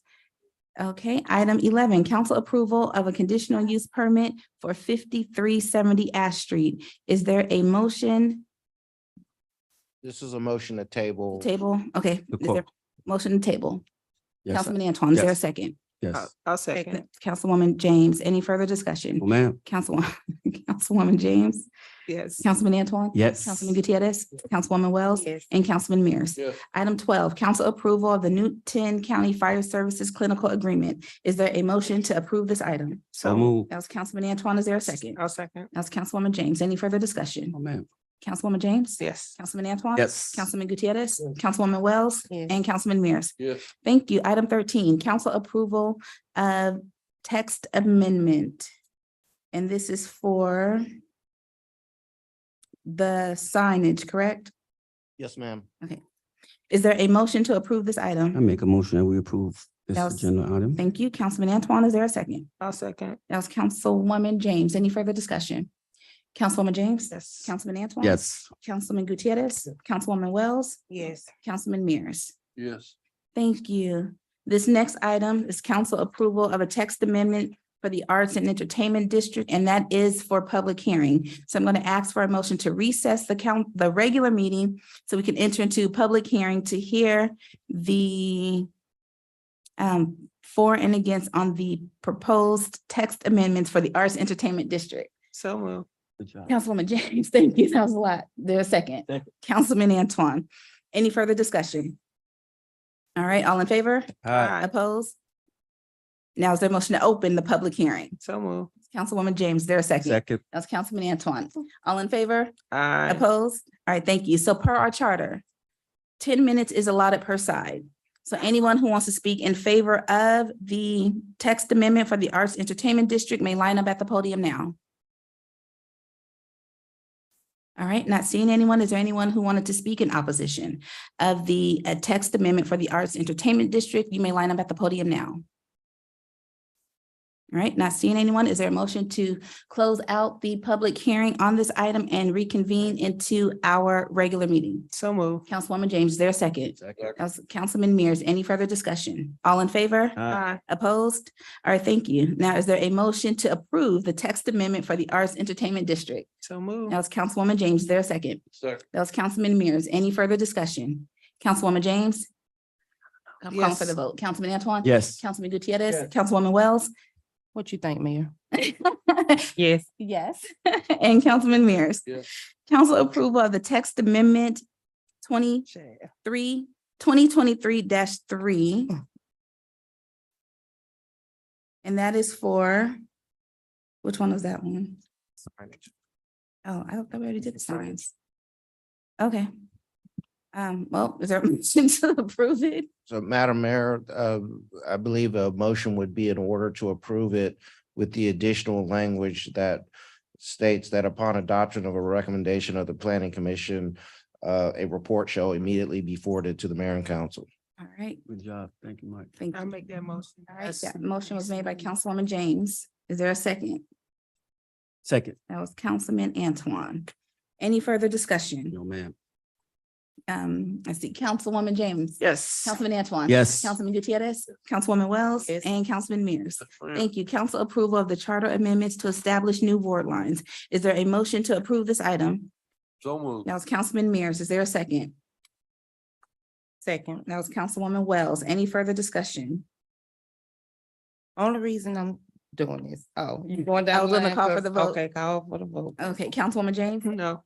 Okay, item 11, council approval of a conditional use permit for 5370 Ash Street. Is there a motion? This is a motion to table. Table, okay. The Is there quote. motion to table? Yes, Councilman Antoine, is there a yes. second? Yes. I'll second. Councilwoman James, any further discussion? Oh, ma'am. Councilwoman James, Yes. Councilman Antoine? Yes. Councilman Gutierrez, Councilwoman Wells, Yes. and Councilman Mears. Yes. Item 12, council approval of the Newton County Fire Services Clinical Agreement. Is there a motion to approve this item? So move. That was Councilman Antoine. Is there a second? I'll second. That was Councilwoman James. Any further discussion? Oh, ma'am. Councilwoman James? Yes. Councilman Antoine? Yes. Councilman Gutierrez? Councilwoman Wells? Yes. And Councilman Mears. Yes. Thank you. Item 13, council approval of text amendment. And this is for the signage, correct? Yes, ma'am. Is there a motion to approve this I item? make a motion that we approve this That was- agenda item. Thank you. Councilman Antoine, is there a second? I'll second. That was Councilwoman James. Any further discussion? Councilwoman James? Yes. Councilman Antoine? Yes. Councilman Gutierrez? Councilwoman Wells? Yes. Councilman Mears? Yes. Thank you. This next item is council approval of a text amendment for the Arts and Entertainment District, and that is for public hearing. So I'm going to ask for a motion to recess the regular meeting so we can enter into public hearing to hear the for and against on the proposed text amendments for the Arts Entertainment District. So moved. Good job. Councilwoman James, thank you. That was a lot. There's a second. Second. Councilman Antoine. Any further discussion? All right, all in favor? Aye. Opposed? Now is there a motion to open the public hearing? So moved. Councilwoman James, there a second? Second. That's Councilman Antoine. All in favor? Aye. Opposed? All right, thank you. So per our charter, 10 minutes is allotted per side. So anyone who wants to speak in favor of the text amendment for the Arts Entertainment District may line up at the podium now. All right, not seeing anyone. Is there anyone who wanted to speak in opposition of the text amendment for the Arts Entertainment District? You may line up at the podium now. All right, not seeing anyone. Is there a motion to close out the public hearing on this item and reconvene into our regular meeting? So moved. Councilwoman James, is there a second? Second. That was Councilman Mears. Any further discussion? All in favor? Aye. Opposed? All right, thank you. Now, is there a motion to approve the text amendment for the Arts Entertainment District? So moved. That was Councilwoman James. Is there a second? Second. That was Councilman Mears. Any further discussion? Councilwoman James? I'm calling for the Yes. vote. Councilman Antoine? Yes. Councilman Gutierrez? Yes. Councilwoman Wells? What you think, Mayor? Yes. Yes. And Councilman Mears? Yes. Council approval of the text amendment 2023-3. And that is for, which one was that one? Oh, I thought we already did the signs. Okay. Well, is there a motion to approve it? So Madam Mayor, I believe a motion would be in order to approve it with the additional language that states that upon adoption of a recommendation of the Planning Commission, a report shall immediately be forwarded to the mayor and council. All right, Good job. Thank you, Mike. thank I'll you. make that motion. All right, that motion was made by Councilwoman James. Is there a second? Second. That was Councilman Antoine. Any further discussion? No, ma'am. I see Councilwoman James. Yes. Councilman Antoine. Yes. Councilman Gutierrez, Councilwoman Wells, Yes. and Councilman Mears. ma'am. Thank you. Council approval of the charter amendments to establish new ward lines. Is there a motion to approve this item? So moved. That was Councilman Mears. Is there a second? Second. That was Councilwoman Wells. Any further discussion? Only reason I'm doing this. Oh, you going down? I was gonna line call for 'cause- the vote. Okay, call for the vote. Okay, Councilwoman James, No.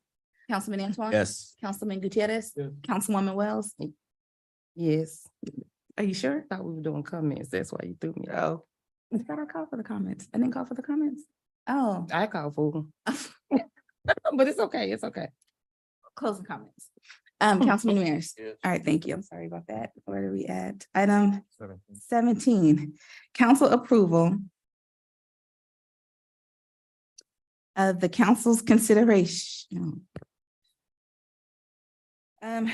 Councilman Antoine. Yes. Councilman Gutierrez, Yes. Councilwoman Wells. Yes. Are you sure? Thought we were doing comments. That's why you threw me. out. Oh. I thought I called for the comments. I didn't call for the comments. Oh, I called for them. But it's okay. It's okay. close the comments. Councilman Mears. Yes. All right, thank you. I'm sorry about that. Where are we at? Item 17, council approval of the council's consideration.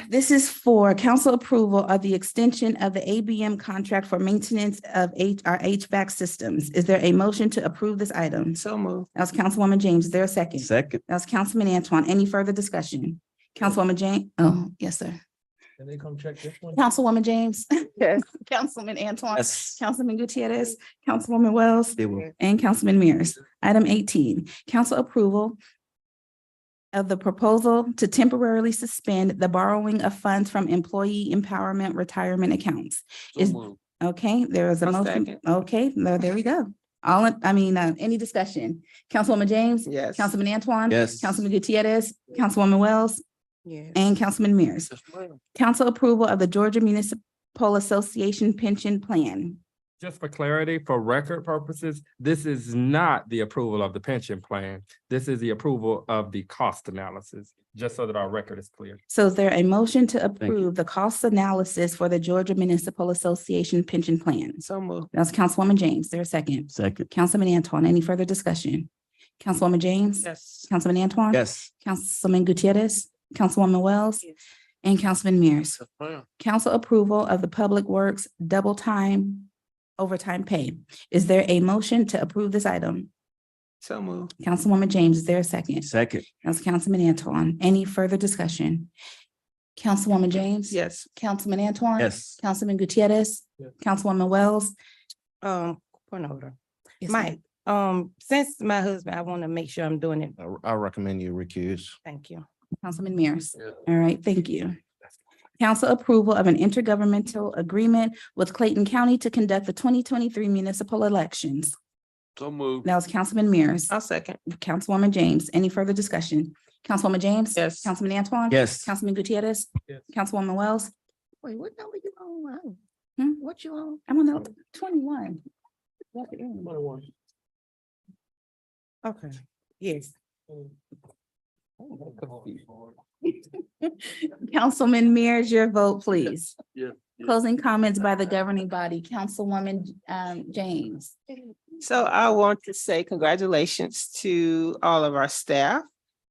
This is for council approval of the extension of the ABM contract for maintenance of our HVAC systems. Is there a motion to approve this item? So moved. That was Councilwoman James. Is there a second? Second. That was Councilman Antoine. Any further discussion? Councilwoman Jane? Oh, yes, sir. Can they come check this one? Councilwoman James. Yes. Councilman Antoine. Yes. Councilman Gutierrez, Councilwoman Wells, They will. and Councilman Mears. Item 18, council approval of the proposal to temporarily suspend the borrowing of funds from employee empowerment retirement accounts. Is, okay, there is a A motion. second. Okay, no, there we go. Any discussion? Councilwoman James? Yes. Councilman Antoine? Yes. Councilman Gutierrez, Councilwoman Wells, Yes. and Councilman Mears. Yes, ma'am. Council approval of the Georgia Municipal Association Pension Plan. Just for clarity, for record purposes, this is not the approval of the pension plan. This is the approval of the cost analysis, just so that our record is clear. So is there a motion to you. approve the cost analysis for the Georgia Municipal Association Pension Plan? So moved. That's Councilwoman James. There a second? Second. Councilman Antoine, any further discussion? Councilwoman James? Yes. Councilman Antoine? Yes. Councilman Gutierrez? Councilwoman Wells? And Councilman Mears. Yes, ma'am. Council approval of the Public Works double time overtime pay. Is there a motion to approve this item? So moved. Councilwoman James, is there a second? Second. That's Councilman Antoine. Any further discussion? Councilwoman James? Yes. Councilman Antoine? Yes. Councilman Gutierrez? Yes. Councilwoman Wells? Point of order. Yes, ma'am. Mike, since my husband, I want to make sure I'm doing it. I recommend you recuse. Thank you. Councilman Mears. Yeah. All right, thank you. Council approval of an intergovernmental agreement with Clayton County to conduct the 2023 municipal elections. So moved. That was Councilman Mears. I'll second. Councilwoman James. Any further discussion? Councilwoman James? Yes. Councilman Antoine? Yes. Councilman Gutierrez? Yes. Councilwoman Wells? Wait, what number you on? Hmm? What you on? I'm on the 21. Okay, yes. Councilman Mears, your vote, please. Yeah. Closing comments by the governing body, Councilwoman James. So I want to say congratulations to all of our staff.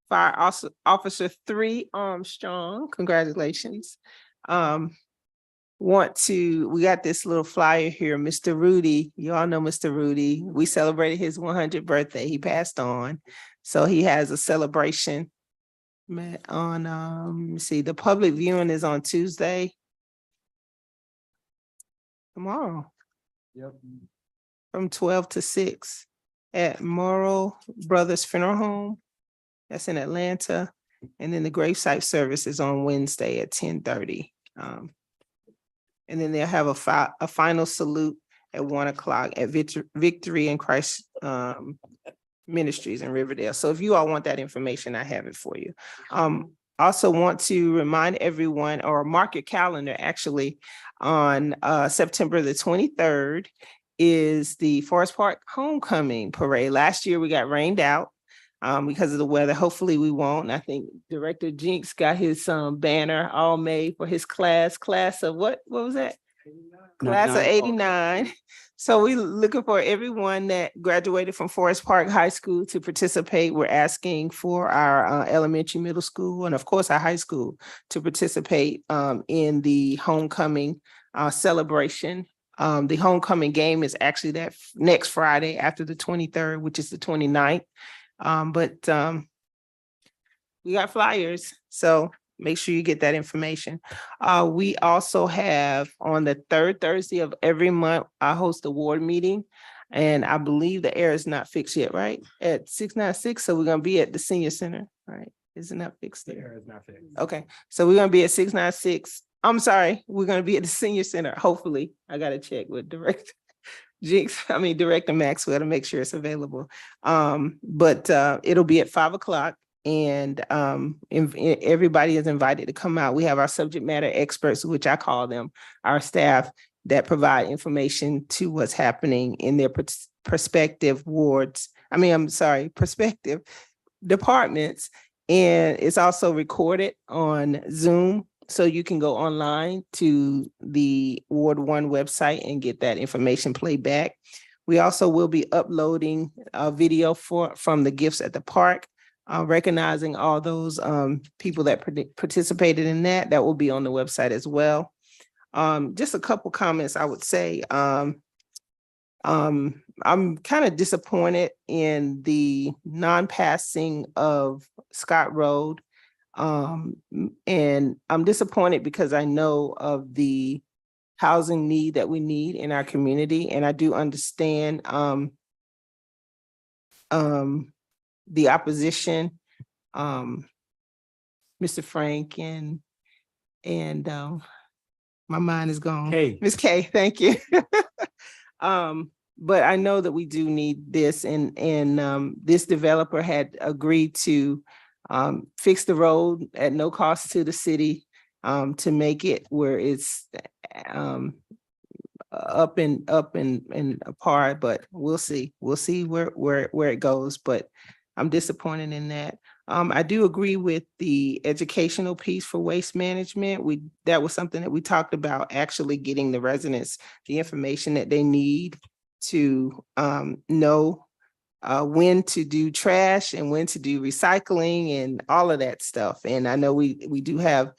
Fire Officer 3 Armstrong, congratulations. We got this little flyer here, Mr. Rudy. You all know Mr. Rudy. We celebrated his 100th birthday. He passed on. So he has a celebration on, the public viewing is on Tuesday. Tomorrow. Yep. From 12 to 6 at Morrow Brothers Funeral Home. That's in Atlanta. And then the gravesite service is on Wednesday at 10:30. And then they'll have a final salute at 1 o'clock at Victory in Christ Ministries in Riverdale. So if you all want that information, I have it for you. Also want to remind everyone, or mark your calendar actually, on September the 23rd is the Forest Park Homecoming Parade. Last year we got rained out because of the weather. Hopefully we won't. And I think Director Jinx got his banner all made for his class of what was that? Class of 89. So we looking for everyone that graduated from Forest Park High School to participate. We're asking for our elementary, middle school, and of course our high school to participate in the homecoming celebration. The homecoming game is actually that next Friday after the 23rd, which is the 29th. But we got flyers, so make sure you get that information. We also have on the third Thursday of every month, I host a ward meeting. And I believe the air is not fixed yet, right? At 696, so we're gonna be at the senior center, right? Isn't that fixed there? There is not fixed. Okay, so we're gonna be at 696. I'm sorry, we're gonna be at the senior center, hopefully. I gotta check with Director Maxwell to make sure it's available. But it'll be at 5 o'clock. And everybody is invited to come out. We have our subject matter experts, which I call them, our staff that provide information to what's happening in their prospective departments. And it's also recorded on Zoom. So you can go online to the Ward 1 website and get that information played back. We also will be uploading a video from the Gifts at the Park. Recognizing all those people that participated in that. That will be on the website as well. Just a couple comments I would say. I'm kind of disappointed in the non-passing of Scott Road. And I'm disappointed because I know of the housing need that we need in our community, and I do understand the opposition, Mr. Frank and my mind is gone. Kay. Ms. Kay, thank you. But I know that we do need this, and this developer had agreed to fix the road at no cost to the city, to make it where it's up and apart, but we'll see. We'll see where it goes, but I'm disappointed in that. I do agree with the educational piece for waste management. That was something that we talked about, actually getting the residents the information that they need to know when to do trash and when to do recycling and all of that stuff. And I know we do have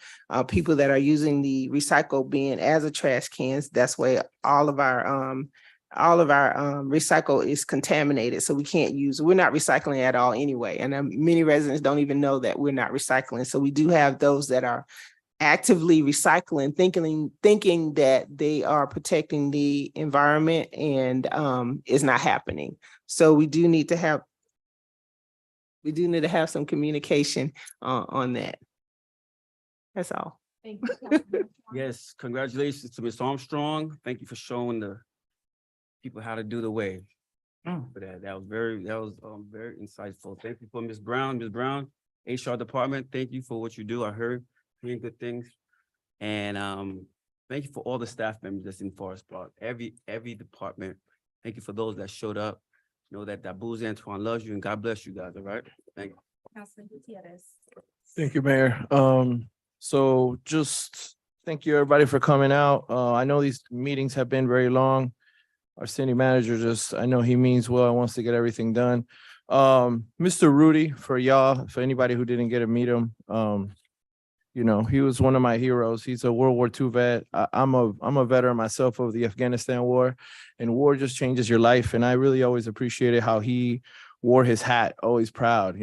people that are using the recycle bin as a trash cans. That's why all of our recycle is contaminated. So we're not recycling at all anyway. And many residents don't even know that we're not recycling. So we do have those that are actively recycling, thinking that they are protecting the environment, and it's not happening. So we do need to have some communication on that. That's all. Yes, congratulations to Ms. Armstrong. Thank you for showing the people how to do the wave. For that. That was very insightful. Thank you for Ms. Brown. Ms. Brown, HR department, thank you for what you do. I heard good things. And thank you for all the staff members that's in Forest Park. Every department. Thank you for those that showed up. Know that Booz Antoine loves you, and God bless you guys. All right. Thank you. Councilman Gutierrez. Thank you, Mayor. So just thank you, everybody, for coming out. I know these meetings have been very long. Our city manager I know he means well and wants to get everything done. Mr. Rudy, for anybody who didn't get to meet him, he was one of my heroes. He's a World War II vet. I'm a veteran myself of the Afghanistan war, and war just changes your life. And I really always appreciated how he wore his hat, always proud.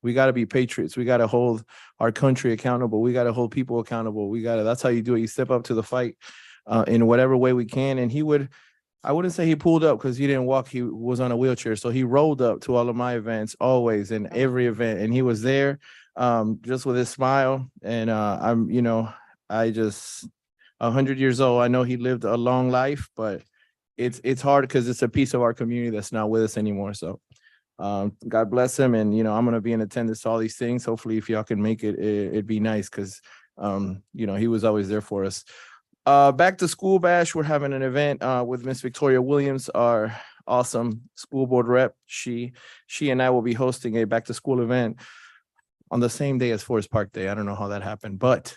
We got to be patriots. We got to hold our country accountable. We got to hold people accountable. That's how you do it. You step up to the fight in whatever way we can. And I wouldn't say he pulled up because he didn't walk. He was on a wheelchair. So he rolled up to all of my events, always, in every event. And he was there just with his smile. And I just 100 years old. I know he lived a long life, but it's hard because it's a piece of our community that's not with us anymore. So God bless him. And, I'm going to be in attendance to all these things. Hopefully, if y'all can make it, it'd be nice because, he was always there for us. Back to School Bash, we're having an event with Miss Victoria Williams, our awesome school board rep. She and I will be hosting a back to school event on the same day as Forest Park Day. I don't know how that happened, but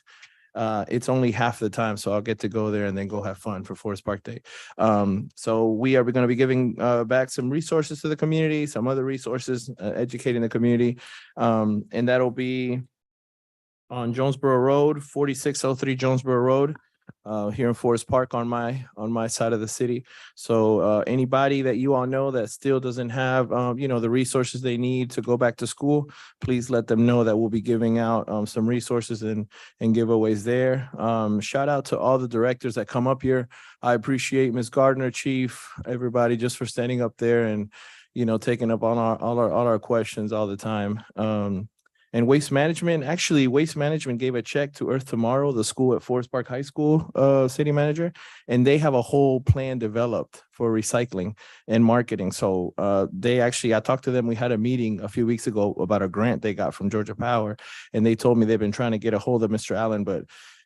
it's only half the time, so I'll get to go there and then go have fun for Forest Park Day. So we are going to be giving back some resources to the community, some other resources, educating the community, and that'll be on Jonesboro Road, 4603 Jonesboro Road. Here in Forest Park on my side of the city. So anybody that you all know that still doesn't have the resources they need to go back to school, please let them know that we'll be giving out some resources and giveaways there. Shout out to all the directors that come up here. I appreciate Ms. Gardner, Chief, everybody, just for standing up there and taking up on all our questions all the time. And Waste Management gave a check to Earth Tomorrow, the school at Forest Park High School, city manager, and they have a whole plan developed for recycling and marketing. So I talked to them. We had a meeting a few weeks ago about a grant they got from Georgia Power, and they told me they've been trying to get a hold of Mr. Allen, but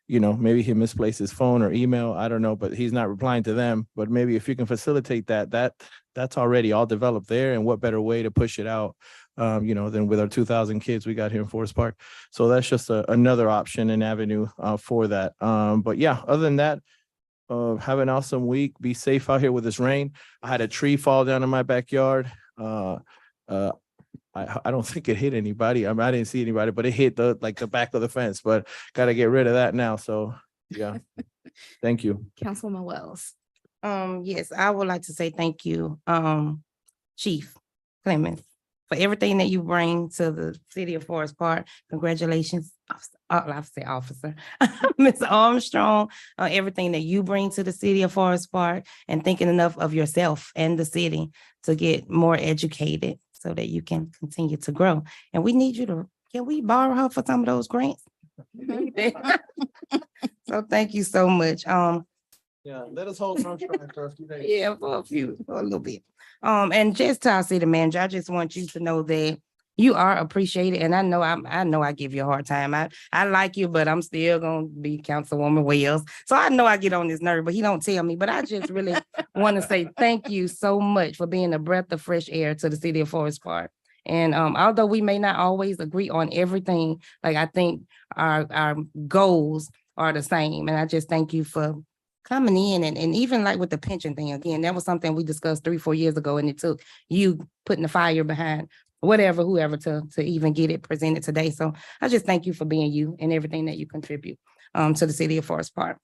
maybe he misplaced his phone or email. I don't know, but he's not replying to them. But maybe if you can facilitate that's already all developed there. And what better way to push it out, than with our 2,000 kids we got here in Forest Park. So that's just another option and avenue for that. But yeah, other than that, have an awesome week. Be safe out here with this rain. I had a tree fall down in my backyard. I don't think it hit anybody. I didn't see anybody, but it hit the back of the fence, but got to get rid of that now. So yeah, thank you. Councilwoman Wells. Yes, I would like to say thank you, Chief Clemens, for everything that you bring to the city of Forest Park. Congratulations, officer, Ms. Armstrong, everything that you bring to the city of Forest Park and thinking enough of yourself and the city to get more educated so that you can continue to grow. And we need you to, can we borrow her for some of those grants? So thank you so much. Yeah, let us hold contract for a few days. Yeah, for a little bit. And just to our city manager, I just want you to know that you are appreciated, and I know I give you a hard time. I like you, but I'm still gonna be Councilwoman Wells. So I know I get on his nerve, but he don't tell me. But I just really want to say thank you so much for being a breath of fresh air to the city of Forest Park. And although we may not always agree on everything, like I think our goals are the same. And I just thank you for coming in and even like with the pension thing, again, that was something we discussed 3-4 years ago, and it took you putting the fire behind whoever to even get it presented today. So I just thank you for being you and everything that you contribute to the city of Forest Park.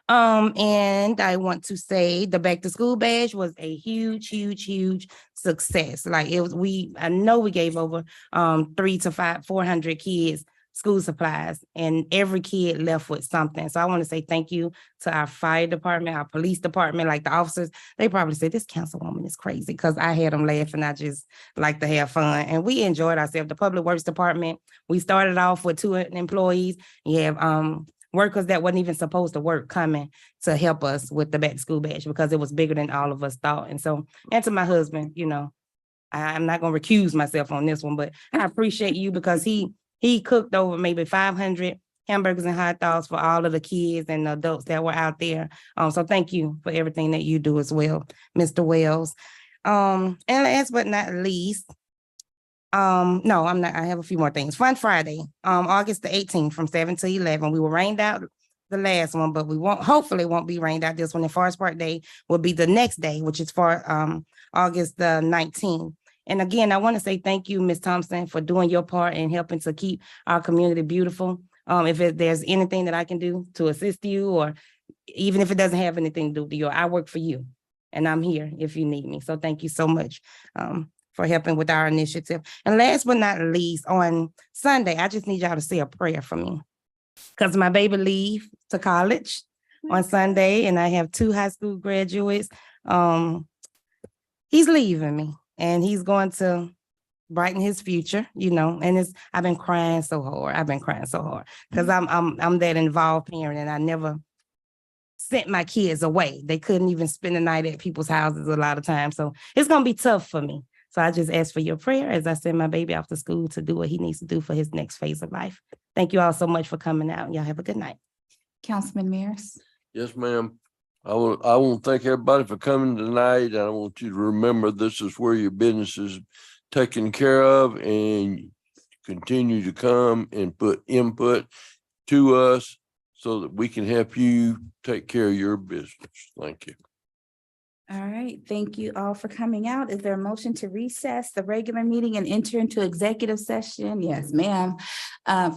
And I want to say the back to school badge was a huge success. Like I know we gave over 400 kids school supplies, and every kid left with something. So I want to say thank you to our fire department, our police department, like the officers. They probably said this councilwoman is crazy because I had them laughing. I just like to have fun, and we enjoyed ourselves. The public works department, we started off with 2 employees. You have workers that wasn't even supposed to work coming to help us with the back to school badge because it was bigger than all of us thought. And so, and to my husband, you know, I'm not going to recuse myself on this one, but I appreciate you because he cooked over maybe 500 hamburgers and hot dogs for all of the kids and the adults that were out there. So thank you for everything that you do as well, Mr. Wells. And last but not least, no, I'm not. I have a few more things. Fun Friday, August the 18th from 7 to 11. We were rained out the last one, but hopefully won't be rained out this one. And Forest Park Day will be the next day, which is for August the 19th. And again, I want to say thank you, Ms. Thompson, for doing your part and helping to keep our community beautiful. If there's anything that I can do to assist you, or even if it doesn't have anything to do with you, I work for you and I'm here if you need me. So thank you so much for helping with our initiative. And last but not least, on Sunday, I just need y'all to say a prayer for me because my baby leave to college on Sunday, and I have 2 high school graduates. He's leaving me, and he's going to brighten his future, you know. And I've been crying so hard. Because I'm that involved parent, and I never sent my kids away. They couldn't even spend the night at people's houses a lot of times. So it's gonna be tough for me. So I just ask for your prayer as I send my baby off to school to do what he needs to do for his next phase of life. Thank you all so much for coming out. Y'all have a good night. Councilman Mears. Yes, ma'am. I want to thank everybody for coming tonight. I want you to remember this is where your business is taken care of, and continue to come and put input to us so that we can help you take care of your business. Thank you. All right, thank you all for coming out. Is there a motion to recess the regular meeting and enter into executive session? Yes, ma'am.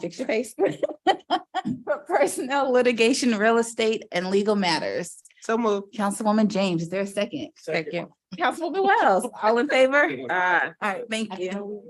Fix your face. For personnel, litigation, real estate, and legal matters. So moved. Councilwoman James, is there a second? Second. Councilwoman Wells, all in favor? All right, thank you.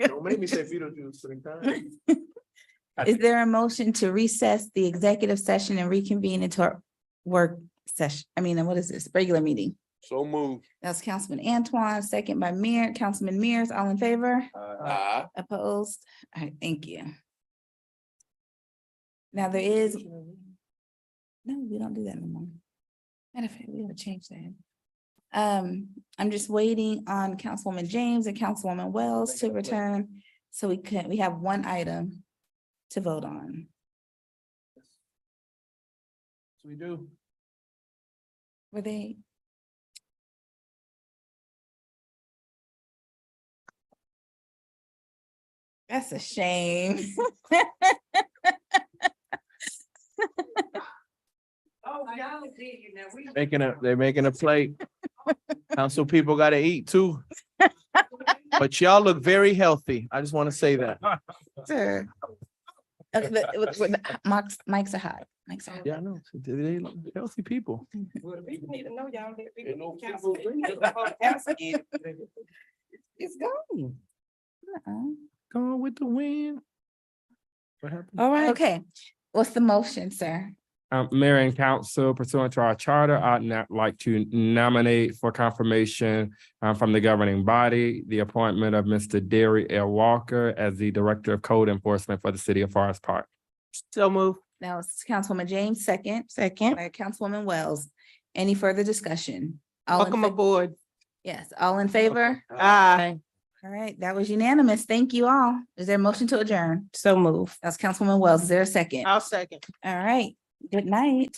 Don't make me say Beetlejuice 3 times. Is there a motion to recess the executive session and reconvene into our work session? I mean, what is this? Regular meeting? So moved. That's Councilman Antoine, second by Councilman Mears, all in favor? Aye. Opposed? All right, thank you. Now there is. No, we don't do that anymore. Matter of fact, we gotta change that. I'm just waiting on Councilwoman James and Councilwoman Wells to return. So we have one item to vote on. So we do. Were they? That's a shame. They're making a plate. Council people gotta eat too. But y'all look very healthy. I just want to say that. Sure. Mics are hot. Mics are hot. Yeah, I know. They look healthy people. Well, the people need to know y'all. Ain't no It's gone. Going with the wind. What happened? All right. Okay, what's the motion, sir? Mayor and council pursuant to our charter, I'd like to nominate for confirmation from the governing body, the appointment of Mr. Derry L. Walker as the Director of Code Enforcement for the city of Forest Park. So move. Now it's Councilwoman James, second. Second. By Councilwoman Wells. Any further discussion? All in Welcome fa- aboard. Yes, all in favor? Aye. All right, that was unanimous. Thank you all. Is there a motion to adjourn? So move. That's Councilwoman Wells. Is there a second? I'll second. All right, good night.